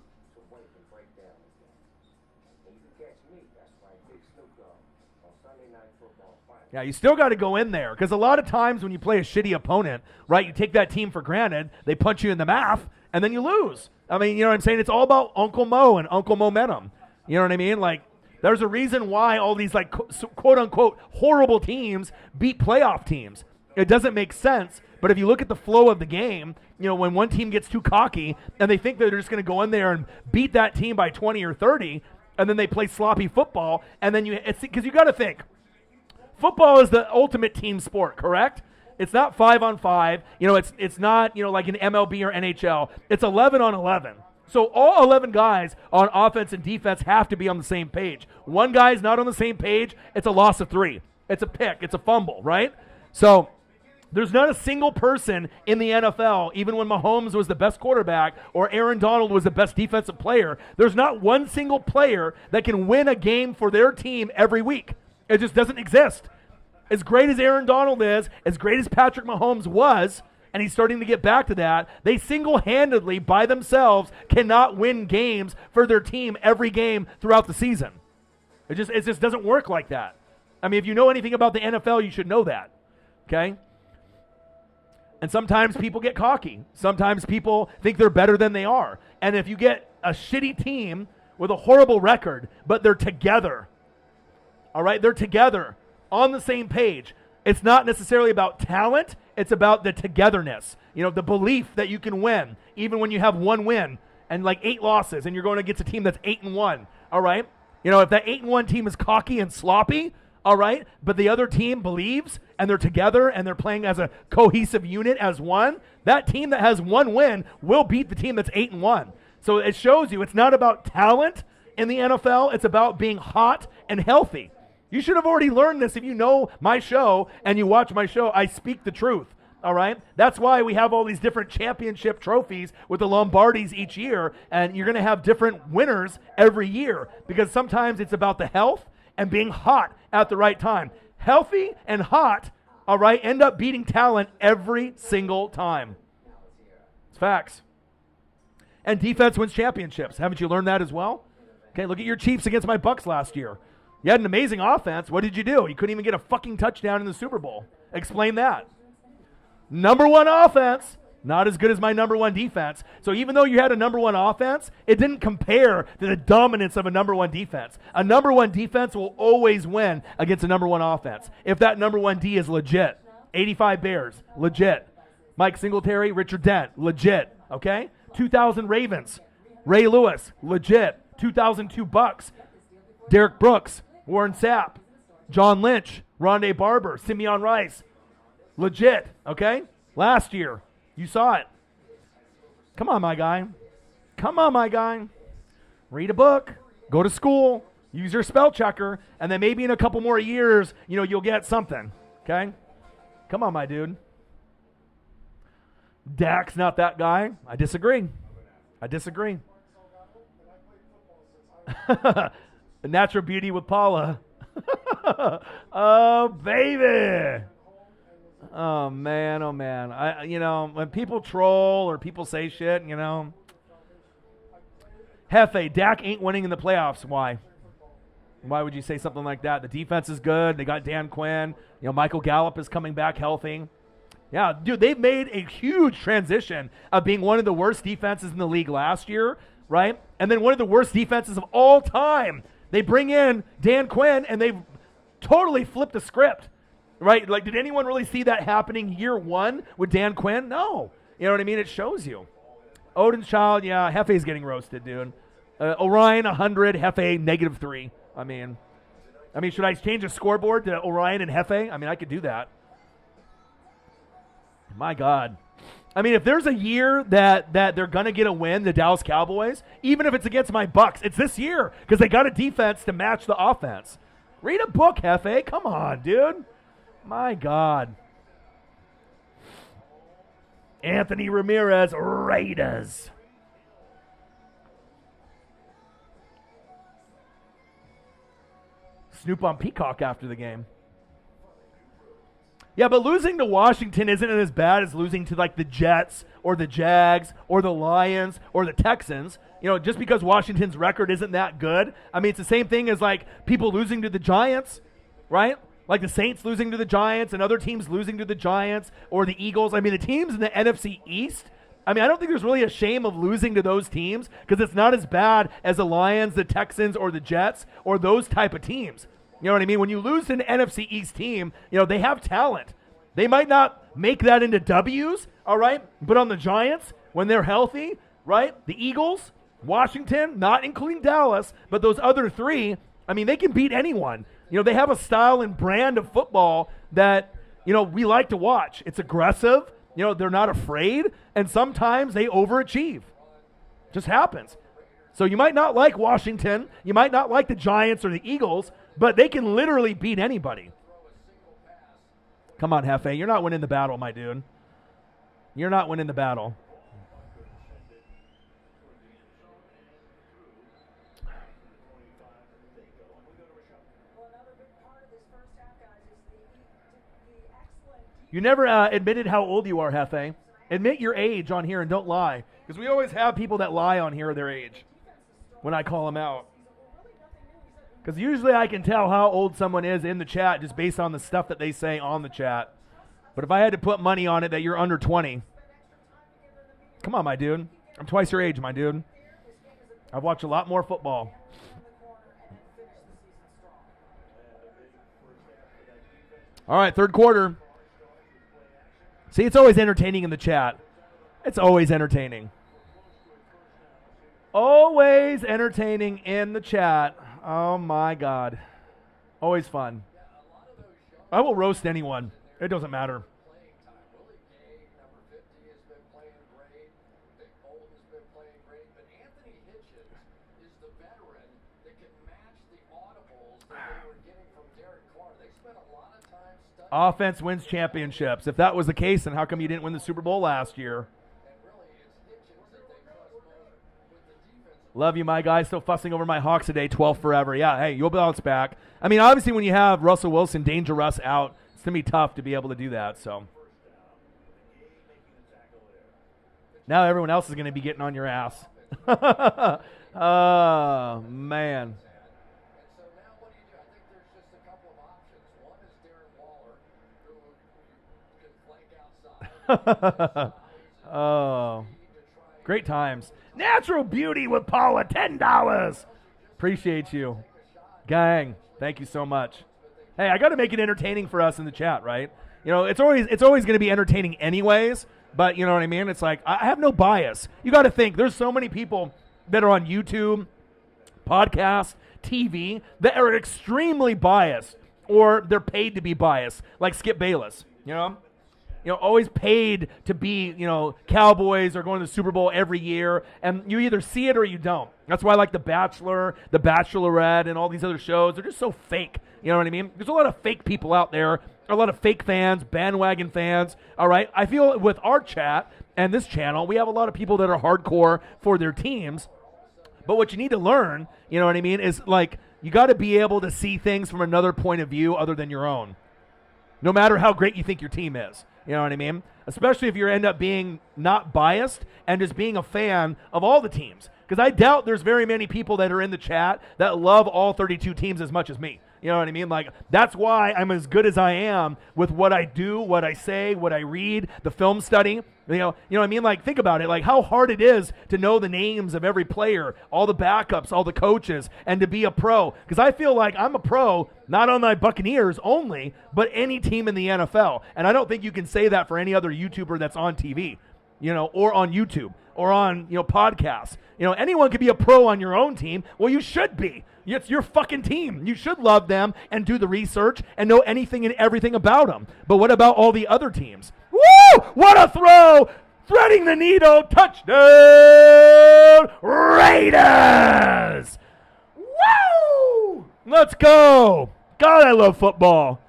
Yeah, you still got to go in there because a lot of times when you play a shitty opponent, right, you take that team for granted, they punch you in the mouth, and then you lose. I mean, you know what I'm saying? It's all about Uncle Mo and Uncle Momentum. You know what I mean? Like, there's a reason why all these, like, quote-unquote horrible teams beat playoff teams. It doesn't make sense, but if you look at the flow of the game, you know, when one team gets too cocky and they think that they're just going to go in there and beat that team by 20 or 30, and then they play sloppy football, and then it's because you got to think, football is the ultimate team sport, correct? It's not 5-on-5. You know, it's not, you know, like an MLB or NHL. It's 11 on 11. So all 11 guys on offense and defense have to be on the same page. One guy's not on the same page, it's a loss of 3. It's a pick. It's a fumble, right? So there's not a single person in the NFL, even when Mahomes was the best quarterback or Aaron Donald was the best defensive player, there's not one single player that can win a game for their team every week. It just doesn't exist. As great as Aaron Donald is, as great as Patrick Mahomes was, and he's starting to get back to that, they single-handedly, by themselves, cannot win games for their team every game throughout the season. It just doesn't work like that. I mean, if you know anything about the NFL, you should know that, okay? And sometimes people get cocky. Sometimes people think they're better than they are. And if you get a shitty team with a horrible record, but they're together, all right, they're together on the same page. It's not necessarily about talent. It's about the togetherness. You know, the belief that you can win, even when you have one win and like 8 losses, and you're going against a team that's 8-1. All right, you know, if that 8-1 team is cocky and sloppy, all right, but the other team believes and they're together and they're playing as a cohesive unit as one, that team that has one win will beat the team that's 8-1. So it shows you it's not about talent in the NFL. It's about being hot and healthy. You should have already learned this if you know my show and you watch my show. I speak the truth, all right? That's why we have all these different championship trophies with the Lombardis each year, and you're going to have different winners every year because sometimes it's about the health and being hot at the right time. Healthy and hot, all right, end up beating talent every single time. It's facts. And defense wins championships. Haven't you learned that as well? Okay, look at your Chiefs against my Bucks last year. You had an amazing offense. What did you do? You couldn't even get a fucking touchdown in the Super Bowl. Explain that. Number one offense, not as good as my number one defense. So even though you had a number one offense, it didn't compare to the dominance of a number one defense. A number one defense will always win against a number one offense if that number one D is legit. 85 Bears, legit. Mike Singletary, Richard Dent, legit. Okay? 2000 Ravens, Ray Lewis, legit. 2002 Bucks, Derek Brooks, Warren Sapp, John Lynch, Rondé Barber, Simeon Rice. Legit, okay? Last year, you saw it. Come on, my guy. Come on, my guy. Read a book. Go to school. Use your spell checker. And then maybe in a couple more years, you know, you'll get something, okay? Come on, my dude. Dak's not that guy. I disagree. I disagree. Natural beauty with Paula. Oh, baby. Oh, man. Oh, man. You know, when people troll or people say shit, you know. Hefe, Dak ain't winning in the playoffs. Why? Why would you say something like that? The defense is good. They got Dan Quinn. You know, Michael Gallup is coming back healthy. Yeah, dude, they've made a huge transition of being one of the worst defenses in the league last year, right? And then one of the worst defenses of all time. They bring in Dan Quinn, and they've totally flipped the script, right? Like, did anyone really see that happening year one with Dan Quinn? No. You know what I mean? It shows you. Odin's Child, yeah, Hefe's getting roasted, dude. Orion, 100, Hefe, -3. I mean, should I change the scoreboard to Orion and Hefe? I mean, I could do that. My God. I mean, if there's a year that they're going to get a win, the Dallas Cowboys, even if it's against my Bucks, it's this year because they got a defense to match the offense. Read a book, Hefe. Come on, dude. My God. Anthony Ramirez, Raiders. Snoop on Peacock after the game. Yeah, but losing to Washington isn't as bad as losing to like the Jets or the Jags or the Lions or the Texans. You know, just because Washington's record isn't that good. I mean, it's the same thing as like people losing to the Giants, right? Like the Saints losing to the Giants and other teams losing to the Giants or the Eagles. I mean, the teams in the NFC East, I mean, I don't think there's really a shame of losing to those teams because it's not as bad as the Lions, the Texans, or the Jets or those type of teams. You know what I mean? When you lose to an NFC East team, you know, they have talent. They might not make that into W's, all right? But on the Giants, when they're healthy, right? The Eagles, Washington, not including Dallas, but those other three, I mean, they can beat anyone. You know, they have a style and brand of football that, you know, we like to watch. It's aggressive. You know, they're not afraid. And sometimes they overachieve. Just happens. So you might not like Washington. You might not like the Giants or the Eagles, but they can literally beat anybody. Come on, Hefe. You're not winning the battle, my dude. You're not winning the battle. You never admitted how old you are, Hefe. Admit your age on here and don't lie. Because we always have people that lie on here their age when I call them out. Because usually I can tell how old someone is in the chat just based on the stuff that they say on the chat. But if I had to put money on it that you're under 20, come on, my dude. I'm twice your age, my dude. I've watched a lot more football. All right, third quarter. See, it's always entertaining in the chat. It's always entertaining. Always entertaining in the chat. Oh, my God. Always fun. I will roast anyone. It doesn't matter. Offense wins championships. If that was the case, then how come you didn't win the Super Bowl last year? Love you, my guy. Still fussing over my Hawks today. 12 forever. Yeah, hey, you'll bounce back. I mean, obviously, when you have Russell Wilson, Danger Russ out, it's going to be tough to be able to do that. So now everyone else is going to be getting on your ass. Oh, man. Oh, great times. Natural Beauty with Paula, $10. Appreciate you. Gang, thank you so much. Hey, I got to make it entertaining for us in the chat, right? You know, it's always going to be entertaining anyways, but you know what I mean? It's like, I have no bias. You got to think, there's so many people that are on YouTube, podcasts, TV, that are extremely biased, or they're paid to be biased, like Skip Bayless, you know? You know, always paid to be, you know, Cowboys are going to the Super Bowl every year, and you either see it or you don't. That's why I like The Bachelor, The Bachelorette, and all these other shows. They're just so fake. You know what I mean? There's a lot of fake people out there, a lot of fake fans, bandwagon fans, all right? I feel with our chat and this channel, we have a lot of people that are hardcore for their teams, but what you need to learn, you know what I mean, is like you got to be able to see things from another point of view other than your own, no matter how great you think your team is. You know what I mean? Especially if you end up being not biased and just being a fan of all the teams. Because I doubt there's very many people that are in the chat that love all 32 teams as much as me. You know what I mean? Like, that's why I'm as good as I am with what I do, what I say, what I read, the film study. You know what I mean? Like, think about it. Like, how hard it is to know the names of every player, all the backups, all the coaches, and to be a pro. Because I feel like I'm a pro, not on my Buccaneers only, but any team in the NFL. And I don't think you can say that for any other YouTuber that's on TV, you know, or on YouTube, or on, you know, podcasts. You know, anyone could be a pro on your own team. Well, you should be. It's your fucking team. You should love them and do the research and know anything and everything about them. But what about all the other teams? Woo! What a throw! Threading the needle. Touchdown! Raiders! Woo! Let's go. God, I love football.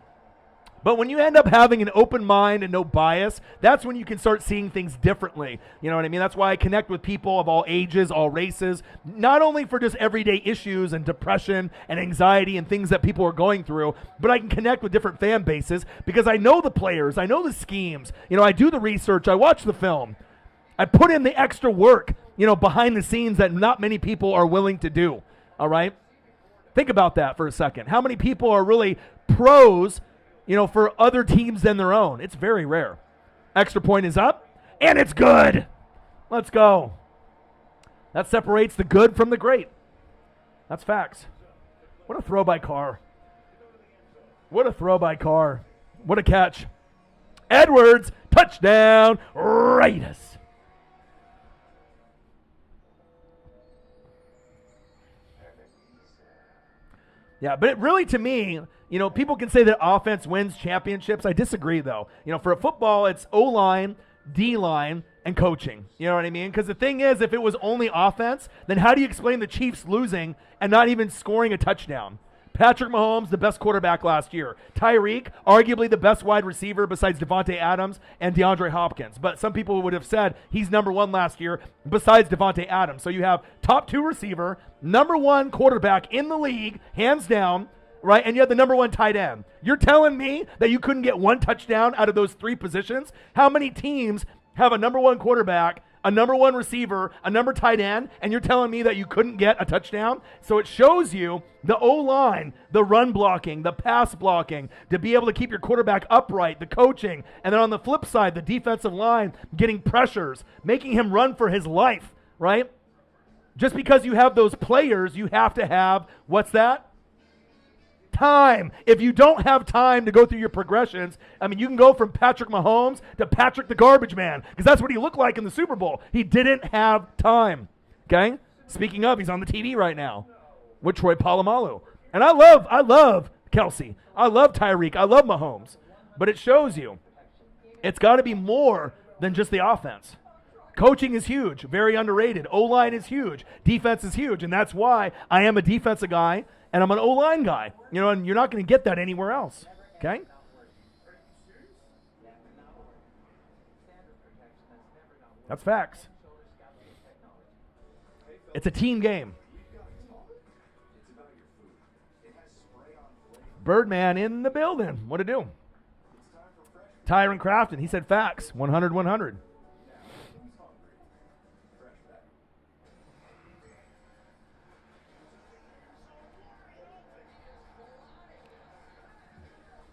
But when you end up having an open mind and no bias, that's when you can start seeing things differently. You know what I mean? That's why I connect with people of all ages, all races, not only for just everyday issues and depression and anxiety and things that people are going through, but I can connect with different fan bases because I know the players, I know the schemes. You know, I do the research, I watch the film. I put in the extra work, you know, behind the scenes that not many people are willing to do. All right? Think about that for a second. How many people are really pros, you know, for other teams than their own? It's very rare. Extra point is up, and it's good. Let's go. That separates the good from the great. That's facts. What a throw by Carr. What a throw by Carr. What a catch. Edwards, touchdown, Raiders. Yeah, but it really, to me, you know, people can say that offense wins championships. I disagree, though. You know, for a football, it's O-line, D-line, and coaching. You know what I mean? Because the thing is, if it was only offense, then how do you explain the Chiefs losing and not even scoring a touchdown? Patrick Mahomes, the best quarterback last year. Tyreek, arguably the best wide receiver besides Devontae Adams and DeAndre Hopkins. But some people would have said he's number one last year besides Devontae Adams. So you have top two receiver, number one quarterback in the league, hands down, right? And you have the number one tight end. You're telling me that you couldn't get one touchdown out of those three positions? How many teams have a number one quarterback, a number one receiver, a number tight end, and you're telling me that you couldn't get a touchdown? So it shows you the O-line, the run blocking, the pass blocking, to be able to keep your quarterback upright, the coaching, and then on the flip side, the defensive line getting pressures, making him run for his life, right? Just because you have those players, you have to have, what's that? Time. If you don't have time to go through your progressions, I mean, you can go from Patrick Mahomes to Patrick the Garbage Man, because that's what he looked like in the Super Bowl. He didn't have time. Okay? Speaking of, he's on the TV right now with Troy Polamalu. And I love Kelsey. I love Tyreek. I love Mahomes. But it shows you it's got to be more than just the offense. Coaching is huge, very underrated. O-line is huge. Defense is huge, and that's why I am a defensive guy and I'm an O-line guy. You know, and you're not going to get that anywhere else. Okay? That's facts. It's a team game. Birdman in the building. What to do? Tyron Crafton, he said facts. 100-100.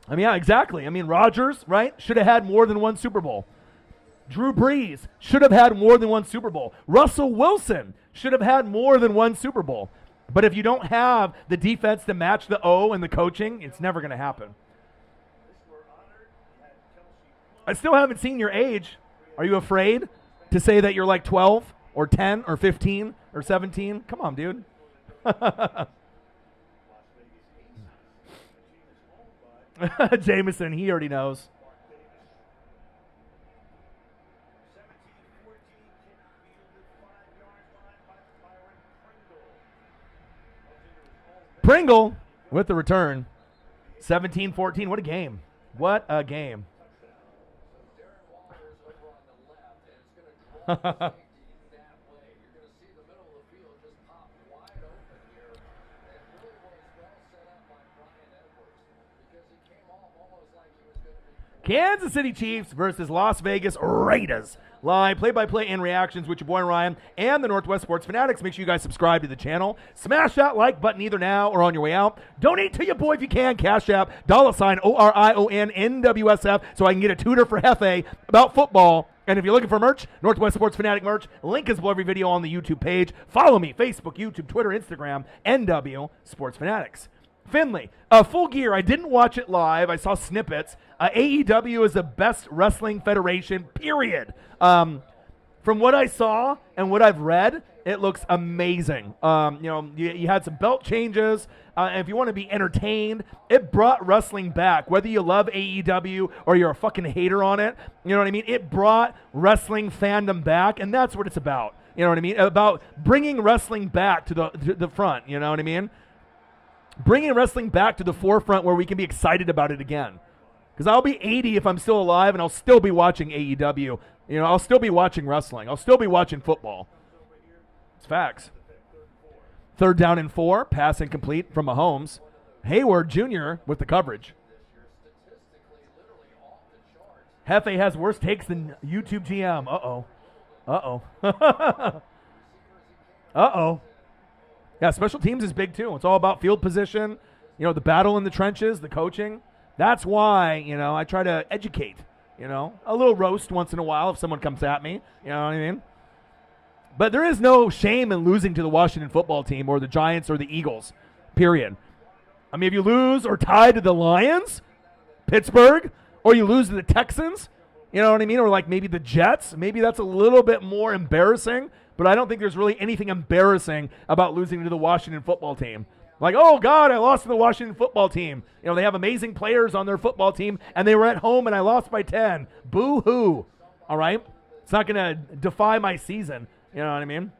I mean, yeah, exactly. I mean, Rodgers, right, should have had more than one Super Bowl. Drew Brees should have had more than one Super Bowl. Russell Wilson should have had more than one Super Bowl. But if you don't have the defense to match the O and the coaching, it's never going to happen. I still haven't seen your age. Are you afraid to say that you're like 12 or 10 or 15 or 17? Come on, dude. Jameson, he already knows. Pringle with the return. 17-14. What a game. What a game. Kansas City Chiefs versus Las Vegas Raiders. Live play-by-play and reactions with your boy Ryan and the Northwest Sports Fanatics. Make sure you guys subscribe to the channel. Smash that like button either now or on your way out. Donate to your boy if you can. Cash App, $ OrionNWSF, so I can get a tutor for Hefe about football. And if you're looking for merch, Northwest Sports Fanatic merch, link is below every video on the YouTube page. Follow me, Facebook, YouTube, Twitter, Instagram, NW Sports Fanatics. Finley, Full Gear, I didn't watch it live. I saw snippets. AEW is the best wrestling federation, period. From what I saw and what I've read, it looks amazing. You had some belt changes. And if you want to be entertained, it brought wrestling back. Whether you love AEW or you're a fucking hater on it, you know what I mean? It brought wrestling fandom back, and that's what it's about. You know what I mean? About bringing wrestling back to the front. You know what I mean? Bringing wrestling back to the forefront where we can be excited about it again. Because I'll be 80 if I'm still alive, and I'll still be watching AEW. You know, I'll still be watching wrestling. I'll still be watching football. It's facts. 3rd down and 4, pass incomplete from Mahomes. Hayward Jr. with the coverage. Hefe has worse takes than YouTube GM. Uh-oh. Uh-oh. Uh-oh. Yeah, special teams is big too. It's all about field position, you know, the battle in the trenches, the coaching. That's why, you know, I try to educate, you know, a little roast once in a while if someone comes at me, you know what I mean? But there is no shame in losing to the Washington football team or the Giants or the Eagles, period. I mean, if you lose or tie to the Lions, Pittsburgh, or you lose to the Texans, you know what I mean? Or like maybe the Jets, maybe that's a little bit more embarrassing, but I don't think there's really anything embarrassing about losing to the Washington football team. Like, oh, God, I lost to the Washington football team. You know, they have amazing players on their football team, and they were at home, and I lost by 10. Boo-hoo. All right? It's not going to defy my season. You know what I mean?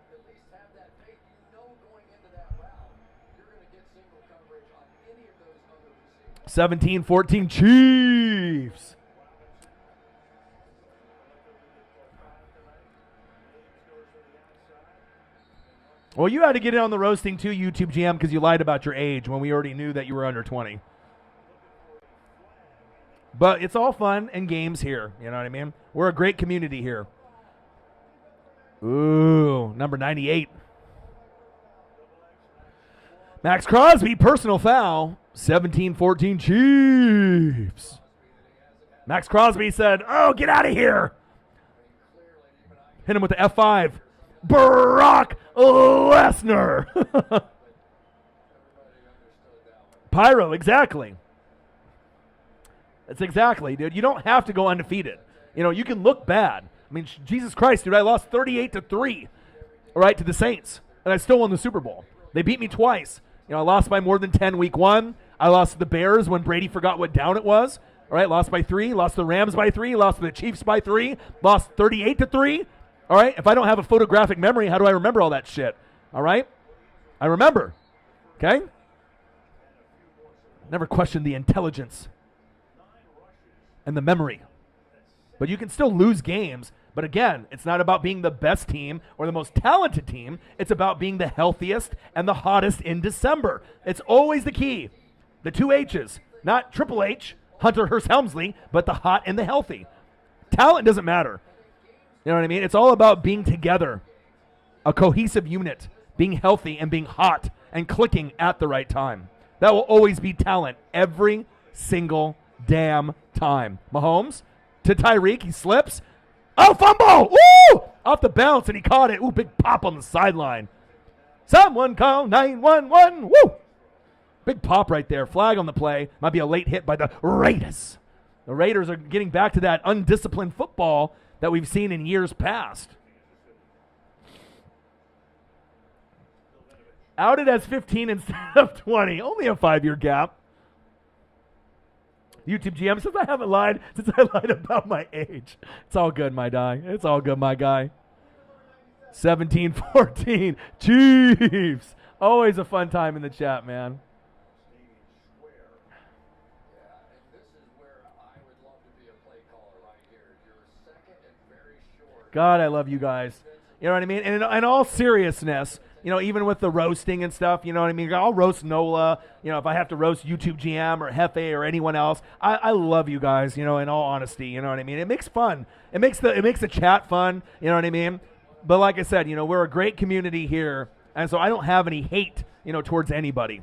17-14 Chiefs. Well, you had to get in on the roasting too, YouTube GM, because you lied about your age when we already knew that you were under 20. But it's all fun and games here. You know what I mean? We're a great community here. Ooh, number 98. Max Crosby, personal foul. 17-14 Chiefs. Max Crosby said, oh, get out of here. Hit him with the F5. Brock Lesnar. Pyro, exactly. That's exactly, dude. You don't have to go undefeated. You know, you can look bad. I mean, Jesus Christ, dude, I lost 38-3, all right, to the Saints, and I still won the Super Bowl. They beat me twice. You know, I lost by more than 10 week 1. I lost to the Bears when Brady forgot what down it was. All right, lost by 3. Lost to the Rams by 3. Lost to the Chiefs by 3. Lost 38-3. All right, if I don't have a photographic memory, how do I remember all that shit? All right? I remember. Okay? Never questioned the intelligence and the memory. But you can still lose games. But again, it's not about being the best team or the most talented team. It's about being the healthiest and the hottest in December. It's always the key. The 2 H's. Not Triple H, Hunter Hearst Helmsley, but the hot and the healthy. Talent doesn't matter. You know what I mean? It's all about being together, a cohesive unit, being healthy and being hot and clicking at the right time. That will always be talent every single damn time. Mahomes to Tyreek, he slips. Oh, fumble! Woo! Off the bounce, and he caught it. Ooh, big pop on the sideline. Someone call 911. Woo! Big pop right there. Flag on the play. Might be a late hit by the Raiders. The Raiders are getting back to that undisciplined football that we've seen in years past. Outed as 15 instead of 20. Only a 5-year gap. YouTube GM says I haven't lied since I lied about my age. It's all good, my guy. It's all good, my guy. 17-14 Chiefs. Always a fun time in the chat, man. God, I love you guys. You know what I mean? And in all seriousness, you know, even with the roasting and stuff, you know what I mean? I'll roast Nola, you know, if I have to roast YouTube GM or Hefe or anyone else. I love you guys, you know, in all honesty, you know what I mean? It makes fun. It makes the chat fun, you know what I mean? But like I said, you know, we're a great community here, and so I don't have any hate, you know, towards anybody.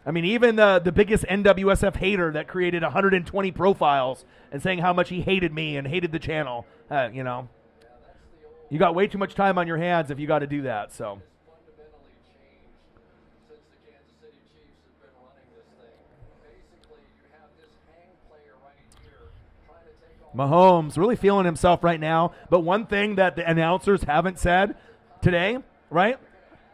I mean, even the biggest NWSF hater that created 120 profiles and saying how much he hated me and hated the channel, you know. You got way too much time on your hands if you got to do that, so. Mahomes really feeling himself right now, but one thing that the announcers haven't said today, right?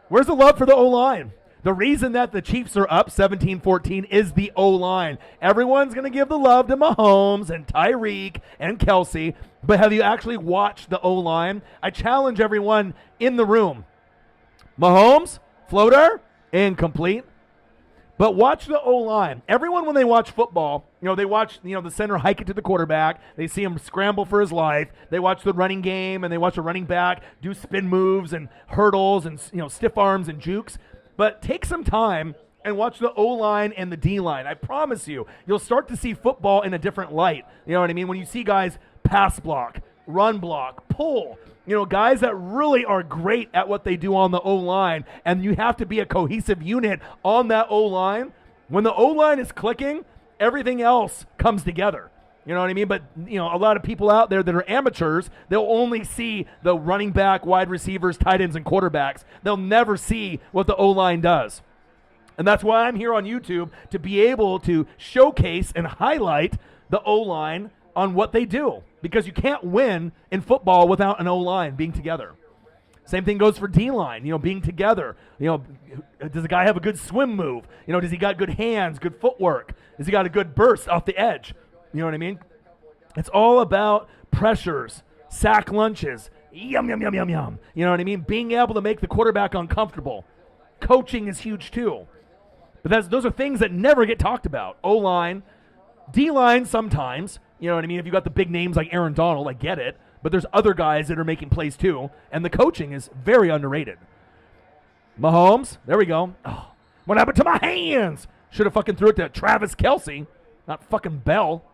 Where's the love for the O-line? The reason that the Chiefs are up 17-14 is the O-line. Everyone's going to give the love to Mahomes and Tyreek and Kelsey, but have you actually watched the O-line? I challenge everyone in the room. Mahomes, floater, incomplete. But watch the O-line. Everyone, when they watch football, they watch, the center hike it to the quarterback. They see him scramble for his life. They watch the running game, and they watch the running back do spin moves and hurdles and, stiff arms and jukes. But take some time and watch the O-line and the D-line. I promise you'll start to see football in a different light. You know what I mean? When you see guys pass block, run block, pull, guys that really are great at what they do on the O-line, and you have to be a cohesive unit on that O-line. When the O-line is clicking, everything else comes together. You know what I mean? But, a lot of people out there that are amateurs, they'll only see the running back, wide receivers, tight ends, and quarterbacks. They'll never see what the O-line does. And that's why I'm here on YouTube, to be able to showcase and highlight the O-line on what they do, because you can't win in football without an O-line being together. Same thing goes for D-line, being together. Does the guy have a good swim move? Does he got good hands, good footwork? Has he got a good burst off the edge? You know what I mean? It's all about pressures, sack lunches, yum, yum, yum, yum, yum. You know what I mean? Being able to make the quarterback uncomfortable. Coaching is huge too. But those are things that never get talked about. O-line, D-line sometimes. You know what I mean? If you got the big names like Aaron Donald, I get it. But there's other guys that are making plays too. And the coaching is very underrated. Mahomes, there we go. Oh, what happened to my hands? Should have fucking threw it to Travis Kelce, not fucking Bell,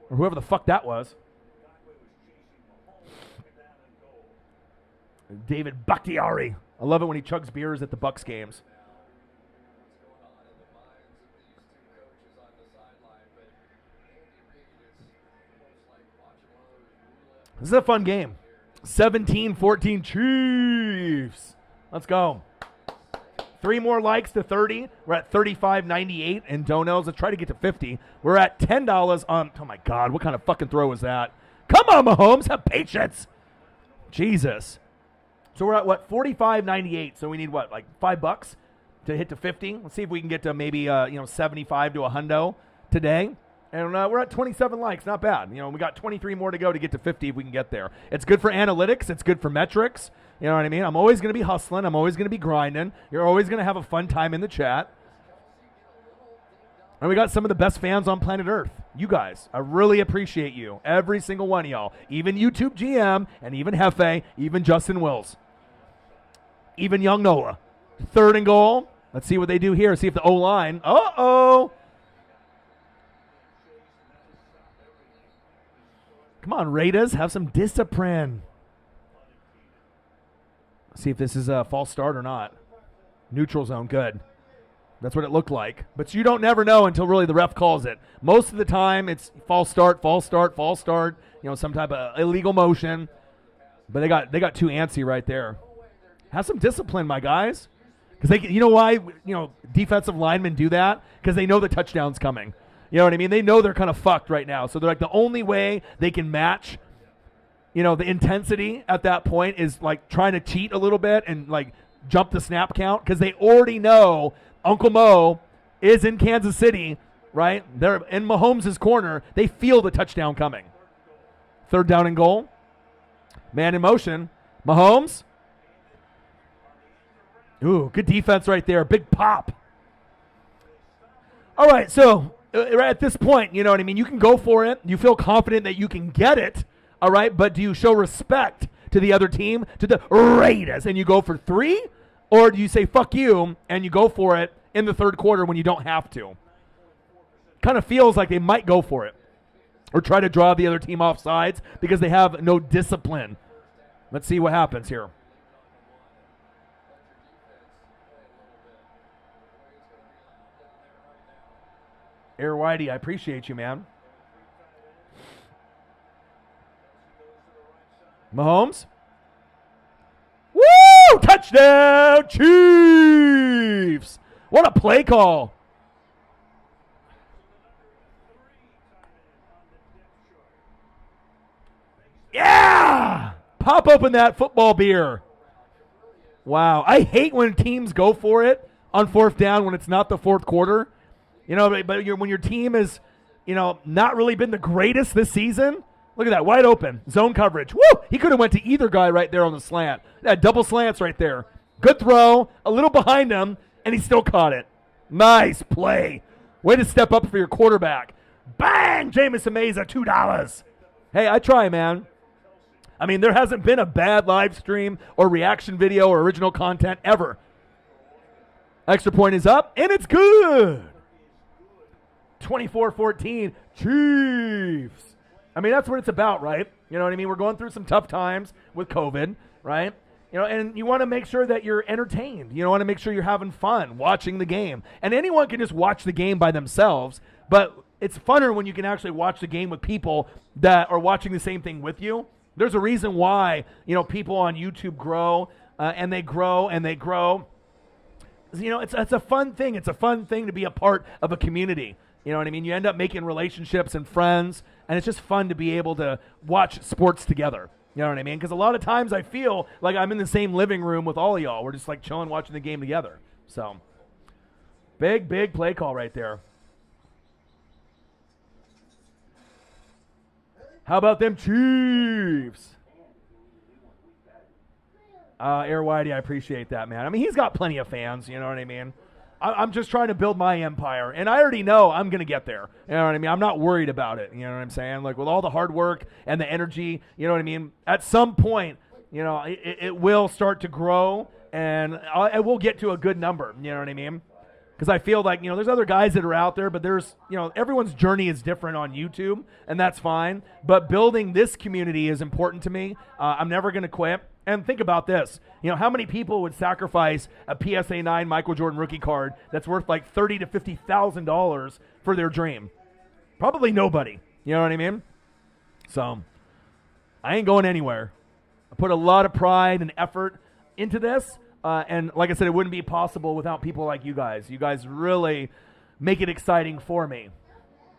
or whoever the fuck that was. David Bakhtiari. I love it when he chugs beers at the Bucs games. This is a fun game. 17-14 Chiefs. Let's go. 3 more likes to 30. We're at 35.98 in donos. Let's try to get to 50. We're at $10 on. Oh my God, what kind of fucking throw was that? Come on, Mahomes, have patience. Jesus. So we're at what? 45.98. So we need what? Like $5 to hit to 50. Let's see if we can get to maybe 75 to a hundo today. And we're at 27 likes. Not bad. We got 23 more to go to get to 50 if we can get there. It's good for analytics. It's good for metrics. You know what I mean? I'm always going to be hustling. I'm always going to be grinding. You're always going to have a fun time in the chat. And we got some of the best fans on planet Earth. You guys. I really appreciate you. Every single one of y'all. Even YouTube GM and even Hefe, even Justin Wills. Even Young Nola. 3rd and goal. Let's see what they do here. See if the O-line. Uh-oh. Come on, Raiders, have some discipline. See if this is a false start or not. Neutral zone, good. That's what it looked like. But you don't never know until really the ref calls it. Most of the time, it's false start, false start, false start. Some type of illegal motion. But they got too antsy right there. Have some discipline, my guys. Because you know why? Defensive linemen do that because they know the touchdown's coming. You know what I mean? They know they're kind of fucked right now. So they're like, the only way they can match, the intensity at that point is like trying to cheat a little bit and like jump the snap count because they already know Uncle Mo is in Kansas City, right? They're in Mahomes' corner. They feel the touchdown coming. 3rd down and goal. Man in motion. Mahomes. Ooh, good defense right there. Big pop. All right, so at this point, you know what I mean? You can go for it. You feel confident that you can get it, all right? But do you show respect to the other team, to the Raiders, and you go for 3? Or do you say, fuck you, and you go for it in the 3rd quarter when you don't have to? Kind of feels like they might go for it or try to draw the other team off sides because they have no discipline. Let's see what happens here. Air Whitey, I appreciate you, man. Mahomes. Woo! Touchdown, Chiefs! What a play call. Yeah! Pop open that football beer. Wow. I hate when teams go for it on 4th down when it's not the 4th quarter. But when your team is, not really been the greatest this season, look at that, wide open, zone coverage. Woo! He could have went to either guy right there on the slant. That double slants right there. Good throw, a little behind him, and he still caught it. Nice play. Way to step up for your quarterback. Bang! Jameson Meza, $2. Hey, I try, man. I mean, there hasn't been a bad live stream or reaction video or original content ever. Extra point is up, and it's good. 24-14, Chiefs. I mean, that's what it's about, right? You know what I mean? We're going through some tough times with COVID, right? You know, and you want to make sure that you're entertained. You want to make sure you're having fun watching the game. And anyone can just watch the game by themselves, but it's funner when you can actually watch the game with people that are watching the same thing with you. There's a reason why, you know, people on YouTube grow, and they grow, and they grow. You know, it's a fun thing. It's a fun thing to be a part of a community. You know what I mean? You end up making relationships and friends, and it's just fun to be able to watch sports together. You know what I mean? Because a lot of times I feel like I'm in the same living room with all of y'all. We're just like chilling, watching the game together. So, big play call right there. How about them Chiefs? Air Whitey, I appreciate that, man. I mean, he's got plenty of fans, you know what I mean? I'm just trying to build my empire, and I already know I'm going to get there. You know what I mean? I'm not worried about it, you know what I'm saying? Like, with all the hard work and the energy, you know what I mean? At some point, you know, it will start to grow, and it will get to a good number, you know what I mean? Because I feel like, you know, there's other guys that are out there, but there's, you know, everyone's journey is different on YouTube, and that's fine. But building this community is important to me. I'm never going to quit. And think about this. You know, how many people would sacrifice a PSA 9 Michael Jordan rookie card that's worth like $30,000 to $50,000 for their dream? Probably nobody. You know what I mean? So, I ain't going anywhere. I put a lot of pride and effort into this. And like I said, it wouldn't be possible without people like you guys. You guys really make it exciting for me.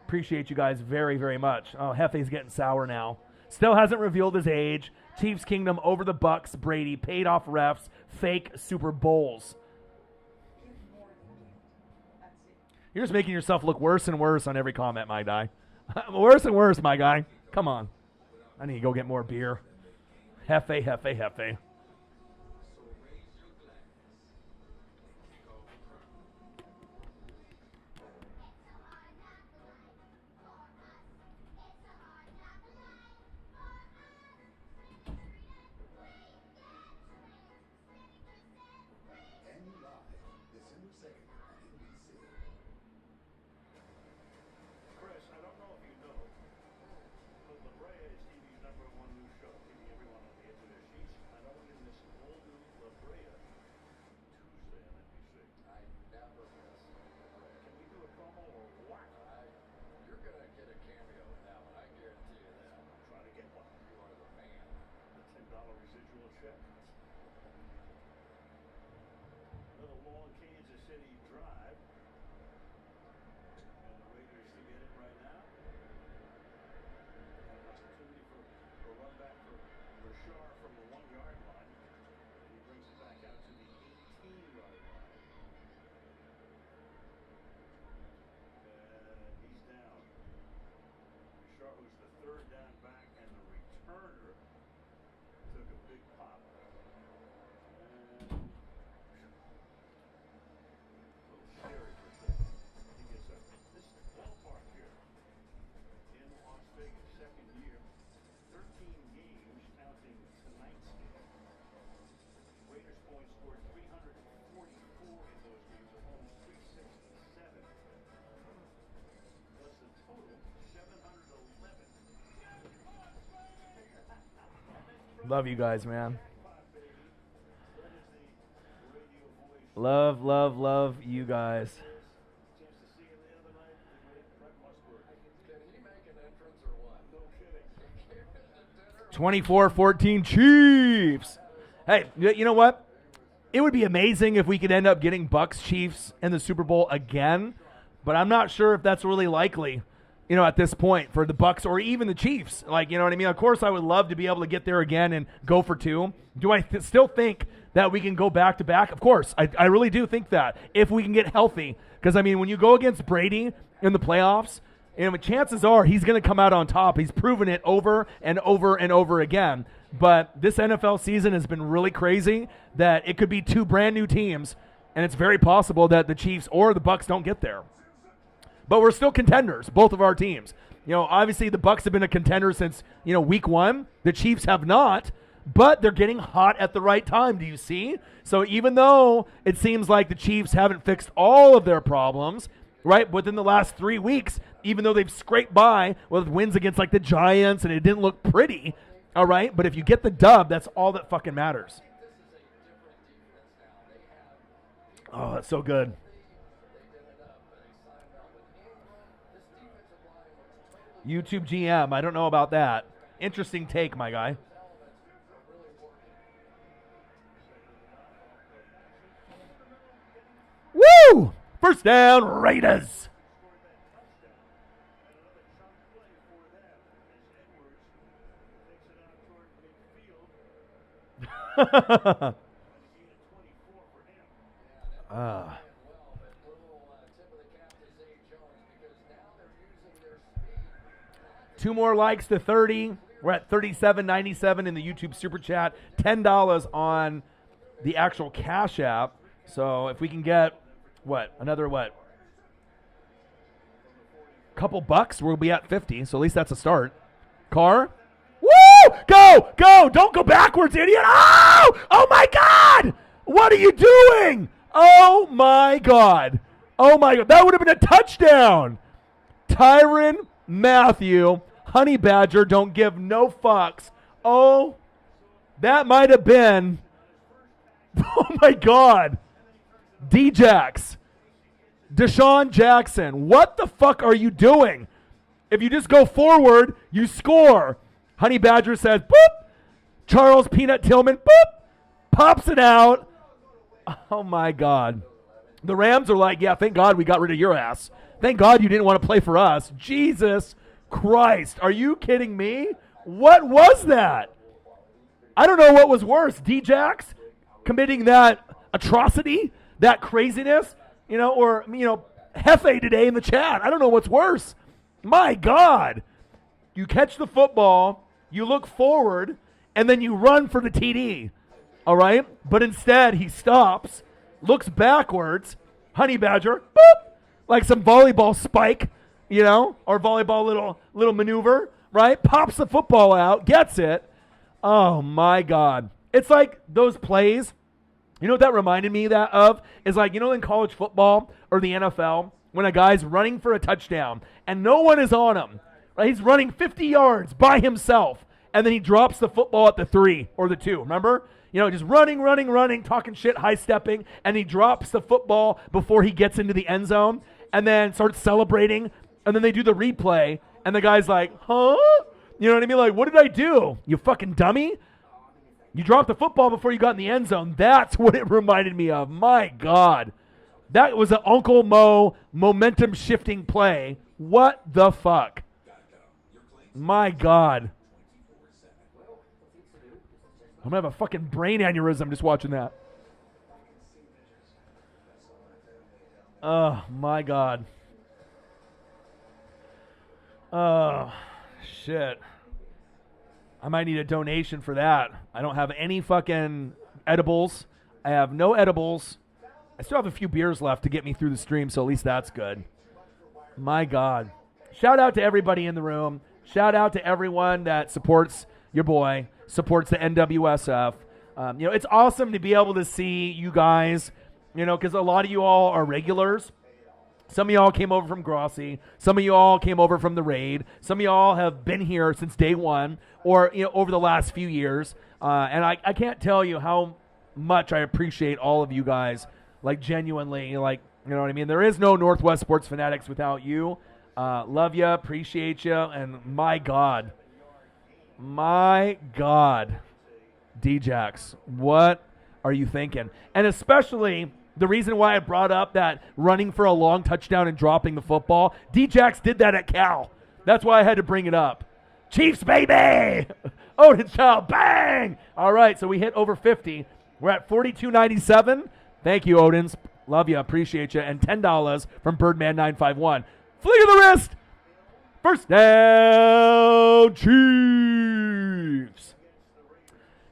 Appreciate you guys very, very much. Oh, Hefe's getting sour now. Still hasn't revealed his age. Chiefs Kingdom over the Bucks. Brady paid off refs. Fake Super Bowls. You're just making yourself look worse and worse on every comment, my guy. Worse and worse, my guy. Come on. I need to go get more beer. Hefe. Love you guys, man. Love you guys. 24-14 Chiefs. Hey, you know what? It would be amazing if we could end up getting Bucks Chiefs in the Super Bowl again, but I'm not sure if that's really likely, you know, at this point for the Bucks or even the Chiefs. Like, you know what I mean? Of course, I would love to be able to get there again and go for two. Do I still think that we can go back-to-back? Of course. I really do think that, if we can get healthy. Because, I mean, when you go against Brady in the playoffs, you know, chances are he's going to come out on top. He's proven it over and over and over again. But this NFL season has been really crazy that it could be two brand new teams And it's very possible that the Chiefs or the Bucs don't get there. But we're still contenders, both of our teams. Obviously the Bucs have been a contender since, week 1. The Chiefs have not, but they're getting hot at the right time. Do you see? So even though it seems like the Chiefs haven't fixed all of their problems, right, within the last 3 weeks, even though they've scraped by with wins against like the Giants and it didn't look pretty, all right? But if you get the dub, that's all that fucking matters. Oh, that's so good. YouTube GM, I don't know about that. Interesting take, my guy. Woo! First down, Raiders. Two more likes to 30. We're at 37.97 in the YouTube Super Chat. $10 on the actual Cash App. So if we can get, another couple bucks, we'll be at 50. So at least that's a start. Carr. Woo! Go! Don't go backwards, idiot! Oh my God! What are you doing? Oh my God! That would have been a touchdown. Tyrann Mathieu, Honey Badger, don't give no fucks. Oh, that might have been. Oh my God. D-Jax. Deshaun Jackson. What the fuck are you doing? If you just go forward, you score. Honey Badger says, boop. Charles Peanut Tillman, boop. Pops it out. Oh my God. The Rams are like, yeah, thank God we got rid of your ass. Thank God you didn't want to play for us. Jesus Christ. Are you kidding me? What was that? I don't know what was worse. D-Jax committing that atrocity, that craziness, or Hefe today in the chat. I don't know what's worse. My God. You catch the football, you look forward, and then you run for the TD. All right? But instead, he stops, looks backwards, Honey Badger, boop, like some volleyball spike, or volleyball little maneuver, right? Pops the football out, gets it. Oh, my God. It's like those plays. You know what that reminded me of? Is like, in college football or the NFL, when a guy's running for a touchdown and no one is on him, right? He's running 50 yards by himself, and then he drops the football at the 3 or the 2, remember? Just running, talking shit, high-stepping, and he drops the football before he gets into the end zone and then starts celebrating, and then they do the replay, and the guy's like, huh? You know what I mean? Like, what did I do? You fucking dummy? You dropped the football before you got in the end zone. That's what it reminded me of. My God. That was an Uncle Mo momentum-shifting play. What the fuck? My God. I'm going to have a fucking brain aneurysm just watching that. Oh, my God. Oh, shit. I might need a donation for that. I don't have any fucking edibles. I have no edibles. I still have a few beers left to get me through the stream, so at least that's good. My God. Shout out to everybody in the room. Shout out to everyone that supports your boy, supports the NWSF. It's awesome to be able to see you guys, because a lot of you all are regulars. Some of y'all came over from Grossi. Some of y'all came over from the raid. Some of y'all have been here since day one or, over the last few years. And I can't tell you how much I appreciate all of you guys, like genuinely, like, you know what I mean? There is no Northwest Sports Fanatics without you. Love you, appreciate you, and my God, D-Jax, what are you thinking? And especially the reason why I brought up that running for a long touchdown and dropping the football, D-Jax did that at Cal. That's why I had to bring it up. Chiefs, baby! Odin Child, bang! All right, so we hit over 50. We're at 42.97. Thank you, Odins. Love you, appreciate you. And $10 from Birdman951. Flick of the wrist. First down, Chiefs.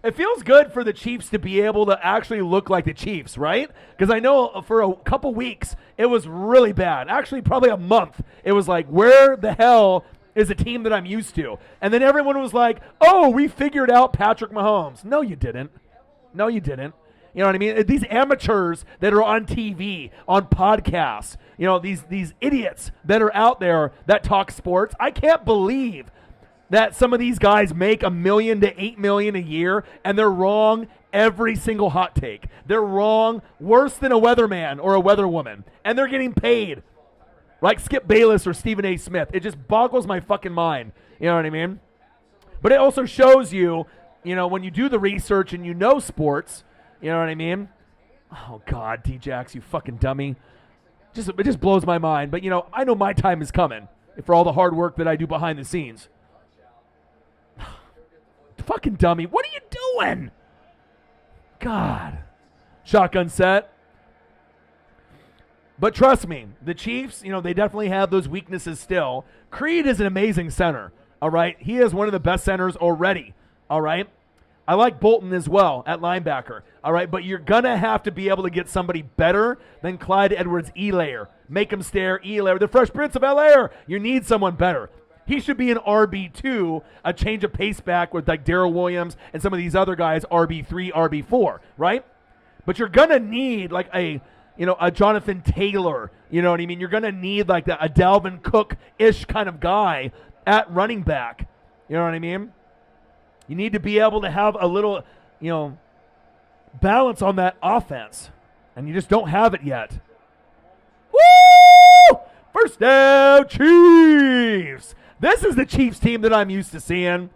It feels good for the Chiefs to be able to actually look like the Chiefs, right? Because I know for a couple weeks it was really bad. Actually, probably a month. It was like, where the hell is a team that I'm used to? And then everyone was like, oh, we figured out Patrick Mahomes. No, you didn't. No, you didn't. You know what I mean? These amateurs that are on TV, on podcasts, these idiots that are out there that talk sports. I can't believe that some of these guys make $1 million to $8 million a year, and they're wrong every single hot take. They're wrong worse than a weatherman or a weatherwoman, and they're getting paid like Skip Bayless or Stephen A. Smith. It just boggles my fucking mind. You know what I mean? But it also shows you, when you do the research and you know sports, you know what I mean? Oh, God, D-Jax, you fucking dummy. It just blows my mind. But, I know my time is coming for all the hard work that I do behind the scenes. Fucking dummy. What are you doing? God. Shotgun set. But trust me, the Chiefs, they definitely have those weaknesses still. Creed is an amazing center, all right? He is one of the best centers already, all right? I like Bolton as well at linebacker, all right? But you're going to have to be able to get somebody better than Clyde Edwards-Helaire. Make him stare, Helaire, the Fresh Prince of Bel-Air. You need someone better. He should be an RB2, a change of pace back with like Darrell Williams and some of these other guys, RB3, RB4, right? But you're going to need like a Jonathan Taylor, you know what I mean? You're going to need like a Dalvin Cook-ish kind of guy at running back, you know what I mean? You need to be able to have a little, balance on that offense, and you just don't have it yet. Woo! First down, Chiefs! This is the Chiefs team that I'm used to seeing.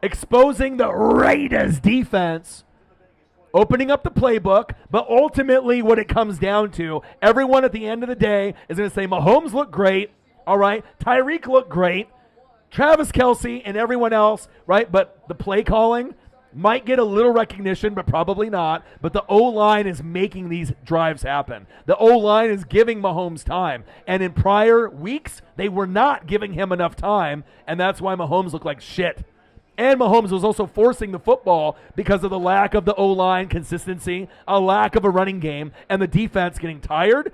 Exposing the Raiders defense. Opening up the playbook. But ultimately what it comes down to, everyone at the end of the day is going to say, Mahomes looked great. All right. Tyreek looked great. Travis Kelce and everyone else, right? But the play calling might get a little recognition, but probably not. But the O-line is making these drives happen. The O-line is giving Mahomes time. And in prior weeks, they were not giving him enough time, and that's why Mahomes looked like shit. And Mahomes was also forcing the football because of the lack of the O-line consistency, a lack of a running game, and the defense getting tired,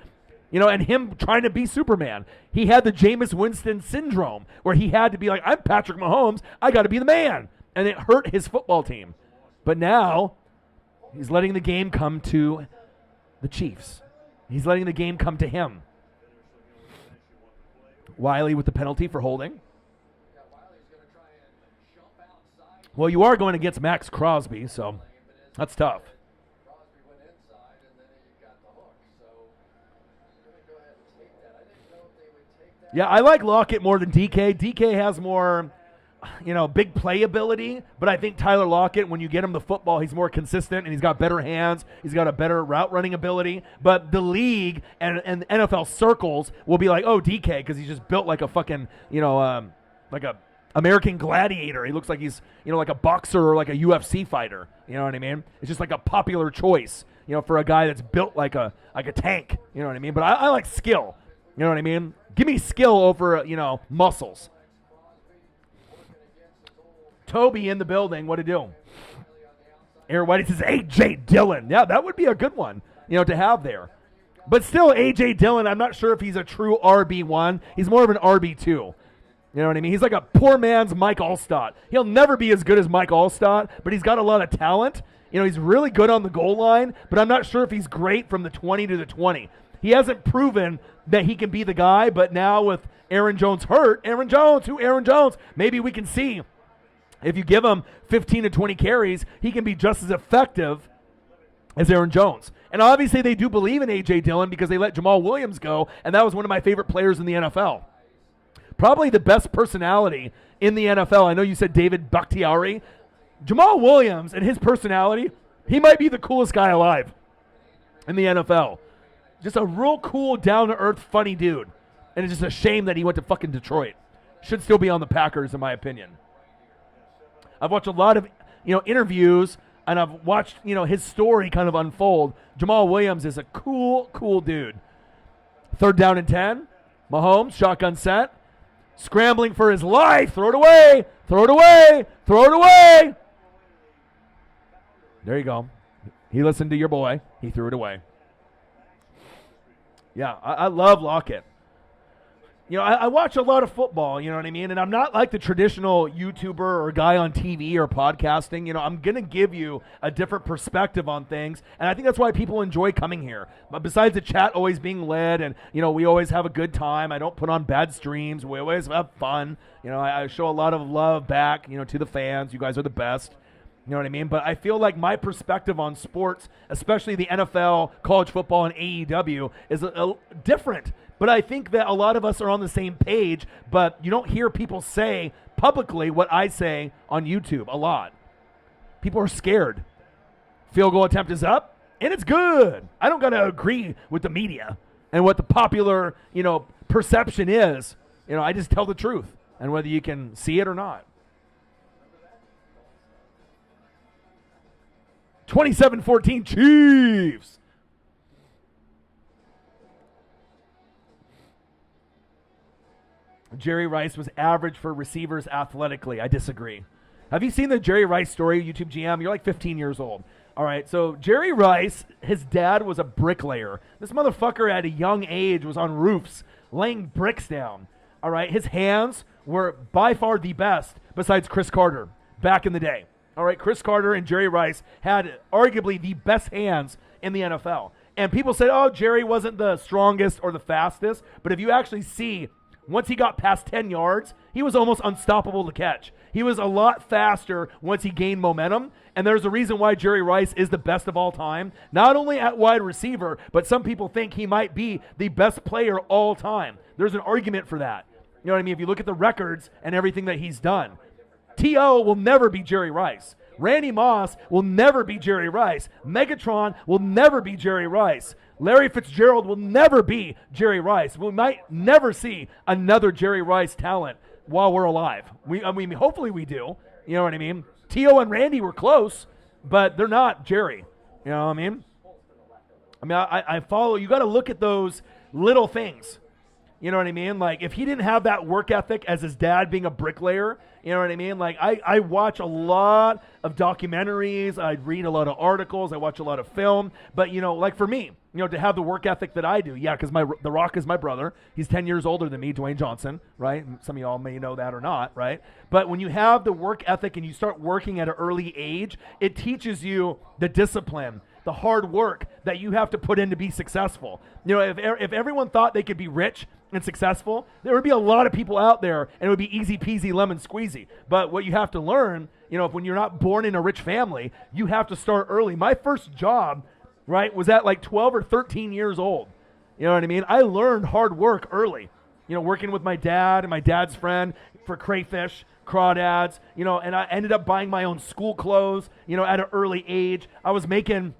and him trying to be Superman. He had the Jameis Winston syndrome where he had to be like, I'm Patrick Mahomes, I got to be the man. And it hurt his football team. But now, he's letting the game come to the Chiefs. He's letting the game come to him. Wiley with the penalty for holding. Well, you are going against Max Crosby, so that's tough. Yeah, I like Lockett more than DK. DK has more, big playability, but I think Tyler Lockett, when you get him the football, he's more consistent and he's got better hands. He's got a better route running ability. But the league and NFL circles will be like, oh, DK, because he's just built like a fucking, like a American gladiator. He looks like he's, like a boxer or like a UFC fighter. You know what I mean? It's just like a popular choice, for a guy that's built like a tank. You know what I mean? But I like skill. You know what I mean? Give me skill over, muscles. Toby in the building. What to do? Aaron Whitey says A.J. Dillon. Yeah, that would be a good one, to have there. But still, A.J. Dillon, I'm not sure if he's a true RB1. He's more of an RB2. You know what I mean? He's like a poor man's Mike Allstott. He'll never be as good as Mike Allstott, but he's got a lot of talent. He's really good on the goal line, but I'm not sure if he's great from the 20 to the 20. He hasn't proven that he can be the guy, but now with Aaron Jones hurt, Aaron Jones, maybe we can see if you give him 15 to 20 carries, he can be just as effective as Aaron Jones. And obviously they do believe in A.J. Dillon because they let Jamal Williams go, and that was one of my favorite players in the NFL. Probably the best personality in the NFL. I know you said David Bakhtiari. Jamal Williams and his personality, he might be the coolest guy alive in the NFL. Just a real cool, down-to-earth, funny dude. And it's just a shame that he went to fucking Detroit. Should still be on the Packers, in my opinion. I've watched a lot of, interviews, and I've watched, his story kind of unfold. Jamal Williams is a cool, cool dude. 3rd down and 10. Mahomes, shotgun set. Scrambling for his life. Throw it away. There you go. He listened to your boy. He threw it away. Yeah, I love Lockett. You know, I watch a lot of football, you know what I mean? And I'm not like the traditional YouTuber or guy on TV or podcasting. You know, I'm going to give you a different perspective on things. And I think that's why people enjoy coming here. But besides the chat always being led and, you know, we always have a good time. I don't put on bad streams. We always have fun. You know, I show a lot of love back, you know, to the fans. You guys are the best. You know what I mean? But I feel like my perspective on sports, especially the NFL, college football, and AEW, is different. But I think that a lot of us are on the same page, but you don't hear people say publicly what I say on YouTube a lot. People are scared. Field goal attempt is up, and it's good. I don't got to agree with the media and what the popular, you know, perception is. You know, I just tell the truth, and whether you can see it or not. 27-14 Chiefs. Jerry Rice was average for receivers athletically. I disagree. Have you seen the Jerry Rice story, YouTube GM? You're like 15 years old. All right, so Jerry Rice, his dad was a bricklayer. This motherfucker at a young age was on roofs laying bricks down. All right, his hands were by far the best besides Chris Carter back in the day. All right, Chris Carter and Jerry Rice had arguably the best hands in the NFL. And people said, oh, Jerry wasn't the strongest or the fastest. But if you actually see, once he got past 10 yards, he was almost unstoppable to catch. He was a lot faster once he gained momentum. And there's a reason why Jerry Rice is the best of all time, not only at wide receiver, but some people think he might be the best player all time. There's an argument for that. You know what I mean? If you look at the records and everything that he's done. T.O. will never be Jerry Rice. Randy Moss will never be Jerry Rice. Megatron will never be Jerry Rice. Larry Fitzgerald will never be Jerry Rice. We might never see another Jerry Rice talent while we're alive. I mean, hopefully we do. You know what I mean? T.O. and Randy were close, but they're not Jerry. You know what I mean? I follow. You got to look at those little things. You know what I mean? Like, if he didn't have that work ethic as his dad being a bricklayer, you know what I mean? Like, I watch a lot of documentaries. I read a lot of articles. I watch a lot of film. But, you know, like for me, you know, to have the work ethic that I do, yeah, because The Rock is my brother. He's 10 years older than me, Dwayne Johnson, right? Some of y'all may know that or not, right? But when you have the work ethic and you start working at an early age, it teaches you the discipline, the hard work that you have to put in to be successful. You know, if everyone thought they could be rich and successful, there would be a lot of people out there, and it would be easy peasy lemon squeezy. But what you have to learn, you know, when you're not born in a rich family, you have to start early. My first job, right, was at like 12 or 13 years old. You know what I mean? I learned hard work early. You know, working with my dad and my dad's friend for crayfish, crawdads, you know, and I ended up buying my own school clothes, you know, at an early age. I was making,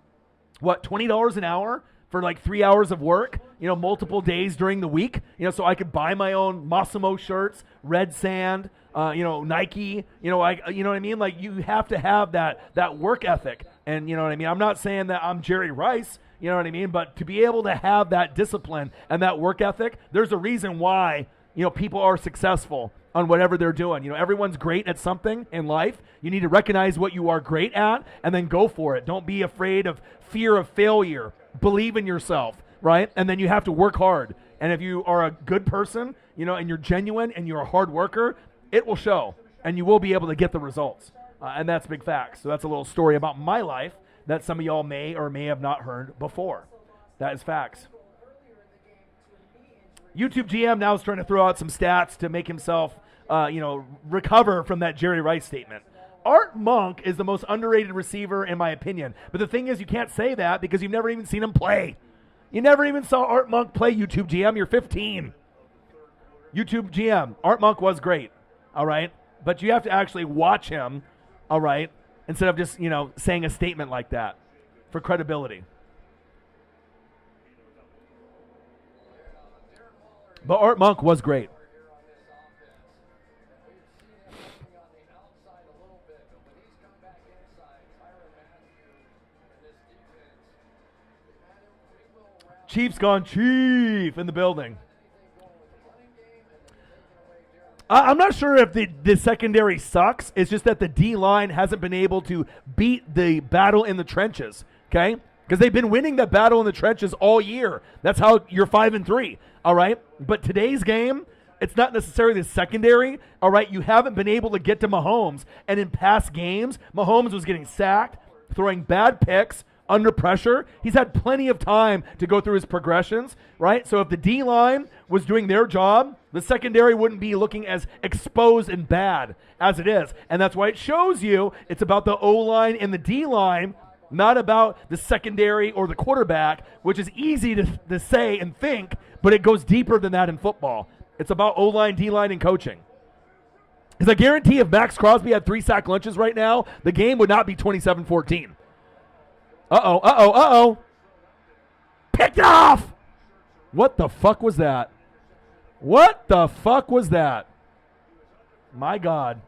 $20 an hour for like 3 hours of work, you know, multiple days during the week, you know, so I could buy my own Massimo shirts, Red Sand, you know, Nike, you know, you know what I mean? Like, you have to have that work ethic. And you know what I mean? I'm not saying that I'm Jerry Rice, you know what I mean? But to be able to have that discipline and that work ethic, there's a reason why, you know, people are successful on whatever they're doing. You know, everyone's great at something in life. You need to recognize what you are great at and then go for it. Don't be afraid of fear of failure. Believe in yourself, right? And then you have to work hard. And if you are a good person, you know, and you're genuine and you're a hard worker, it will show and you will be able to get the results. And that's big facts. So that's a little story about my life that some of y'all may or may have not heard before. That is facts. YouTube GM now is trying to throw out some stats to make himself, you know, recover from that Jerry Rice statement. Art Monk is the most underrated receiver in my opinion. But the thing is, you can't say that because you've never even seen him play. You never even saw Art Monk play, YouTube GM. You're 15. YouTube GM, Art Monk was great, all right? But you have to actually watch him, all right, instead of just, you know, saying a statement like that for credibility. But Art Monk was great. Chiefs gone chief in the building. I'm not sure if the secondary sucks. It's just that the D-line hasn't been able to beat the battle in the trenches, okay? Because they've been winning that battle in the trenches all year. That's how you're 5-3, all right? But today's game, it's not necessarily the secondary, all right? You haven't been able to get to Mahomes. And in past games, Mahomes was getting sacked, throwing bad picks, under pressure. He's had plenty of time to go through his progressions, right? So if the D-line was doing their job, the secondary wouldn't be looking as exposed and bad as it is. And that's why it shows you it's about the O-line and the D-line, not about the secondary or the quarterback, which is easy to say and think, but it goes deeper than that in football. It's about O-line, D-line, and coaching. Because I guarantee if Max Crosby had 3 sack lunches right now, the game would not be 27-14. Uh-oh. Picked off! What the fuck was that? What the fuck was that? My God.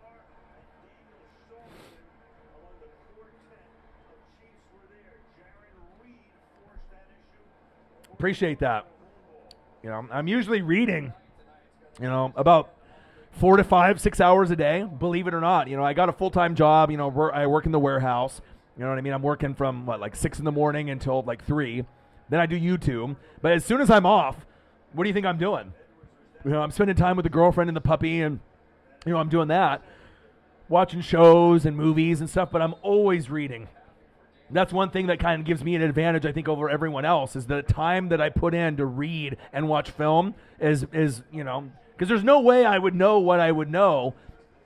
Appreciate that. You know, I'm usually reading, about 4 to 5, 6 hours a day, believe it or not. I got a full-time job, I work in the warehouse. You know what I mean? I'm working from, 6 in the morning until, 3. Then I do YouTube. But as soon as I'm off, what do you think I'm doing? I'm spending time with the girlfriend and the puppy, and, I'm doing that. Watching shows and movies and stuff, but I'm always reading. That's one thing that kind of gives me an advantage, I think, over everyone else, is the time that I put in to read and watch film is because there's no way I would know what I would know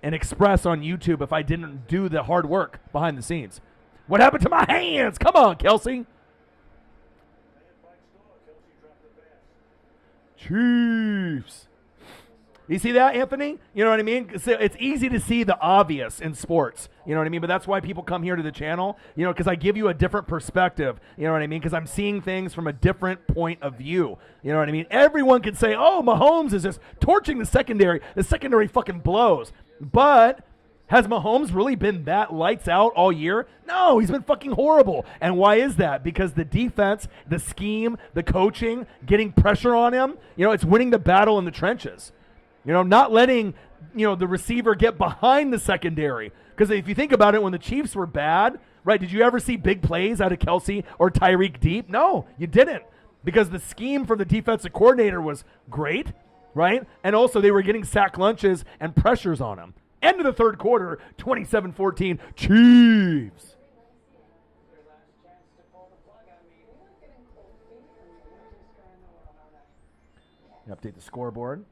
and express on YouTube if I didn't do the hard work behind the scenes. What happened to my hands? Come on, Kelsey. Chiefs. You see that, Anthony? You know what I mean? It's easy to see the obvious in sports. You know what I mean? But that's why people come here to the channel, because I give you a different perspective. You know what I mean? Because I'm seeing things from a different point of view. You know what I mean? Everyone can say, oh, Mahomes is just torching the secondary. The secondary fucking blows. But has Mahomes really been that lights out all year? No, he's been fucking horrible. And why is that? Because the defense, the scheme, the coaching, getting pressure on him, it's winning the battle in the trenches. Not letting, the receiver get behind the secondary. Because if you think about it, when the Chiefs were bad, right, did you ever see big plays out of Kelsey or Tyreek deep? No, you didn't. Because the scheme from the defensive coordinator was great, right? And also they were getting sack lunches and pressures on him. End of the third quarter, 27-14, Chiefs. Update the scoreboard.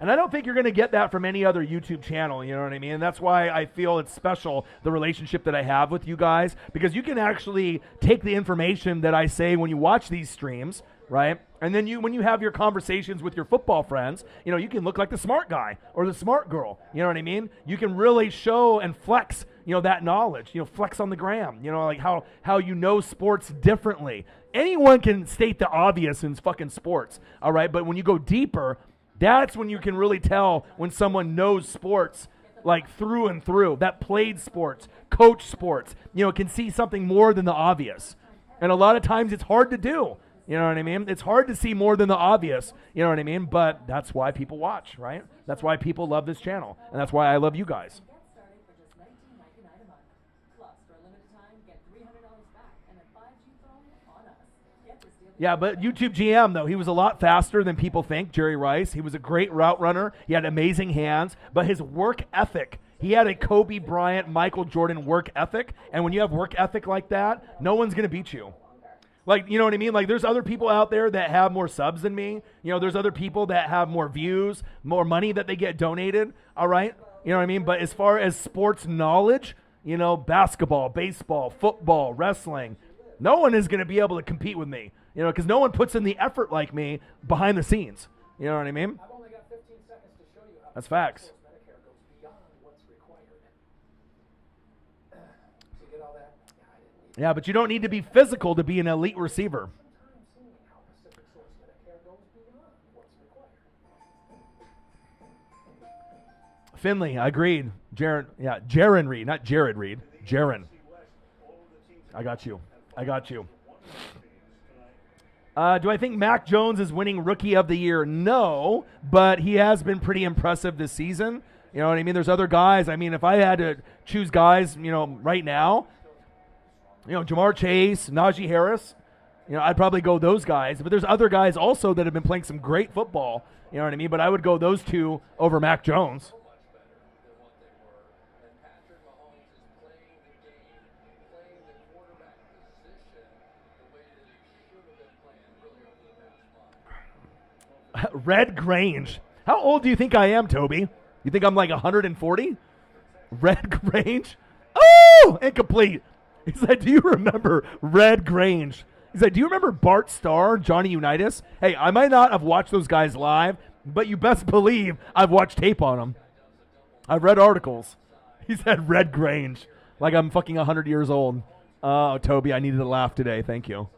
And I don't think you're going to get that from any other YouTube channel, you know what I mean? And that's why I feel it's special, the relationship that I have with you guys, because you can actually take the information that I say when you watch these streams, right? And then when you have your conversations with your football friends, you can look like the smart guy or the smart girl, you know what I mean? You can really show and flex, that knowledge, flex on the gram, like how you know sports differently. Anyone can state the obvious in fucking sports, all right? But when you go deeper, that's when you can really tell when someone knows sports like through and through, that played sports, coach sports, can see something more than the obvious. And a lot of times it's hard to do. You know what I mean? It's hard to see more than the obvious, you know what I mean? But that's why people watch, right? That's why people love this channel. And that's why I love you guys. Yeah, but YouTube GM, though, he was a lot faster than people think, Jerry Rice. He was a great route runner. He had amazing hands. But his work ethic, he had a Kobe Bryant, Michael Jordan work ethic. And when you have work ethic like that, no one's going to beat you. Like, you know what I mean? Like, there's other people out there that have more subs than me. There's other people that have more views, more money that they get donated, all right? You know what I mean? But as far as sports knowledge, basketball, baseball, football, wrestling, no one is going to be able to compete with me, because no one puts in the effort like me behind the scenes. You know what I mean? I've only got 15 seconds to show you how that's facts. Medicare goes beyond what's required. So you get all that? Yeah, but you don't need to be physical to be an elite receiver. Finley, I agreed. Jaron Reed, not Jared Reed. Jaron. I got you. Do I think Mac Jones is winning Rookie of the Year? No, but he has been pretty impressive this season. You know what I mean? There's other guys. I mean, if I had to choose guys, right now, Jamar Chase, Najee Harris, I'd probably go those guys. But there's other guys also that have been playing some great football. You know what I mean? But I would go those two over Mac Jones. Red Grange. How old do you think I am, Toby? You think I'm like 140? Red Grange? Oh, incomplete. He said, do you remember Red Grange? He said, do you remember Bart Starr, Johnny Unitas? Hey, I might not have watched those guys live, but you best believe I've watched tape on them. I've read articles. He said Red Grange, like I'm fucking 100 years old. Oh, Toby, I needed to laugh today. Thank you.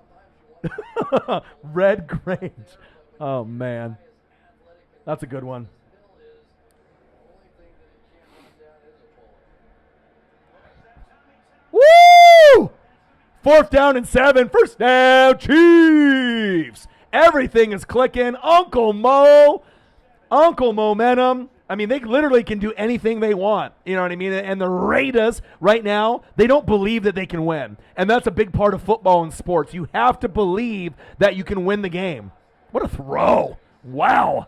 Red Grange. Oh, man. That's a good one. Woo! 4th down and 7. First down, Chiefs. Everything is clicking. Uncle Momentum. I mean, they literally can do anything they want. You know what I mean? And the Raiders right now, they don't believe that they can win. And that's a big part of football and sports. You have to believe that you can win the game. What a throw. Wow.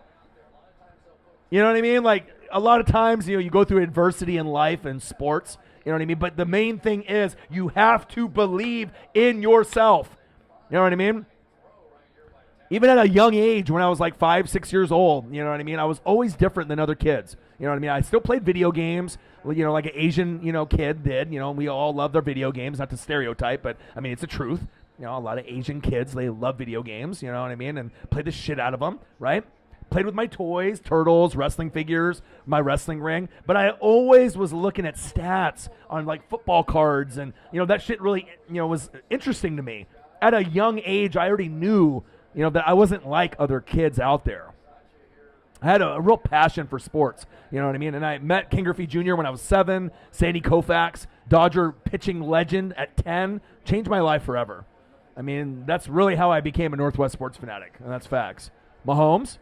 You know what I mean? Like, a lot of times, you go through adversity in life and sports. You know what I mean? But the main thing is you have to believe in yourself. You know what I mean? Even at a young age, when I was like 5, 6 years old, you know what I mean? I was always different than other kids. You know what I mean? I still played video games, like an Asian, kid did. We all love their video games, not to stereotype, but I mean, it's the truth. A lot of Asian kids, they love video games, you know what I mean? And play the shit out of them, right? Played with my toys, turtles, wrestling figures, my wrestling ring. But I always was looking at stats on like football cards. And, that shit really, was interesting to me. At a young age, I already knew, that I wasn't like other kids out there. I had a real passion for sports, you know what I mean? And I met Ken Griffey Jr. when I was 7, Sandy Koufax, Dodger pitching legend at 10, changed my life forever. I mean, that's really how I became a Northwest sports fanatic, and that's facts. Mahomes,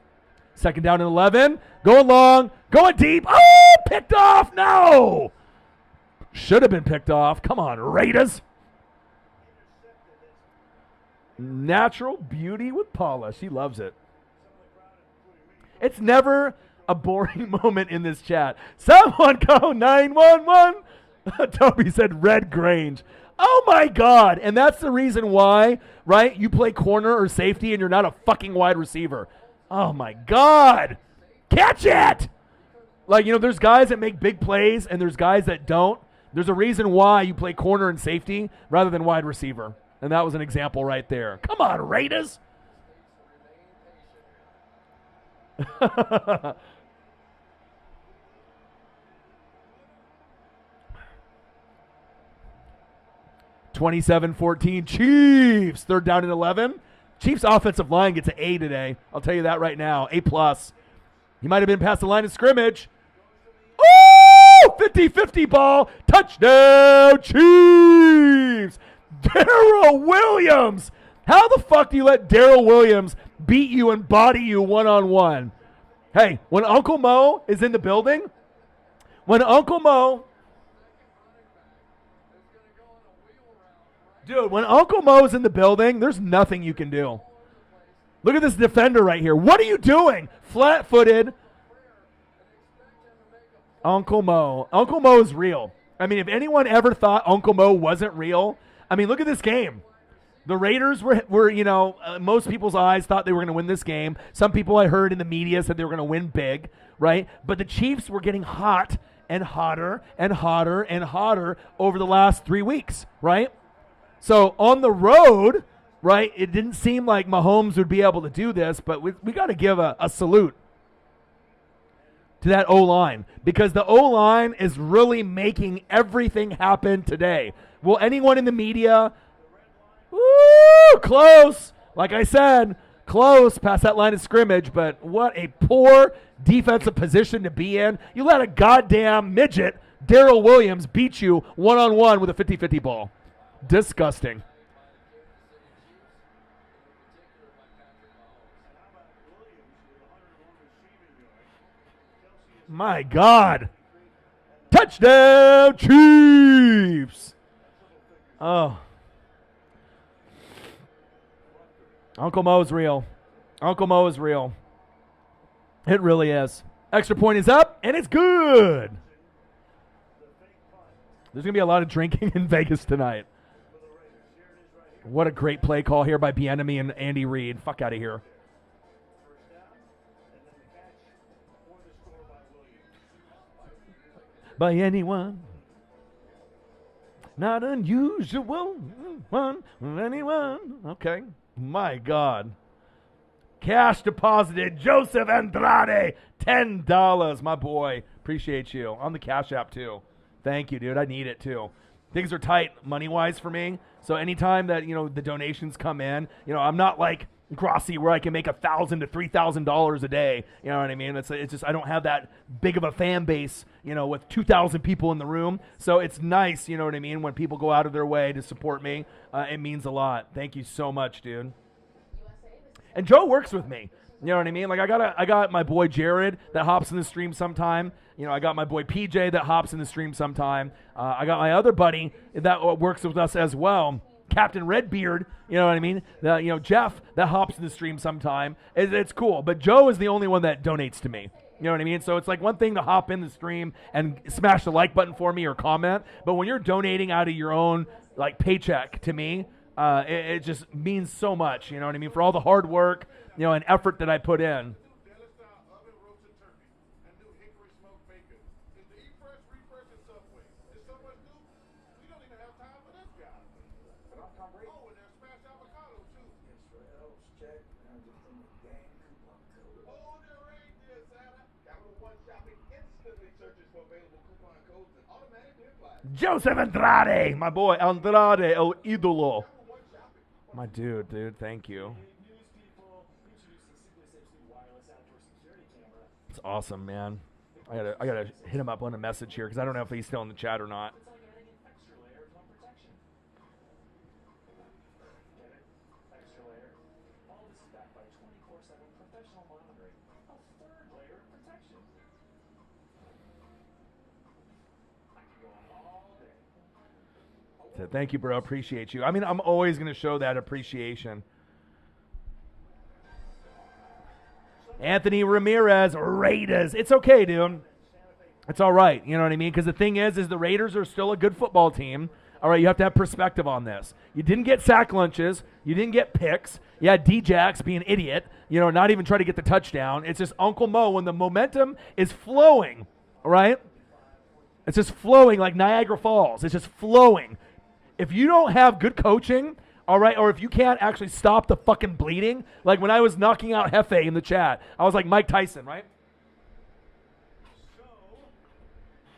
2nd down and 11, going long, going deep. Oh, picked off. No. Should have been picked off. Come on, Raiders. Natural beauty with Paula. She loves it. It's never a boring moment in this chat. Someone call 911. Toby said Red Grange. Oh, my God. And that's the reason why, right, you play corner or safety and you're not a fucking wide receiver. Oh, my God. Catch it. Like, there's guys that make big plays and there's guys that don't. There's a reason why you play corner and safety rather than wide receiver. And that was an example right there. Come on, Raiders. 27-14 Chiefs. 3rd down and 11. Chiefs offensive line gets an A today. I'll tell you that right now. A+. He might have been past the line of scrimmage. Oh! 50-50 ball. Touchdown Chiefs. Darrell Williams. How the fuck do you let Darrell Williams beat you and body you one-on-one? Hey, when Uncle Mo is in the building, when Uncle Mo's in the building, there's nothing you can do. Look at this defender right here. What are you doing? Flat-footed. Uncle Mo. Uncle Mo is real. I mean, if anyone ever thought Uncle Mo wasn't real, I mean, look at this game. The Raiders were most people's eyes thought they were going to win this game. Some people I heard in the media said they were going to win big, right? But the Chiefs were getting hot and hotter and hotter and hotter over the last 3 weeks, right? So on the road, right, it didn't seem like Mahomes would be able to do this, but we got to give a salute to that O-line because the O-line is really making everything happen today. Will anyone in the media... Woo! Close. Like I said, close past that line of scrimmage, but what a poor defensive position to be in. You let a goddamn midget, Darrell Williams, beat you one-on-one with a 50-50 ball. Disgusting. My God. Touchdown, Chiefs. Oh. Uncle Mo's real. Uncle Mo is real. It really is. Extra point is up, and it's good. There's going to be a lot of drinking in Vegas tonight. What a great play call here by Bieniemy and Andy Reid. Fuck out of here. By anyone. Not unusual. One, anyone. Okay. My God. Cash deposited. Joseph Andrade. $10. My boy. Appreciate you. On the Cash App, too. Thank you, dude. I need it, too. Things are tight money-wise for me. So anytime that, the donations come in, I'm not like Grossi where I can make $1,000 to $3,000 a day. You know what I mean? It's just I don't have that big of a fan base, with 2,000 people in the room. So it's nice, you know what I mean, when people go out of their way to support me. It means a lot. Thank you so much, dude. And Joe works with me. You know what I mean? Like I got my boy Jared that hops in the stream sometime. I got my boy PJ that hops in the stream sometime. I got my other buddy that works with us as well, Captain Redbeard. You know what I mean? Jeff that hops in the stream sometime. It's cool. But Joe is the only one that donates to me. You know what I mean? So it's like one thing to hop in the stream and smash the like button for me or comment. But when you're donating out of your own paycheck to me, it just means so much. You know what I mean? For all the hard work, and effort that I put in. Joseph Andrade, my boy, Andrade, el idolo. My dude, thank you. It's awesome, man. I gotta hit him up on a message here because I don't know if he's still in the chat or not. So thank you, bro. Appreciate you. I mean, I'm always going to show that appreciation. Anthony Ramirez, Raiders. It's okay, dude. It's all right. You know what I mean? Because the thing is the Raiders are still a good football team. All right, you have to have perspective on this. You didn't get sack lunches. You didn't get picks. You had D-Jax be an idiot, not even try to get the touchdown. It's just Uncle Mo when the momentum is flowing, all right? It's just flowing like Niagara Falls. It's just flowing. If you don't have good coaching, all right, or if you can't actually stop the fucking bleeding, like when I was knocking out Hefe in the chat, I was like Mike Tyson, right?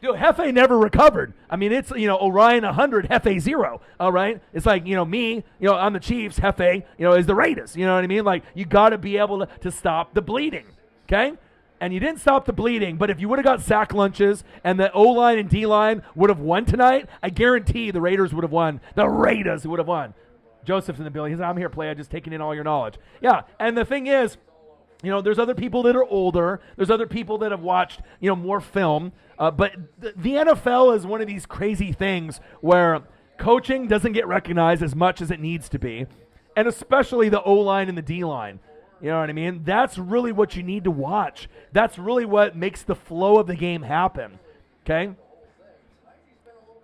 Dude, Hefe never recovered. I mean, it's, Orion 100, Hefe 0, all right? It's like, me, I'm the Chiefs, Hefe, is the Raiders, you know what I mean? Like, you got to be able to stop the bleeding, okay? And you didn't stop the bleeding, but if you would have got sack lunches and the O-line and D-line would have won tonight, I guarantee the Raiders would have won. The Raiders would have won. Joseph's in the building. He said, I'm here, player, just taking in all your knowledge. Yeah, and the thing is, there's other people that are older. There's other people that have watched, more film. But the NFL is one of these crazy things where coaching doesn't get recognized as much as it needs to be, and especially the O-line and the D-line. You know what I mean? That's really what you need to watch. That's really what makes the flow of the game happen, okay?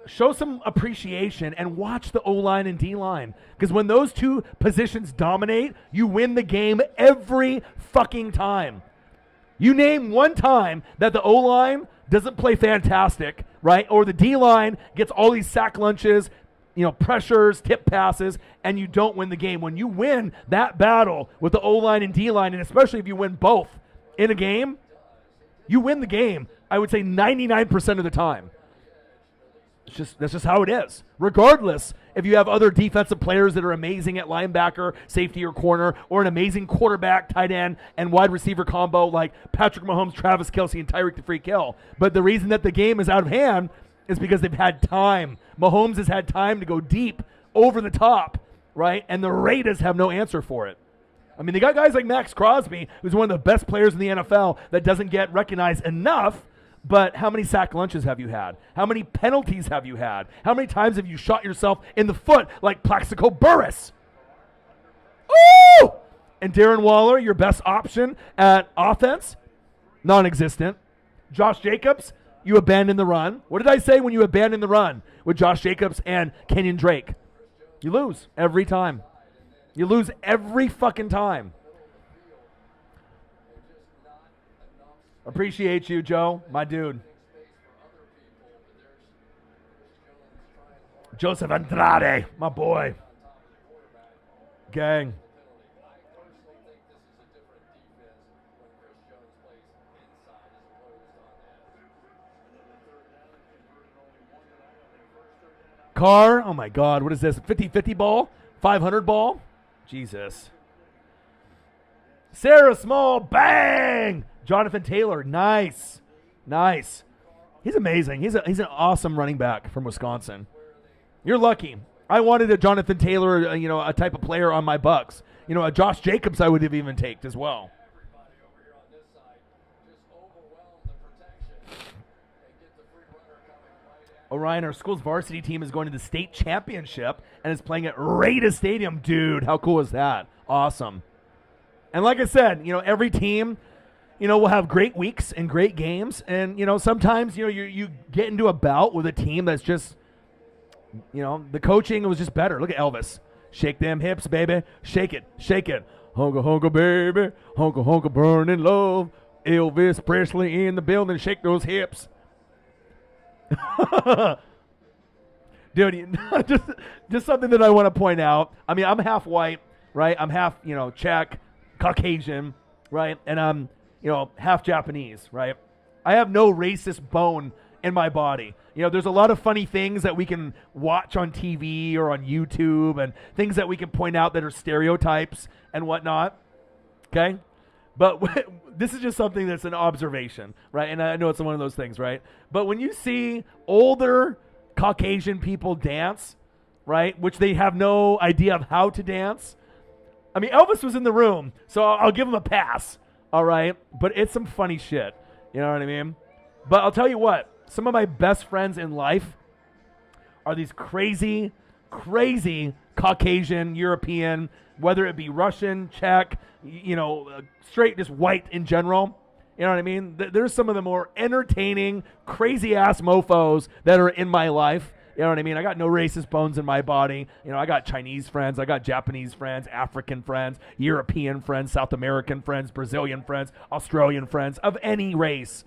Show some appreciation and watch the O-line and D-line. Because when those two positions dominate, you win the game every fucking time. You name one time that the O-line doesn't play fantastic, right? Or the D-line gets all these sack lunches, pressures, tip passes, and you don't win the game. When you win that battle with the O-line and D-line, and especially if you win both in a game, you win the game, I would say 99% of the time. That's just how it is. Regardless if you have other defensive players that are amazing at linebacker, safety, or corner, or an amazing quarterback, tight end, and wide receiver combo like Patrick Mahomes, Travis Kelce, and Tyreek the Freak Hill. But the reason that the game is out of hand is because they've had time. Mahomes has had time to go deep, over the top, right? And the Raiders have no answer for it. I mean, they got guys like Max Crosby, who's one of the best players in the NFL that doesn't get recognized enough, But how many sack lunches have you had? How many penalties have you had? How many times have you shot yourself in the foot like Plaxico Burress? Ooh! And Darren Waller, your best option at offense? Non-existent. Josh Jacobs, you abandoned the run. What did I say when you abandoned the run with Josh Jacobs and Kenyon Drake? You lose every time. You lose every fucking time. Appreciate you, Joe, my dude. Joseph Andrade, my boy. Gang. Carr, oh my God, what is this? 50-50 ball? 500 ball? Jesus. Sarah Small, bang! Jonathan Taylor, nice. Nice. He's amazing. He's an awesome running back from Wisconsin. You're lucky. I wanted a Jonathan Taylor, a type of player on my Bucks. A Josh Jacobs I would have even taken as well. Orion, our school's varsity team is going to the state championship and is playing at Raida Stadium. Dude, how cool is that? Awesome. And like I said, every team, will have great weeks and great games. And, sometimes, you get into a bout with a team that's just, the coaching was just better. Look at Elvis. Shake them hips, baby. Shake it. Shake it. Honka, honka, baby. Honka, honka, burning love. Elvis Presley in the building. Shake those hips. Dude, just something that I want to point out. I mean, I'm half white, right? I'm half, Czech, Caucasian, right? And I'm, half Japanese, right? I have no racist bone in my body. There's a lot of funny things that we can watch on TV or on YouTube and things that we can point out that are stereotypes and whatnot, okay? But this is just something that's an observation, right? And I know it's one of those things, right? But when you see older Caucasian people dance, right, which they have no idea of how to dance. I mean, Elvis was in the room, so I'll give him a pass, all right? But it's some funny shit, you know what I mean? But I'll tell you what, some of my best friends in life are these crazy, crazy Caucasian, European, whether it be Russian, Czech, straight just white in general. You know what I mean? There's some of the more entertaining, crazy-ass mofos that are in my life. You know what I mean? I got no racist bones in my body. I got Chinese friends. I got Japanese friends, African friends, European friends, South American friends, Brazilian friends, Australian friends of any race.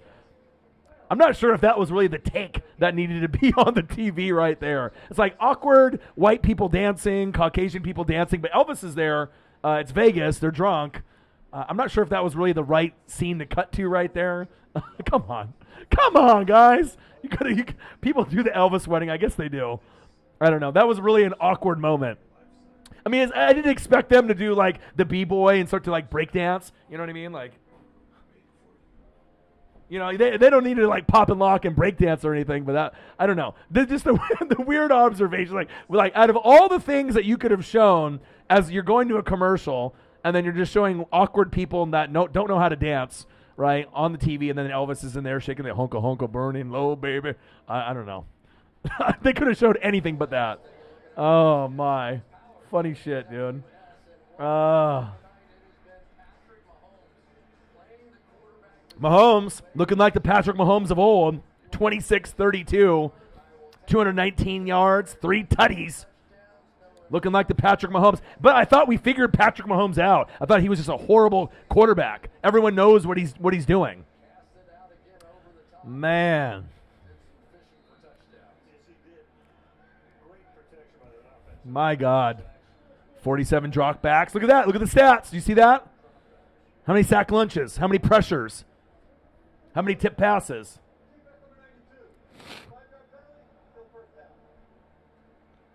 I'm not sure if that was really the take that needed to be on the TV right there. It's like awkward white people dancing, Caucasian people dancing, but Elvis is there. It's Vegas. They're drunk. I'm not sure if that was really the right scene to cut to right there. Come on, guys. People do the Elvis wedding. I guess they do. I don't know. That was really an awkward moment. I mean, I didn't expect them to do like the b-boy and start to like break dance. You know what I mean? Like, they don't need to like pop and lock and break dance or anything. But that, I don't know. Just the weird observation. Like out of all the things that you could have shown as you're going to a commercial, and then you're just showing awkward people that don't know how to dance, right, on the TV, and then Elvis is in there shaking the honka honka burning low, baby. I don't know. They could have showed anything but that. Oh, my. Funny shit, dude. Mahomes, looking like the Patrick Mahomes of old. 26-32, 219 yards, 3 tutties. Looking like the Patrick Mahomes. But I thought we figured Patrick Mahomes out. I thought he was just a horrible quarterback. Everyone knows what he's doing. Man. My God. 47 dropbacks. Look at that. Look at the stats. Do you see that? How many sack lunches? How many pressures? How many tip passes?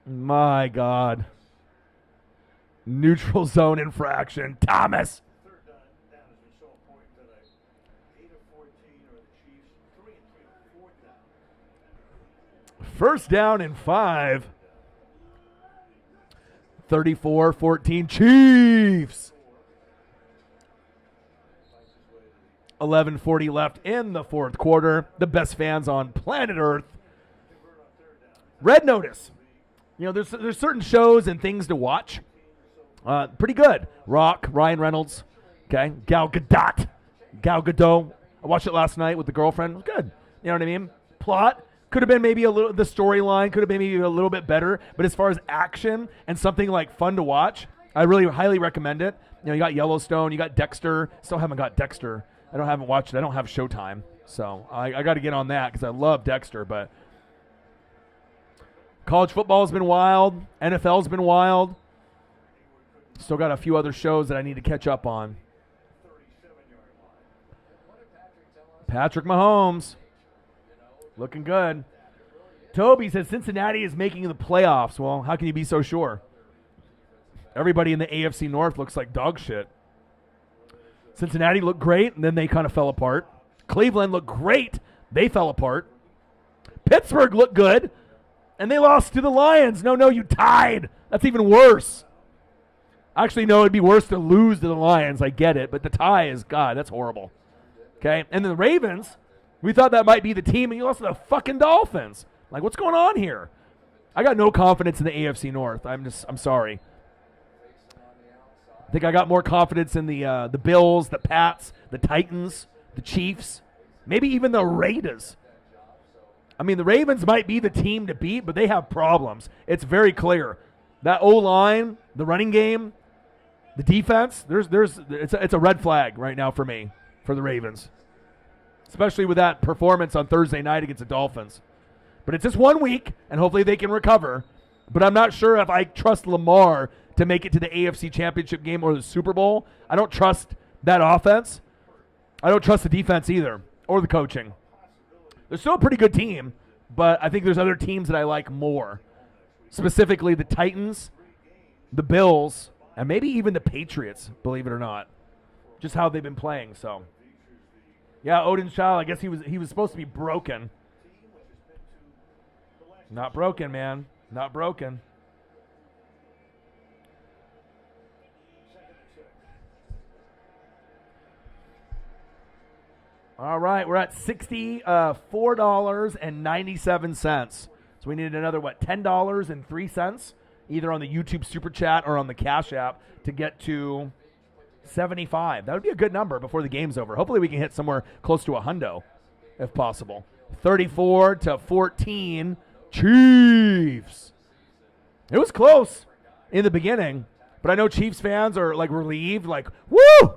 My God. Neutral zone infraction. Thomas. First down and 5. 34-14 Chiefs. 11:40 left in the fourth quarter. The best fans on planet Earth. Red Notice. There's certain shows and things to watch. Pretty good. Rock, Ryan Reynolds, okay, Gal Gadot. I watched it last night with the girlfriend. It was good. You know what I mean? Plot could have been maybe the storyline could have been maybe a little bit better, but as far as action and something like fun to watch, I really highly recommend it. You got Yellowstone, you got Dexter. Still haven't got Dexter. Haven't watched it. I don't have Showtime, so I got to get on that because I love Dexter. But college football has been wild. NFL's been wild. Still got a few other shows that I need to catch up on. Patrick Mahomes, looking good. Toby says Cincinnati is making the playoffs. Well, how can you be so sure? Everybody in the AFC North looks like dog shit. Cincinnati looked great, and then they kind of fell apart. Cleveland looked great. They fell apart. Pittsburgh looked good, and they lost to the Lions. No, you tied. That's even worse. Actually, no, it'd be worse to lose to the Lions. I get it, but the tie is, God, that's horrible. Okay, and the Ravens, we thought that might be the team, and you lost to the fucking Dolphins. Like, what's going on here? I got no confidence in the AFC North. I'm sorry. I think I got more confidence in the Bills, the Pats, the Titans, the Chiefs, maybe even the Raiders. I mean, the Ravens might be the team to beat, but they have problems. It's very clear. That O-line, the running game, the defense, it's a red flag right now for me, for the Ravens, especially with that performance on Thursday night against the Dolphins. But it's just 1 week, and hopefully they can recover. But I'm not sure if I trust Lamar to make it to the AFC Championship game or the Super Bowl. I don't trust that offense. I don't trust the defense either, or the coaching. They're still a pretty good team, but I think there's other teams that I like more, specifically the Titans, the Bills, and maybe even the Patriots, believe it or not, just how they've been playing. So, yeah, Odin's child, I guess he was supposed to be broken. Not broken, man. Not broken. All right, we're at $64.97. So we needed another, $10.03, either on the YouTube Super Chat or on the Cash App to get to 75. That would be a good number before the game's over. Hopefully we can hit somewhere close to a hundo, if possible. 34-14, Chiefs. It was close in the beginning, but I know Chiefs fans are relieved, woo!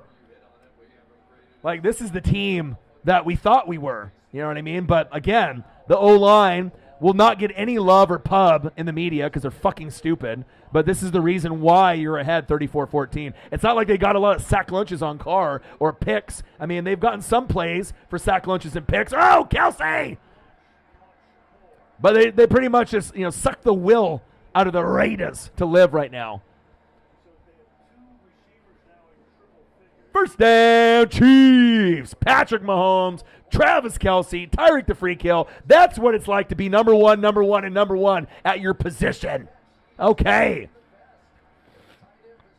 This is the team that we thought we were. You know what I mean? But again, the O-line will not get any love or pub in the media because they're fucking stupid. But this is the reason why you're ahead 34-14. It's not like they got a lot of sack lunches on Carr or picks. I mean, they've gotten some plays for sack lunches and picks. Oh, Kelsey! But they pretty much just suck the will out of the Raiders to live right now. First down, Chiefs. Patrick Mahomes, Travis Kelsey, Tyreek the Freak Hill. That's what it's like to be number one, and number one at your position. Okay.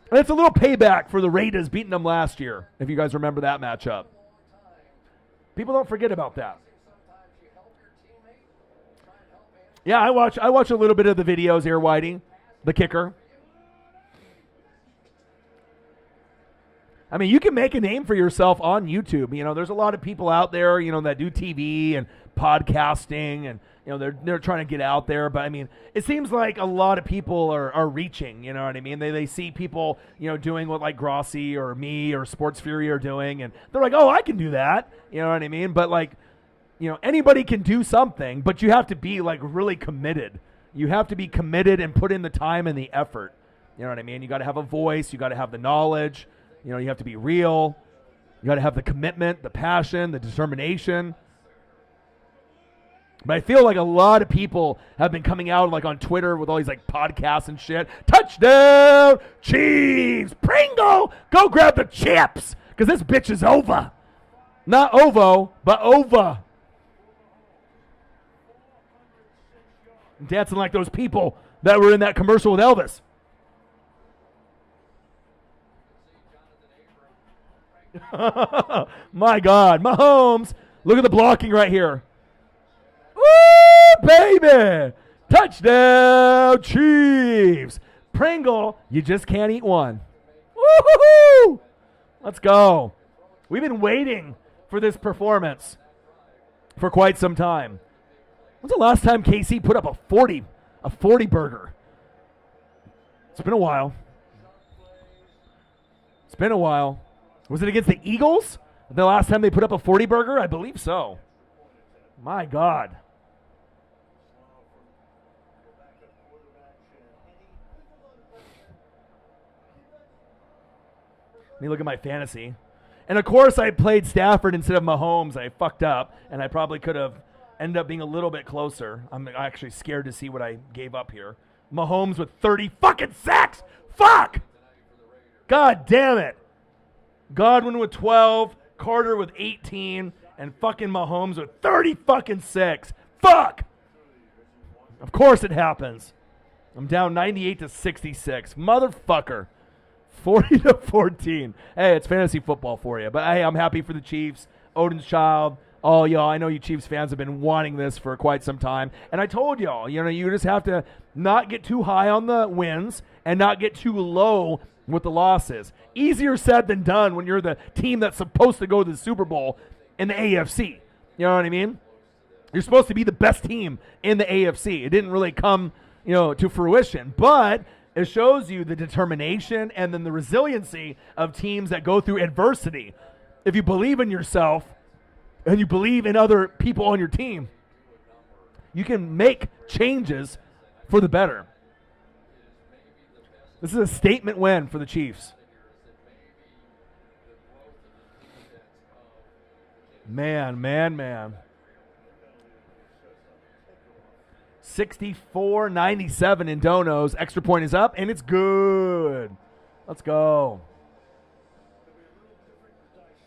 And it's a little payback for the Raiders beating them last year, if you guys remember that matchup. People don't forget about that. Yeah, I watch a little bit of the videos here, Whitey, the kicker. I mean, you can make a name for yourself on YouTube. There's a lot of people out there, that do TV and podcasting, and they're trying to get out there. But I mean, it seems like a lot of people are reaching. You know what I mean? They see people doing what Grossi or me or Sports Fury are doing, and they're like, oh, I can do that. You know what I mean? But anybody can do something, but you have to be really committed. You have to be committed and put in the time and the effort. You know what I mean? You got to have a voice. You got to have the knowledge. You have to be real. You got to have the commitment, the passion, the determination. But I feel like a lot of people have been coming out on Twitter with all these podcasts and shit. Touchdown, Chiefs, Pringle, go grab the chips because this bitch is over. Not ovo, but over. Dancing like those people that were in that commercial with Elvis. My God. Mahomes. Look at the blocking right here. Woo, baby. Touchdown, Chiefs. Pringle, you just can't eat one. Woo-hoo-hoo. Let's go. We've been waiting for this performance for quite some time. When's the last time KC put up a 40 burger? It's been a while. It's been a while. Was it against the Eagles? The last time they put up a 40 burger? I believe so. My God. Let me look at my fantasy. And of course, I played Stafford instead of Mahomes. I fucked up, and I probably could have ended up being a little bit closer. I'm actually scared to see what I gave up here. Mahomes with 30 fucking sacks. Fuck! God damn it. Godwin with 12, Carter with 18, and fucking Mahomes with 30 fucking 6. Fuck! Of course it happens. I'm down 98 to 66. Motherfucker. 40 to 14. Hey, it's fantasy football for you. But hey, I'm happy for the Chiefs. Odin's child. Oh, y'all, I know you Chiefs fans have been wanting this for quite some time. And I told y'all, you just have to not get too high on the wins and not get too low with the losses. Easier said than done when you're the team that's supposed to go to the Super Bowl in the AFC. You know what I mean? You're supposed to be the best team in the AFC. It didn't really come, to fruition. But it shows you the determination and then the resiliency of teams that go through adversity. If you believe in yourself and you believe in other people on your team, you can make changes for the better. This is a statement win for the Chiefs. Man. 64-97 in donos. Extra point is up, and it's good. Let's go.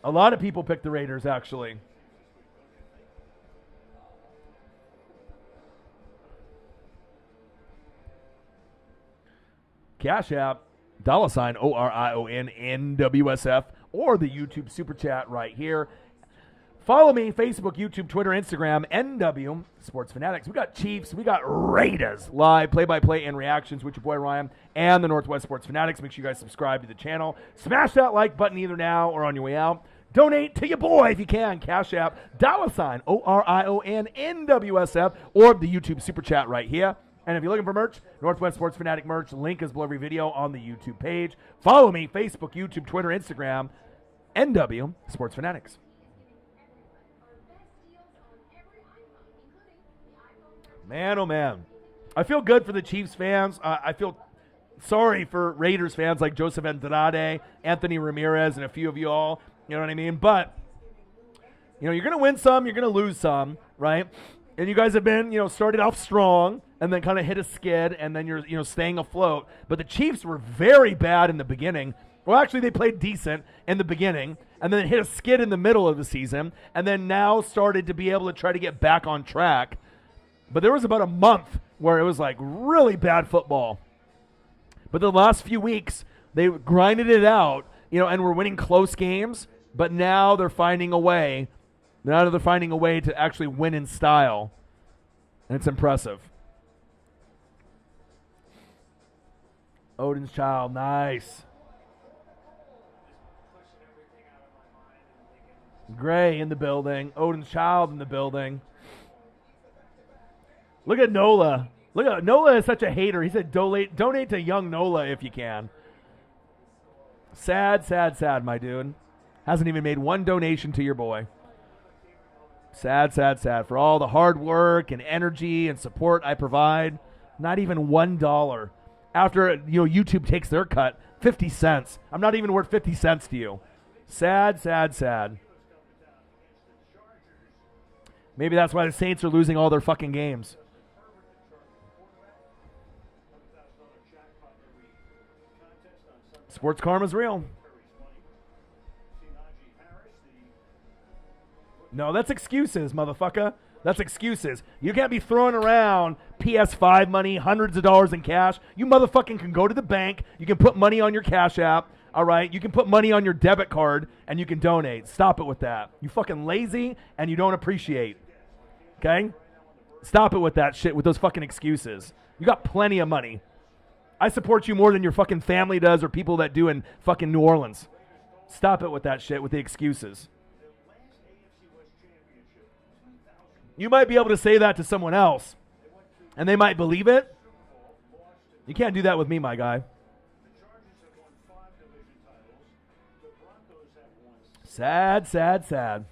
A lot of people picked the Raiders, actually. Cash App, $ OrionNWSF, or the YouTube Super Chat right here. Follow me, Facebook, YouTube, Twitter, Instagram, NW Sports Fanatics. We got Chiefs, we got Raiders live, play-by-play and reactions with your boy Ryan and the Northwest Sports Fanatics. Make sure you guys subscribe to the channel. Smash that like button either now or on your way out. Donate to your boy if you can. Cash App, $ OrionNWSF, or the YouTube Super Chat right here. And if you're looking for merch, Northwest Sports Fanatic merch, link is below every video on the YouTube page. Follow me, Facebook, YouTube, Twitter, Instagram, NW Sports Fanatics. Man, oh man. I feel good for the Chiefs fans. I feel sorry for Raiders fans like Joseph Andrade, Anthony Ramirez, and a few of you all. You know what I mean? But, you're going to win some, you're going to lose some, right? And you guys have been, started off strong and then kind of hit a skid and then you're, staying afloat. But the Chiefs were very bad in the beginning. Well, actually, they played decent in the beginning and then hit a skid in the middle of the season and then now started to be able to try to get back on track. But there was about a month where it was like really bad football. But the last few weeks, they grinded it out, and were winning close games. But now they're finding a way. Now they're finding a way to actually win in style. And it's impressive. Odin's child, nice. Gray in the building. Odin's child in the building. Look at Nola. Nola is such a hater. He said donate to young Nola if you can. Sad, my dude. Hasn't even made one donation to your boy. Sad for all the hard work and energy and support I provide. Not even $1. After YouTube takes their cut, 50 cents. I'm not even worth 50 cents to you. Sad. Maybe that's why the Saints are losing all their fucking games. Sports karma's real. No, that's excuses, motherfucker. That's excuses. You can't be throwing around PS5 money, hundreds of dollars in cash. You motherfucking can go to the bank. You can put money on your Cash App. All right? You can put money on your debit card and you can donate. Stop it with that. You fucking lazy and you don't appreciate. Okay? Stop it with that shit, with those fucking excuses. You got plenty of money. I support you more than your fucking family does or people that do in fucking New Orleans. Stop it with that shit, with the excuses. You might be able to say that to someone else, and they might believe it. You can't do that with me, my guy. Sad, sad, sad.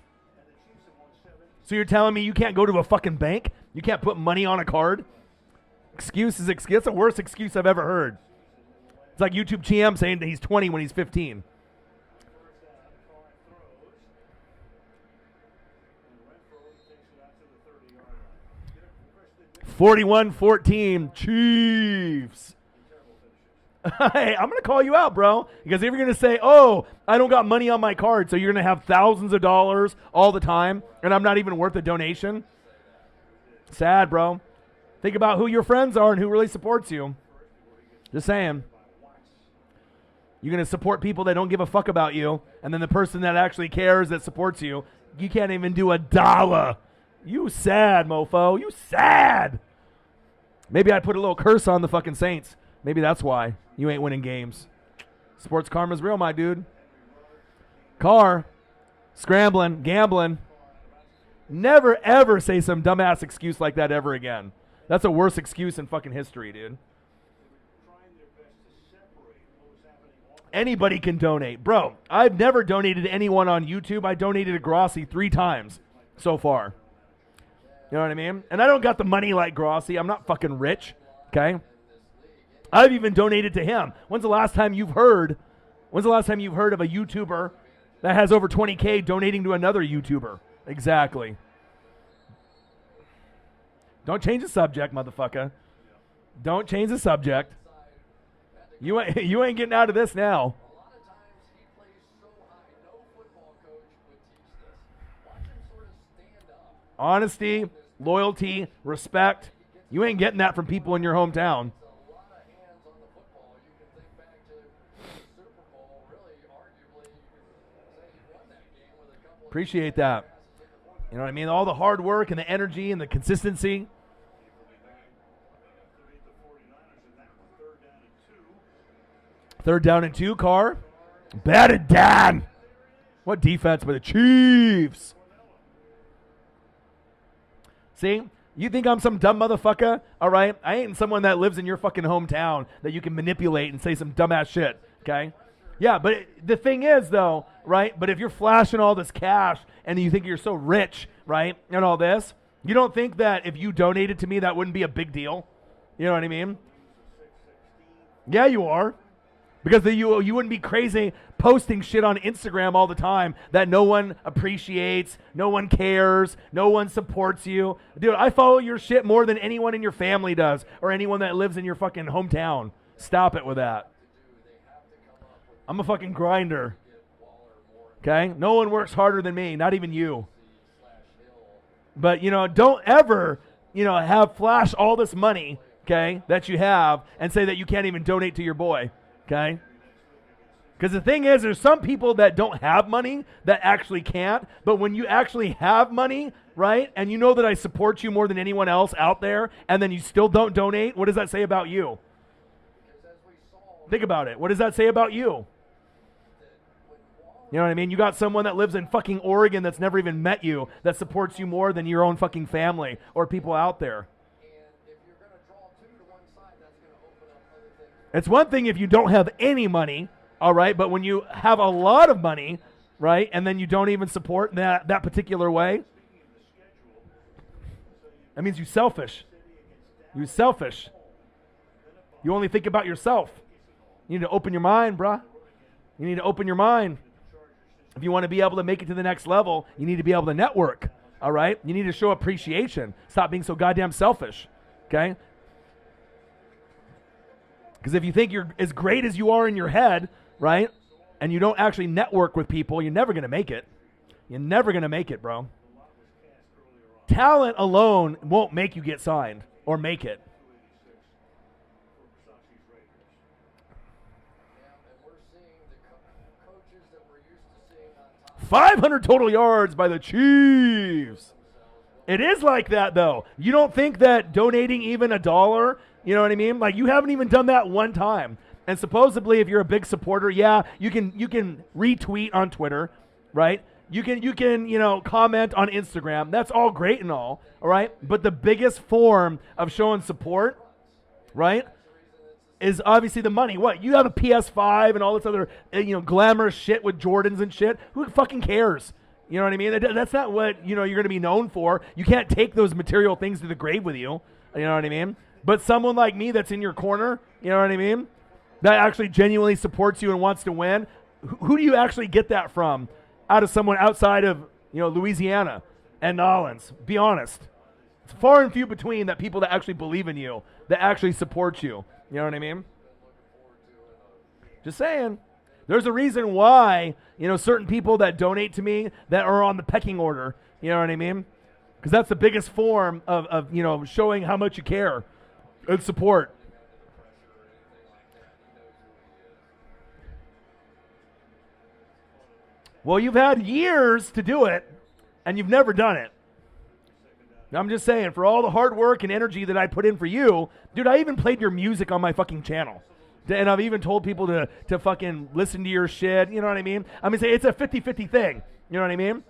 So you're telling me you can't go to a fucking bank? You can't put money on a card? Excuse is excuse. That's the worst excuse I've ever heard. It's like YouTube GM saying that he's 20 when he's 15. (41-14) Chiefs. Hey, I'm going to call you out, bro. Because if you're going to say, oh, I don't got money on my card, so you're going to have thousands of dollars all the time, and I'm not even worth a donation. Sad, bro. Think about who your friends are and who really supports you. Just saying. You're going to support people that don't give a fuck about you, and then the person that actually cares, that supports you, you can't even do $1. You sad, mofo. You sad. Maybe I'd put a little curse on the fucking Saints. Maybe that's why you ain't winning games. Sports karma's real, my dude. Carr, scrambling, gambling. Never, ever say some dumbass excuse like that ever again. That's the worst excuse in fucking history, dude. Anybody can donate. Bro, I've never donated to anyone on YouTube. I donated to Grossi 3 times so far. You know what I mean? And I don't got the money like Grossi. I'm not fucking rich, okay? I've even donated to him. When's the last time you've heard of a YouTuber that has over 20K donating to another YouTuber? Exactly. Don't change the subject, motherfucker. Don't change the subject. You ain't getting out of this now. Honesty, loyalty, respect. You ain't getting that from people in your hometown. Appreciate that. You know what I mean? All the hard work and the energy and the consistency. Third down and 2, Carr. Batted down. What defense by the Chiefs. See? You think I'm some dumb motherfucker? All right? I ain't someone that lives in your fucking hometown that you can manipulate and say some dumbass shit, okay? Yeah, but the thing is, though, right? But if you're flashing all this cash and you think you're so rich, right, and all this, you don't think that if you donated to me, that wouldn't be a big deal? You know what I mean? Yeah, you are. Because you wouldn't be crazy posting shit on Instagram all the time that no one appreciates, no one cares, no one supports you. Dude, I follow your shit more than anyone in your family does or anyone that lives in your fucking hometown. Stop it with that. I'm a fucking grinder. Okay? No one works harder than me, not even you. But, don't ever, have flash all this money, okay, that you have and say that you can't even donate to your boy. Okay? Because the thing is, there's some people that don't have money that actually can't, but when you actually have money, right, and you know that I support you more than anyone else out there, and then you still don't donate, what does that say about you? Think about it. What does that say about you? You know what I mean? You got someone that lives in fucking Oregon that's never even met you that supports you more than your own fucking family or people out there. It's one thing if you don't have any money, all right, but when you have a lot of money, right, and then you don't even support that particular way, that means you're selfish. You're selfish. You only think about yourself. You need to open your mind, bruh. You need to open your mind. If you want to be able to make it to the next level, you need to be able to network, all right? You need to show appreciation. Stop being so goddamn selfish, okay? Because if you think you're as great as you are in your head, right, and you don't actually network with people, you're never going to make it. You're never going to make it, bro. Talent alone won't make you get signed or make it. 500 total yards by the Chiefs. It is like that, though. You don't think that donating even $1, you know what I mean? Like, you haven't even done that one time. And supposedly, if you're a big supporter, yeah, you can retweet on Twitter, right? You can comment on Instagram. That's all great and all right? But the biggest form of showing support, right, is obviously the money. What? You have a PS5 and all this other, glamorous shit with Jordans and shit. Who fucking cares? You know what I mean? That's not what, you're going to be known for. You can't take those material things to the grave with you. You know what I mean? But someone like me that's in your corner, you know what I mean, that actually genuinely supports you and wants to win, who do you actually get that from? Out of someone outside of, Louisiana and Nolans. Be honest. It's far and few between that people that actually believe in you, that actually support you. You know what I mean? Just saying. There's a reason why, certain people that donate to me that are on the pecking order. You know what I mean? Because that's the biggest form of showing how much you care and support. Well, you've had years to do it, and you've never done it. I'm just saying, for all the hard work and energy that I put in for you, dude, I even played your music on my fucking channel. And I've even told people to fucking listen to your shit, you know what I mean? I mean, it's a 50-50 thing, you know what I mean?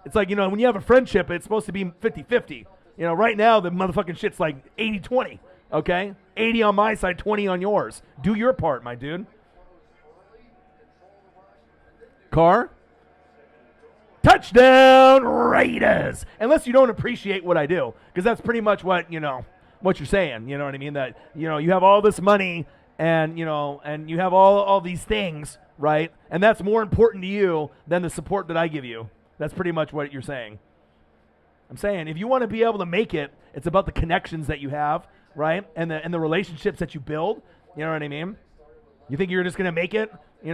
It's like, when you have a friendship, it's supposed to be 50-50. Right now, the motherfucking shit's like 80-20, okay? 80 on my side, 20 on yours. Do your part, my dude. Car? Touchdown Raiders! Unless you don't appreciate what I do, because that's pretty much what what you're saying. You know what I mean? That you have all this money and and you have all these things, right? And that's more important to you than the support that I give you. That's pretty much what you're saying. I'm saying if you want to be able to make it, it's about the connections that you have, right? And the relationships that you build. You know what I mean? You think you're just gonna make it?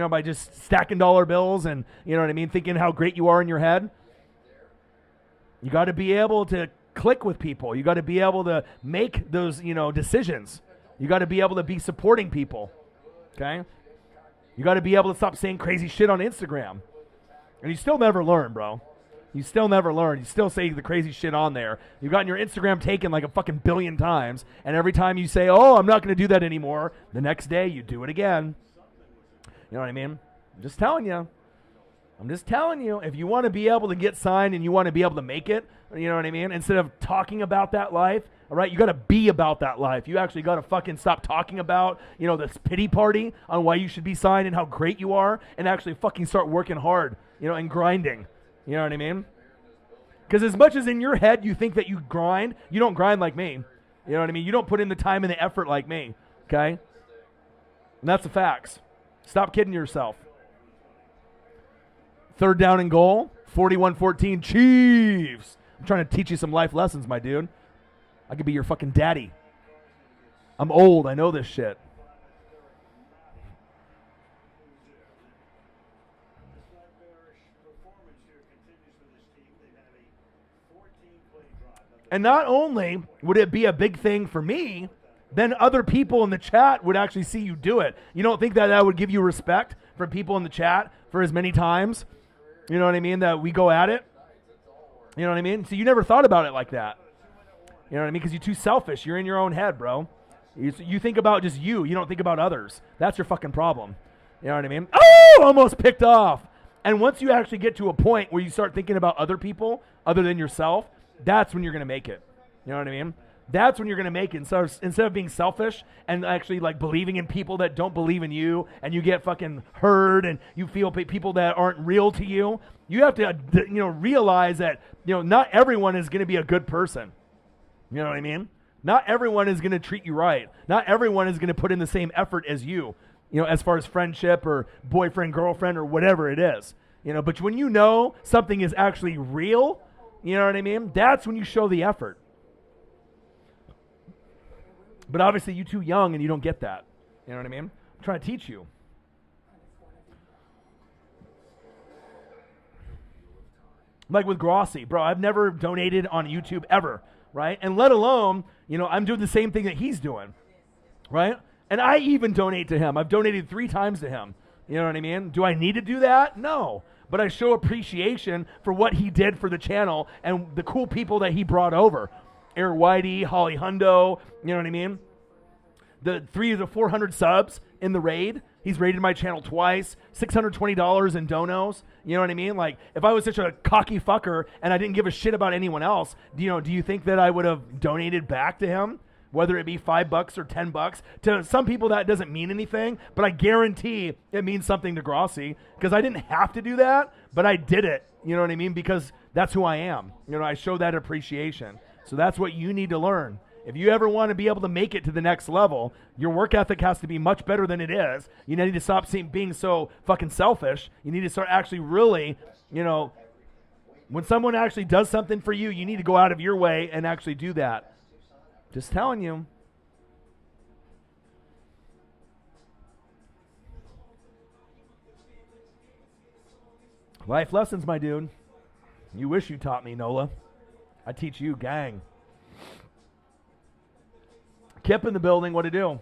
By just stacking dollar bills and, thinking how great you are in your head. You got to be able to click with people. You got to be able to make those, decisions. You got to be able to be supporting people, okay? You got to be able to stop saying crazy shit on Instagram. And you still never learn, bro. You still never learn. You still say the crazy shit on there. You've gotten your Instagram taken like a fucking billion times, and every time you say, oh, I'm not going to do that anymore, the next day you do it again. You know what I mean? I'm just telling you. If you want to be able to get signed and you want to be able to make it, you know what I mean? Instead of talking about that life, all right, you got to be about that life. You actually got to fucking stop talking about, this pity party on why you should be signed and how great you are, and actually fucking start working hard, and grinding. You know what I mean? Because as much as in your head you think that you grind, you don't grind like me. You know what I mean? You don't put in the time and the effort like me, okay? And that's the facts. Stop kidding yourself. 3rd down and goal, 41-14 Chiefs. I'm trying to teach you some life lessons, my dude. I could be your fucking daddy. I'm old. I know this shit. And not only would it be a big thing for me, then other people in the chat would actually see you do it. You don't think that would give you respect from people in the chat for as many times, you know what I mean, that we go at it? You know what I mean? So you never thought about it like that. You know what I mean? Because you're too selfish. You're in your own head, bro. You think about just you. You don't think about others. That's your fucking problem. You know what I mean? Oh, almost picked off. And once you actually get to a point where you start thinking about other people other than yourself, that's when you're going to make it. You know what I mean? That's when you're going to make it. Instead of being selfish and actually like believing in people that don't believe in you, and you get fucking hurt and you feel people that aren't real to you, you have to realize that not everyone is going to be a good person. You know what I mean? Not everyone is going to treat you right. Not everyone is going to put in the same effort as you, as far as friendship or boyfriend, girlfriend, or whatever it is. But when something is actually real, you know what I mean? That's when you show the effort. But obviously you're too young and you don't get that. You know what I mean? I'm trying to teach you. Like with Grossi, bro, I've never donated on YouTube ever, right? And let alone, I'm doing the same thing that he's doing, right? And I even donate to him. I've donated 3 times to him. You know what I mean? Do I need to do that? No. but I show appreciation for what he did for the channel and the cool people that he brought over. Eric Whitey, Holly Hundo, you know what I mean? The 300 to 400 subs in the raid. He's raided my channel twice, $620 in donos. You know what I mean? Like, if I was such a cocky fucker and I didn't give a shit about anyone else, do you think that I would have donated back to him? Whether it be $5 or $10. To some people that doesn't mean anything, but I guarantee it means something to Grossi, because I didn't have to do that, but I did it. You know what I mean? Because that's who I am. You know, I show that appreciation. So that's what you need to learn. If you ever want to be able to make it to the next level, your work ethic has to be much better than it is. You need to stop being so fucking selfish. You need to start actually really, you know, when someone actually does something for you, you need to go out of your way and actually do that. Just telling you. Life lessons, my dude. You wish you taught me, Nola. I teach you, gang. Kip in the building, what to do?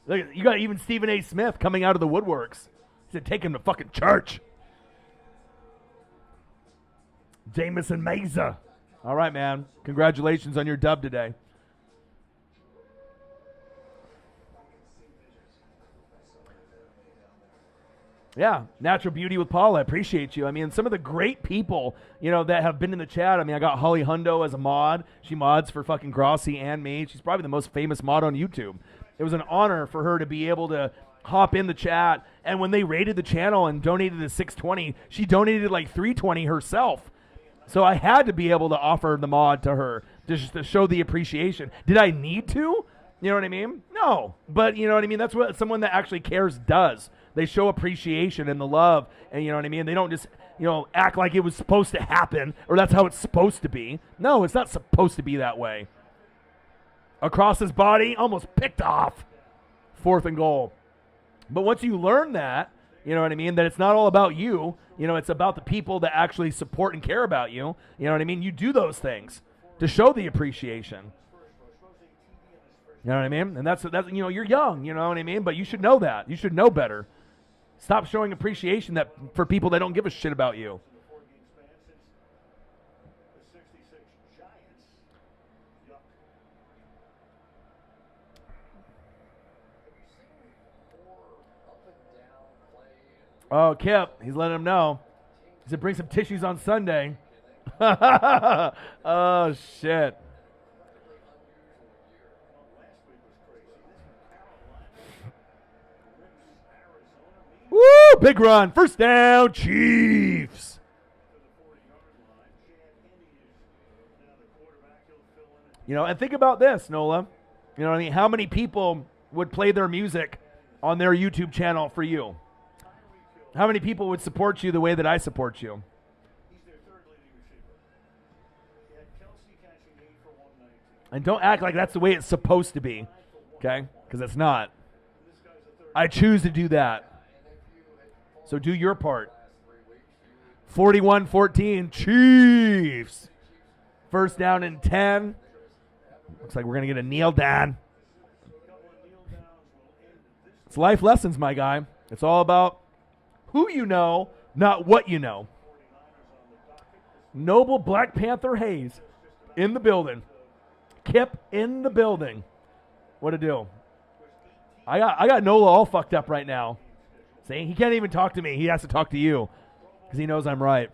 Look, you got even Stephen A. Smith coming out of the woodworks. He said, take him to fucking church. Jameson Meza. All right, man. Congratulations on your dub today. Yeah, Natural Beauty with Paul, I appreciate you. I mean, some of the great people, you know, that have been in the chat. I mean, I got Holly Hundo as a mod. She mods for fucking Grossi and me. She's probably the most famous mod on YouTube. It was an honor for her to be able to hop in the chat. And when they rated the channel and donated the $620, she donated like $320 herself. So I had to be able to offer the mod to her just to show the appreciation. Did I need to? You know what I mean? No. But you know what I mean? That's what someone that actually cares does. They show appreciation and the love, and you know what I mean? They don't just, you know, act like it was supposed to happen or that's how it's supposed to be. No, it's not supposed to be that way. Across his body, almost picked off. 4th and goal. But once you learn that, you know what I mean, that it's not all about you, you know, it's about the people that actually support and care about you, you know what I mean? You do those things to show the appreciation. You know what I mean? And that's you know, you're young, you know what I mean? But you should know that. You should know better. Stop showing appreciation that for people that don't give a shit about you. Oh, Kip, he's letting him know. He said, bring some tissues on Sunday. Oh, shit. Woo! Big run. First down, Chiefs. You know, and think about this, Nola. You know what I mean? How many people would play their music on their YouTube channel for you? How many people would support you the way that I support you? And don't act like that's the way it's supposed to be, okay? Because it's not. I choose to do that. So do your part. 41-14, Chiefs. First down and 10. Looks like we're going to get a kneel down. It's life lessons, my guy. It's all about who you know, not what you know. Noble Black Panther Hayes in the building. Kip in the building. What to do? I got Nola all fucked up right now. See, he can't even talk to me. He has to talk to you because he knows I'm right.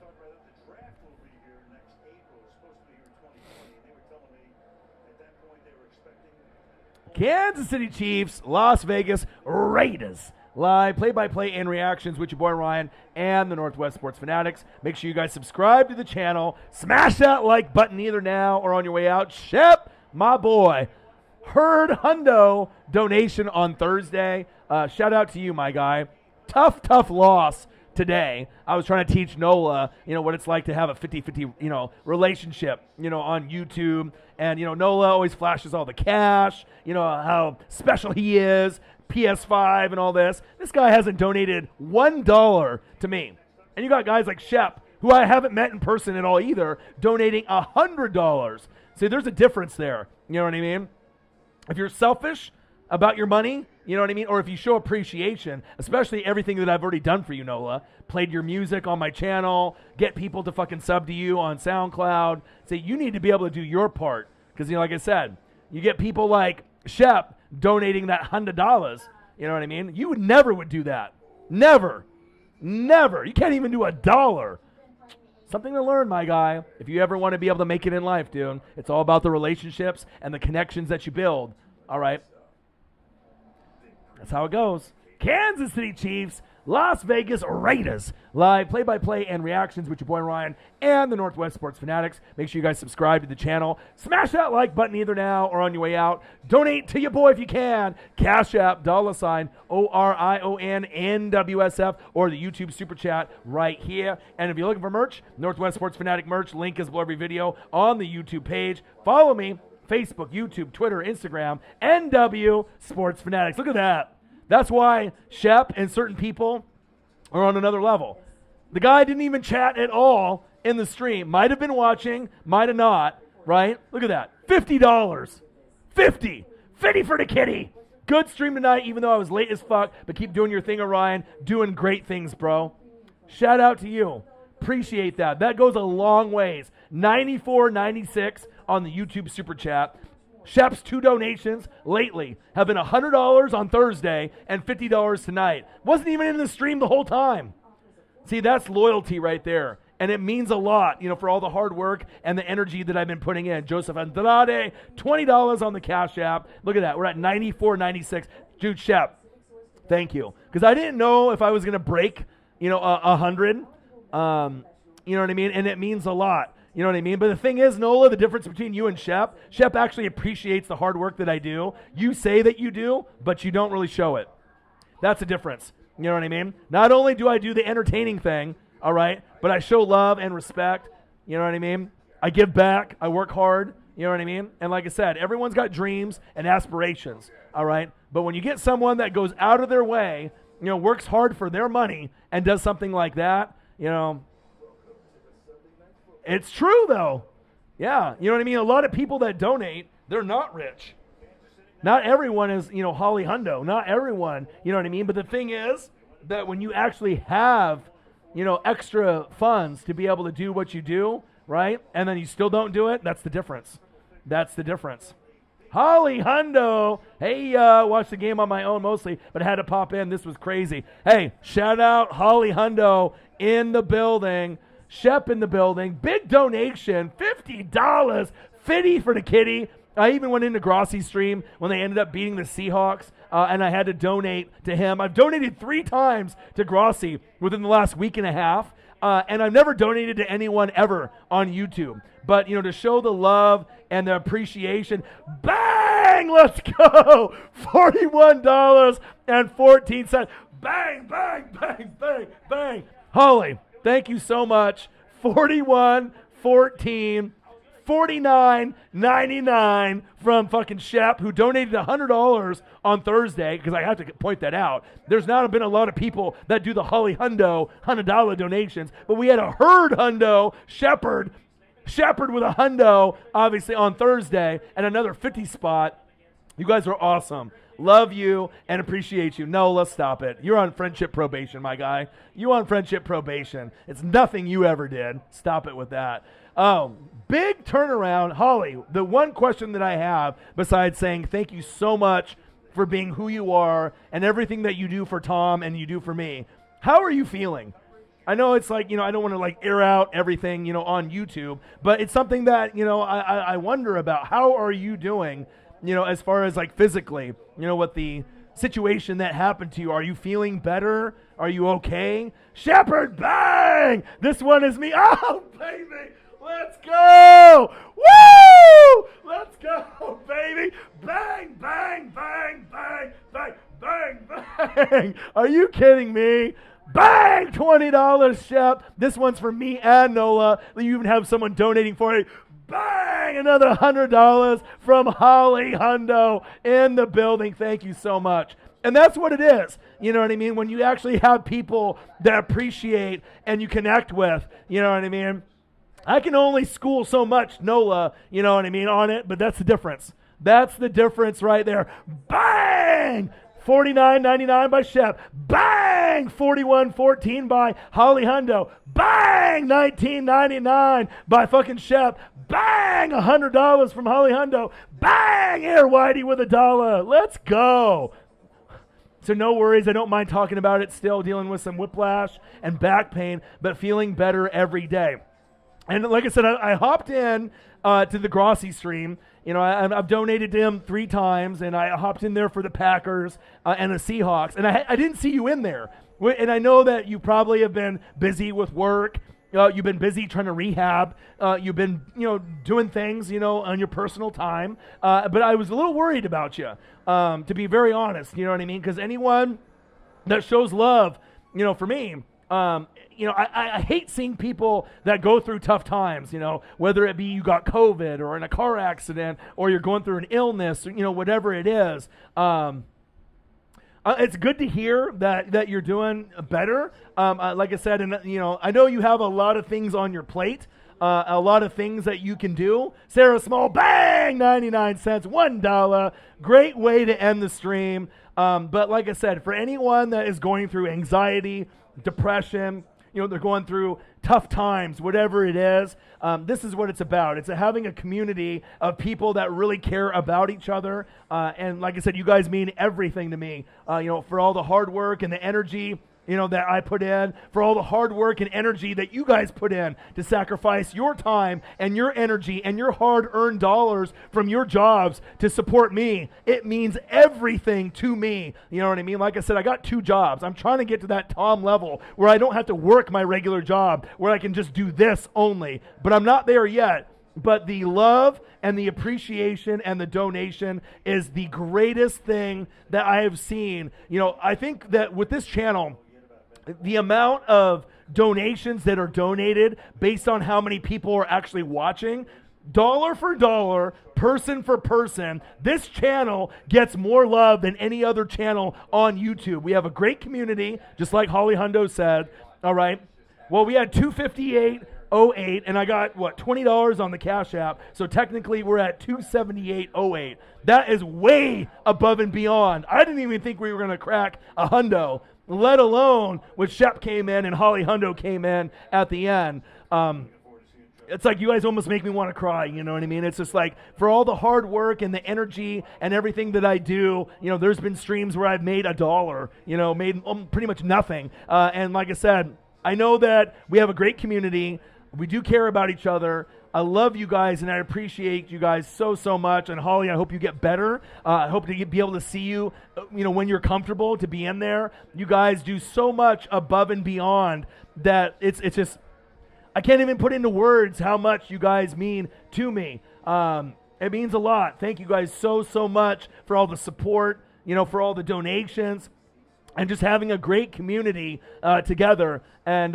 Kansas City Chiefs, Las Vegas Raiders. Live play-by-play and reactions with your boy Ryan and the Northwest Sports Fanatics. Make sure you guys subscribe to the channel. Smash that like button either now or on your way out. Shep, my boy. Heard Hundo donation on Thursday. Shout out to you, my guy. Tough loss today. I was trying to teach Nola, you know, what it's like to have a 50-50, you know, relationship, you know, on YouTube. And, you know, Nola always flashes all the cash, you know, how special he is, PS5 and all this. This guy hasn't donated $1 to me. And you got guys like Shep, who I haven't met in person at all either, donating $100. See, there's a difference there. You know what I mean? If you're selfish about your money You know what I mean? Or if you show appreciation, especially everything that I've already done for you, Nola, played your music on my channel, get people to fucking sub to you on SoundCloud, say you need to be able to do your part. Because, you know, like I said, you get people like Shep donating that $100, you know what I mean? You would do that. Never. You can't even do $1. Something to learn, my guy. If you ever want to be able to make it in life, dude, it's all about the relationships and the connections that you build. All right? That's how it goes. Kansas City Chiefs, Las Vegas Raiders. Live play-by-play and reactions with your boy Ryan and the Northwest Sports Fanatics. Make sure you guys subscribe to the channel. Smash that like button either now or on your way out. Donate to your boy if you can. Cash App, $ OrionNWSF, or the YouTube Super Chat right here. And if you're looking for merch, Northwest Sports Fanatic merch, link is below every video on the YouTube page. Follow me. Facebook, YouTube, Twitter, Instagram, NW Sports Fanatics. Look at that. That's why Shep and certain people are on another level. The guy didn't even chat at all in the stream. Might have been watching, might have not, right? Look at that. $50. 50 for the kitty. Good stream tonight, even though I was late as fuck, but keep doing your thing, Orion. Doing great things, bro. Shout out to you. Appreciate that. That goes a long ways. 94.96 on the YouTube Super Chat. Shep's 2 donations lately have been $100 on Thursday and $50 tonight. Wasn't even in the stream the whole time. See, that's loyalty right there. And it means a lot, you know, for all the hard work and the energy that I've been putting in. Joseph Andrade, $20 on the Cash App. Look at that. We're at 94.96. Dude, Shep, thank you. Because I didn't know if I was going to break, you know, 100. You know what I mean? And it means a lot. You know what I mean? But the thing is, Nola, the difference between you and Shep actually appreciates the hard work that I do. You say that you do, but you don't really show it. That's the difference. You know what I mean? Not only do I do the entertaining thing, all right, but I show love and respect. You know what I mean? I give back. I work hard. You know what I mean? And like I said, everyone's got dreams and aspirations, all right? But when you get someone that goes out of their way, you know, works hard for their money and does something like that, you know, it's true, though. Yeah, you know what I mean? A lot of people that donate, they're not rich. Not everyone is, you know, Holly Hundo. Not everyone, you know what I mean? But the thing is that when you actually have, you know, extra funds to be able to do what you do, right? And then you still don't do it, that's the difference. That's the difference. Holly Hundo. Hey, watched the game on my own mostly, but I had to pop in. This was crazy. Hey, shout out Holly Hundo in the building. Shep in the building. Big donation. $50. 50 for the kitty. I even went into Grossi's stream when they ended up beating the Seahawks, and I had to donate to him. I've donated 3 times to Grossi within the last week and a half, and I've never donated to anyone ever on YouTube. But, you know, to show the love and the appreciation, bang, let's go, $41.14. Bang, bang, bang, bang, bang. Holly, thank you so much. 41.14. $49.99 from fucking Shep, who donated $100 on Thursday, because I have to point that out. There's not been a lot of people that do the Holly Hundo $100 donations, but we had a herd Hundo, Shepherd with a Hundo, obviously, on Thursday, and another 50 spot. You guys are awesome. Love you and appreciate you. No, let's stop it. You're on friendship probation, my guy. You on friendship probation. It's nothing you ever did. Stop it with that. Oh, big turnaround. Holly, the one question that I have, besides saying thank you so much for being who you are and everything that you do for Tom and you do for me, how are you feeling? I know it's like, you know, I don't want to like air out everything, you know, on YouTube, but it's something that, you know, I wonder about. How are you doing, you know, as far as like physically, you know, with the situation that happened to you? Are you feeling better? Are you okay? Shepherd, bang! This one is me. Oh, baby! Let's go! Woo! Let's go, baby! Bang, bang, bang, bang, bang, bang, bang! Are you kidding me? Bang! $20, Shep. This one's for me and Nola. You even have someone donating for it. Bang! Another $100 from Holly Hundo in the building. Thank you so much. And that's what it is. You know what I mean? When you actually have people that appreciate and you connect with, you know what I mean? I can only school so much Nola, you know what I mean, on it, but that's the difference. That's the difference right there. Bang! $49.99 by Shep. Bang! $41.14 by Holly Hundo. Bang! $19.99 by fucking Shep. Bang! $100 from Holly Hundo. Bang! Air Whitey with $1. Let's go. So no worries, I don't mind talking about it, still dealing with some whiplash and back pain, but feeling better every day. And like I said, I hopped in to the Grossi stream. You know, I've donated to him 3 times, and I hopped in there for the Packers and the Seahawks. And I didn't see you in there. And I know that you probably have been busy with work. You've been busy trying to rehab. You've been, doing things, on your personal time. But I was a little worried about you, to be very honest. You know what I mean? Because anyone that shows love, for me, I hate seeing people that go through tough times, whether it be you got COVID or in a car accident or you're going through an illness, or, whatever it is. It's good to hear that you're doing better. Like I said, and I know you have a lot of things on your plate, a lot of things that you can do. Sarah Small, bang, 99 cents, $1. Great way to end the stream. But like I said, for anyone that is going through anxiety, depression, they're going through tough times, whatever it is, this is what it's about. It's having a community of people that really care about each other. And like I said, you guys mean everything to me, for all the hard work and the energy, that I put in, for all the hard work and energy that you guys put in to sacrifice your time and your energy and your hard-earned dollars from your jobs to support me. It means everything to me. You know what I mean? Like I said, I got 2 jobs. I'm trying to get to that Tom level where I don't have to work my regular job, where I can just do this only. But I'm not there yet. But the love and the appreciation and the donation is the greatest thing that I have seen. I think that with this channel, the amount of donations that are donated based on how many people are actually watching, dollar for dollar, person for person, this channel gets more love than any other channel on YouTube. We have a great community, just like Holly Hundo said. All right. Well, we had 258.08, and I got, $20 on the Cash App. So technically, we're at 278.08. That is way above and beyond. I didn't even think we were going to crack a hundo, let alone when Shep came in and Holly Hundo came in at the end. It's like you guys almost make me want to cry, you know what I mean? It's just like for all the hard work and the energy and everything that I do, there's been streams where I've made $1, made pretty much nothing. And like I said, I know that we have a great community. We do care about each other. I love you guys, and I appreciate you guys so, so much. And Holly, I hope you get better. I hope to be able to see you, when you're comfortable to be in there. You guys do so much above and beyond that it's just, I can't even put into words how much you guys mean to me. It means a lot. Thank you guys so, so much for all the support, for all the donations, and just having a great community together. And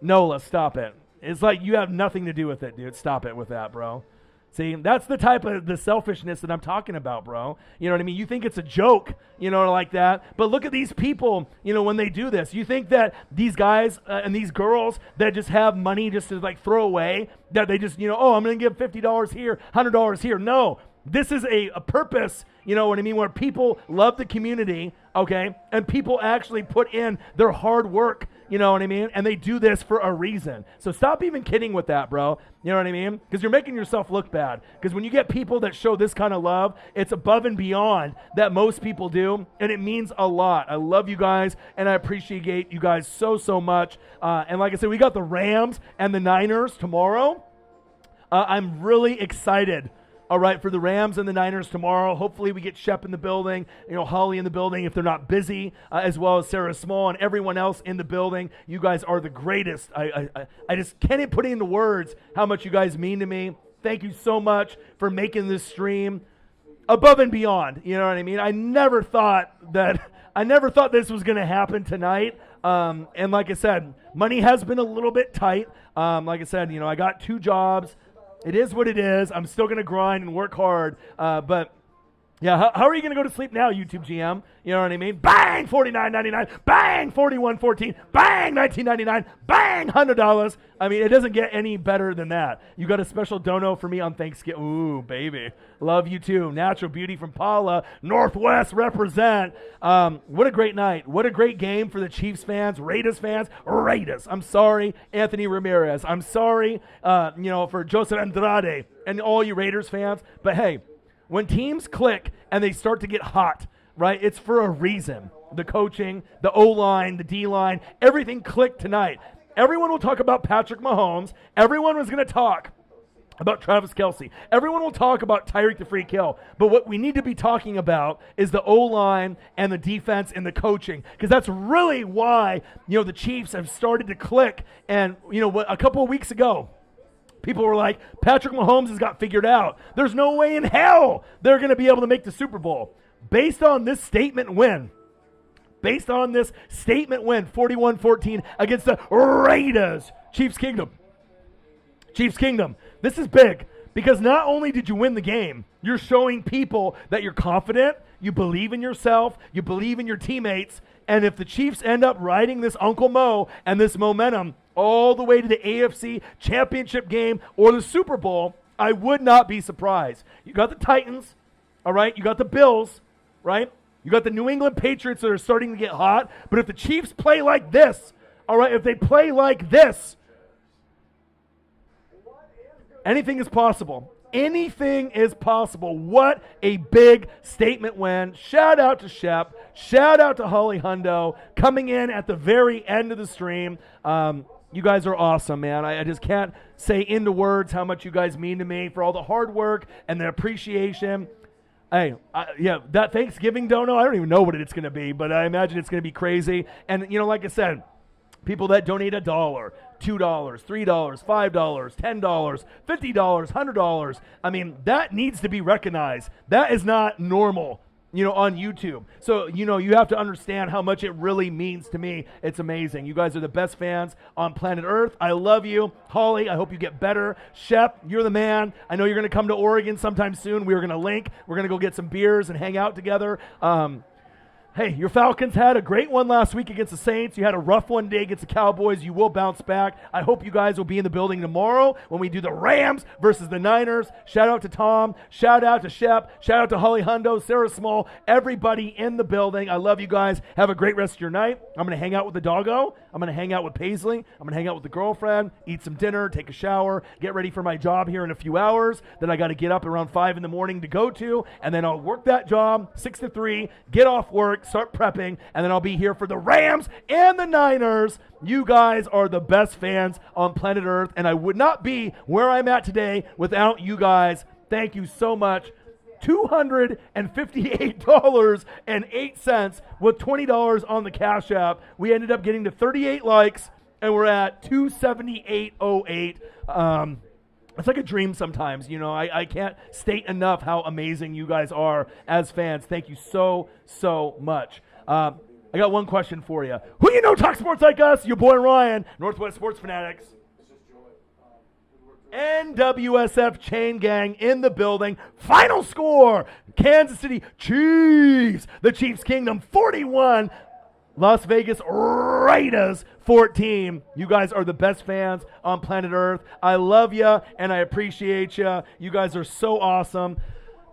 Nola, stop it. It's like you have nothing to do with it, dude. Stop it with that, bro. See, that's the type of the selfishness that I'm talking about, bro. You know what I mean? You think it's a joke, like that. But look at these people, when they do this. You think that these guys and these girls that just have money just to like throw away, that they just, I'm going to give $50 here, $100 here. No, this is a purpose, you know what I mean, where people love the community, okay, and people actually put in their hard work, you know what I mean, and they do this for a reason. So stop even kidding with that, bro, you know what I mean, because you're making yourself look bad, because when you get people that show this kind of love, it's above and beyond that most people do, and it means a lot. I love you guys, and I appreciate you guys so, so much, and like I said, we got the Rams and the Niners tomorrow. I'm really excited. All right, for the Rams and the Niners tomorrow. Hopefully we get Shep in the building, Holly in the building if they're not busy, as well as Sarah Small and everyone else in the building. You guys are the greatest. I just can't put into words how much you guys mean to me. Thank you so much for making this stream above and beyond. You know what I mean? I never thought this was going to happen tonight. And like I said, money has been a little bit tight. Like I said, I got 2 jobs. It is what it is. I'm still going to grind and work hard. But Yeah, how are you going to go to sleep now, YouTube GM? You know what I mean? Bang, $49.99. Bang, $41.14. Bang, $19.99. Bang, $100. I mean, it doesn't get any better than that. You got a special dono for me on Thanksgiving. Ooh, baby. Love you too. Natural Beauty from Paula. Northwest represent. What a great night. What a great game for the Chiefs fans, Raiders fans. Raiders. I'm sorry, Anthony Ramirez. I'm sorry, for Joseph Andrade and all you Raiders fans. But hey, when teams click and they start to get hot, right, it's for a reason. The coaching, the O-line, the D-line, everything clicked tonight. Everyone will talk about Patrick Mahomes. Everyone was going to talk about Travis Kelce. Everyone will talk about Tyreek the Freak Hill. But what we need to be talking about is the O-line and the defense and the coaching, because that's really why, the Chiefs have started to click. And, a couple of weeks ago, people were like, Patrick Mahomes has got figured out. There's no way in hell they're going to be able to make the Super Bowl. Based on this statement win, 41-14 against the Raiders, Chiefs Kingdom. This is big because not only did you win the game, you're showing people that you're confident, you believe in yourself, you believe in your teammates, and if the Chiefs end up riding this Uncle Mo and this momentum all the way to the AFC Championship game or the Super Bowl, I would not be surprised. You got the Titans, all right? You got the Bills, right? You got the New England Patriots that are starting to get hot. But if the Chiefs play like this, all right, if they play like this, anything is possible. Anything is possible. What a big statement win. Shout out to Shep. Shout out to Holly Hundo coming in at the very end of the stream. You guys are awesome, man. I just can't say into words how much you guys mean to me for all the hard work and the appreciation. Hey, that Thanksgiving dono, I don't even know what it's going to be, but I imagine it's going to be crazy. And, like I said, people that donate $1, $2, $3, $5, $10, $50, $100, I mean, that needs to be recognized. That is not normal, on YouTube. So, you have to understand how much it really means to me. It's amazing. You guys are the best fans on planet Earth. I love you. Holly, I hope you get better. Shep, you're the man. I know you're going to come to Oregon sometime soon. We're going to link. We're going to go get some beers and hang out together. Hey, your Falcons had a great one last week against the Saints. You had a rough one day against the Cowboys. You will bounce back. I hope you guys will be in the building tomorrow when we do the Rams versus the Niners. Shout out to Tom. Shout out to Shep. Shout out to Holly Hundo, Sarah Small, everybody in the building. I love you guys. Have a great rest of your night. I'm going to hang out with the doggo. I'm going to hang out with Paisley. I'm going to hang out with the girlfriend, eat some dinner, take a shower, get ready for my job here in a few hours that I got to get up around 5 in the morning to go to, and then I'll work that job 6 to 3, get off work, start prepping, and then I'll be here for the Rams and the Niners. You guys are the best fans on planet Earth, and I would not be where I'm at today without you guys. Thank you so much. $258.08 with $20 on the Cash App. We ended up getting to 38 likes, and we're at $278.08. It's like a dream sometimes, I can't state enough how amazing you guys are as fans. Thank you so, so much. I got one question for you. Who talk sports like us? Your boy Ryan, Northwest Sports Fanatics. NWSF Chain Gang in the building. Final score, Kansas City Chiefs, the Chiefs Kingdom 41, Las Vegas Raiders 14. You guys are the best fans on planet Earth. I love you and I appreciate you. You guys are so awesome.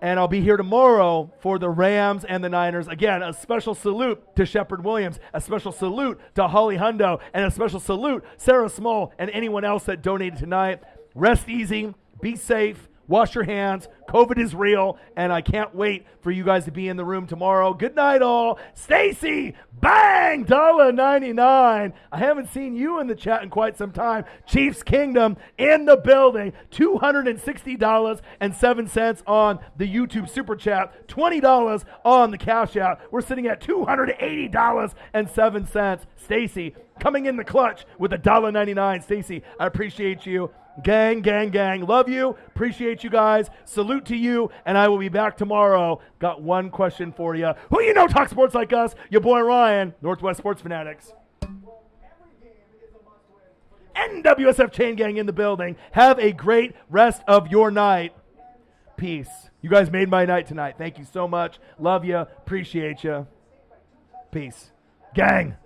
And I'll be here tomorrow for the Rams and the Niners. Again, a special salute to Shepard Williams, a special salute to Holly Hundo, and a special salute Sarah Small and anyone else that donated tonight. Rest easy, be safe, wash your hands. COVID is real, and I can't wait for you guys to be in the room tomorrow. Good night, all. Stacy, bang, $1.99. I haven't seen you in the chat in quite some time. Chiefs Kingdom in the building. $260.07 on the YouTube Super Chat. $20 on the Cash App. We're sitting at $280.07. Stacy coming in the clutch with $1.99. Stacy, I appreciate you. Gang, gang, gang. Love you. Appreciate you guys. Salute to you. And I will be back tomorrow. Got one question for you. Who talk sports like us? Your boy Ryan, Northwest Sports Fanatics. NWSF Chain Gang in the building. Have a great rest of your night. Peace. You guys made my night tonight. Thank you so much. Love you. Appreciate you. Peace. Gang.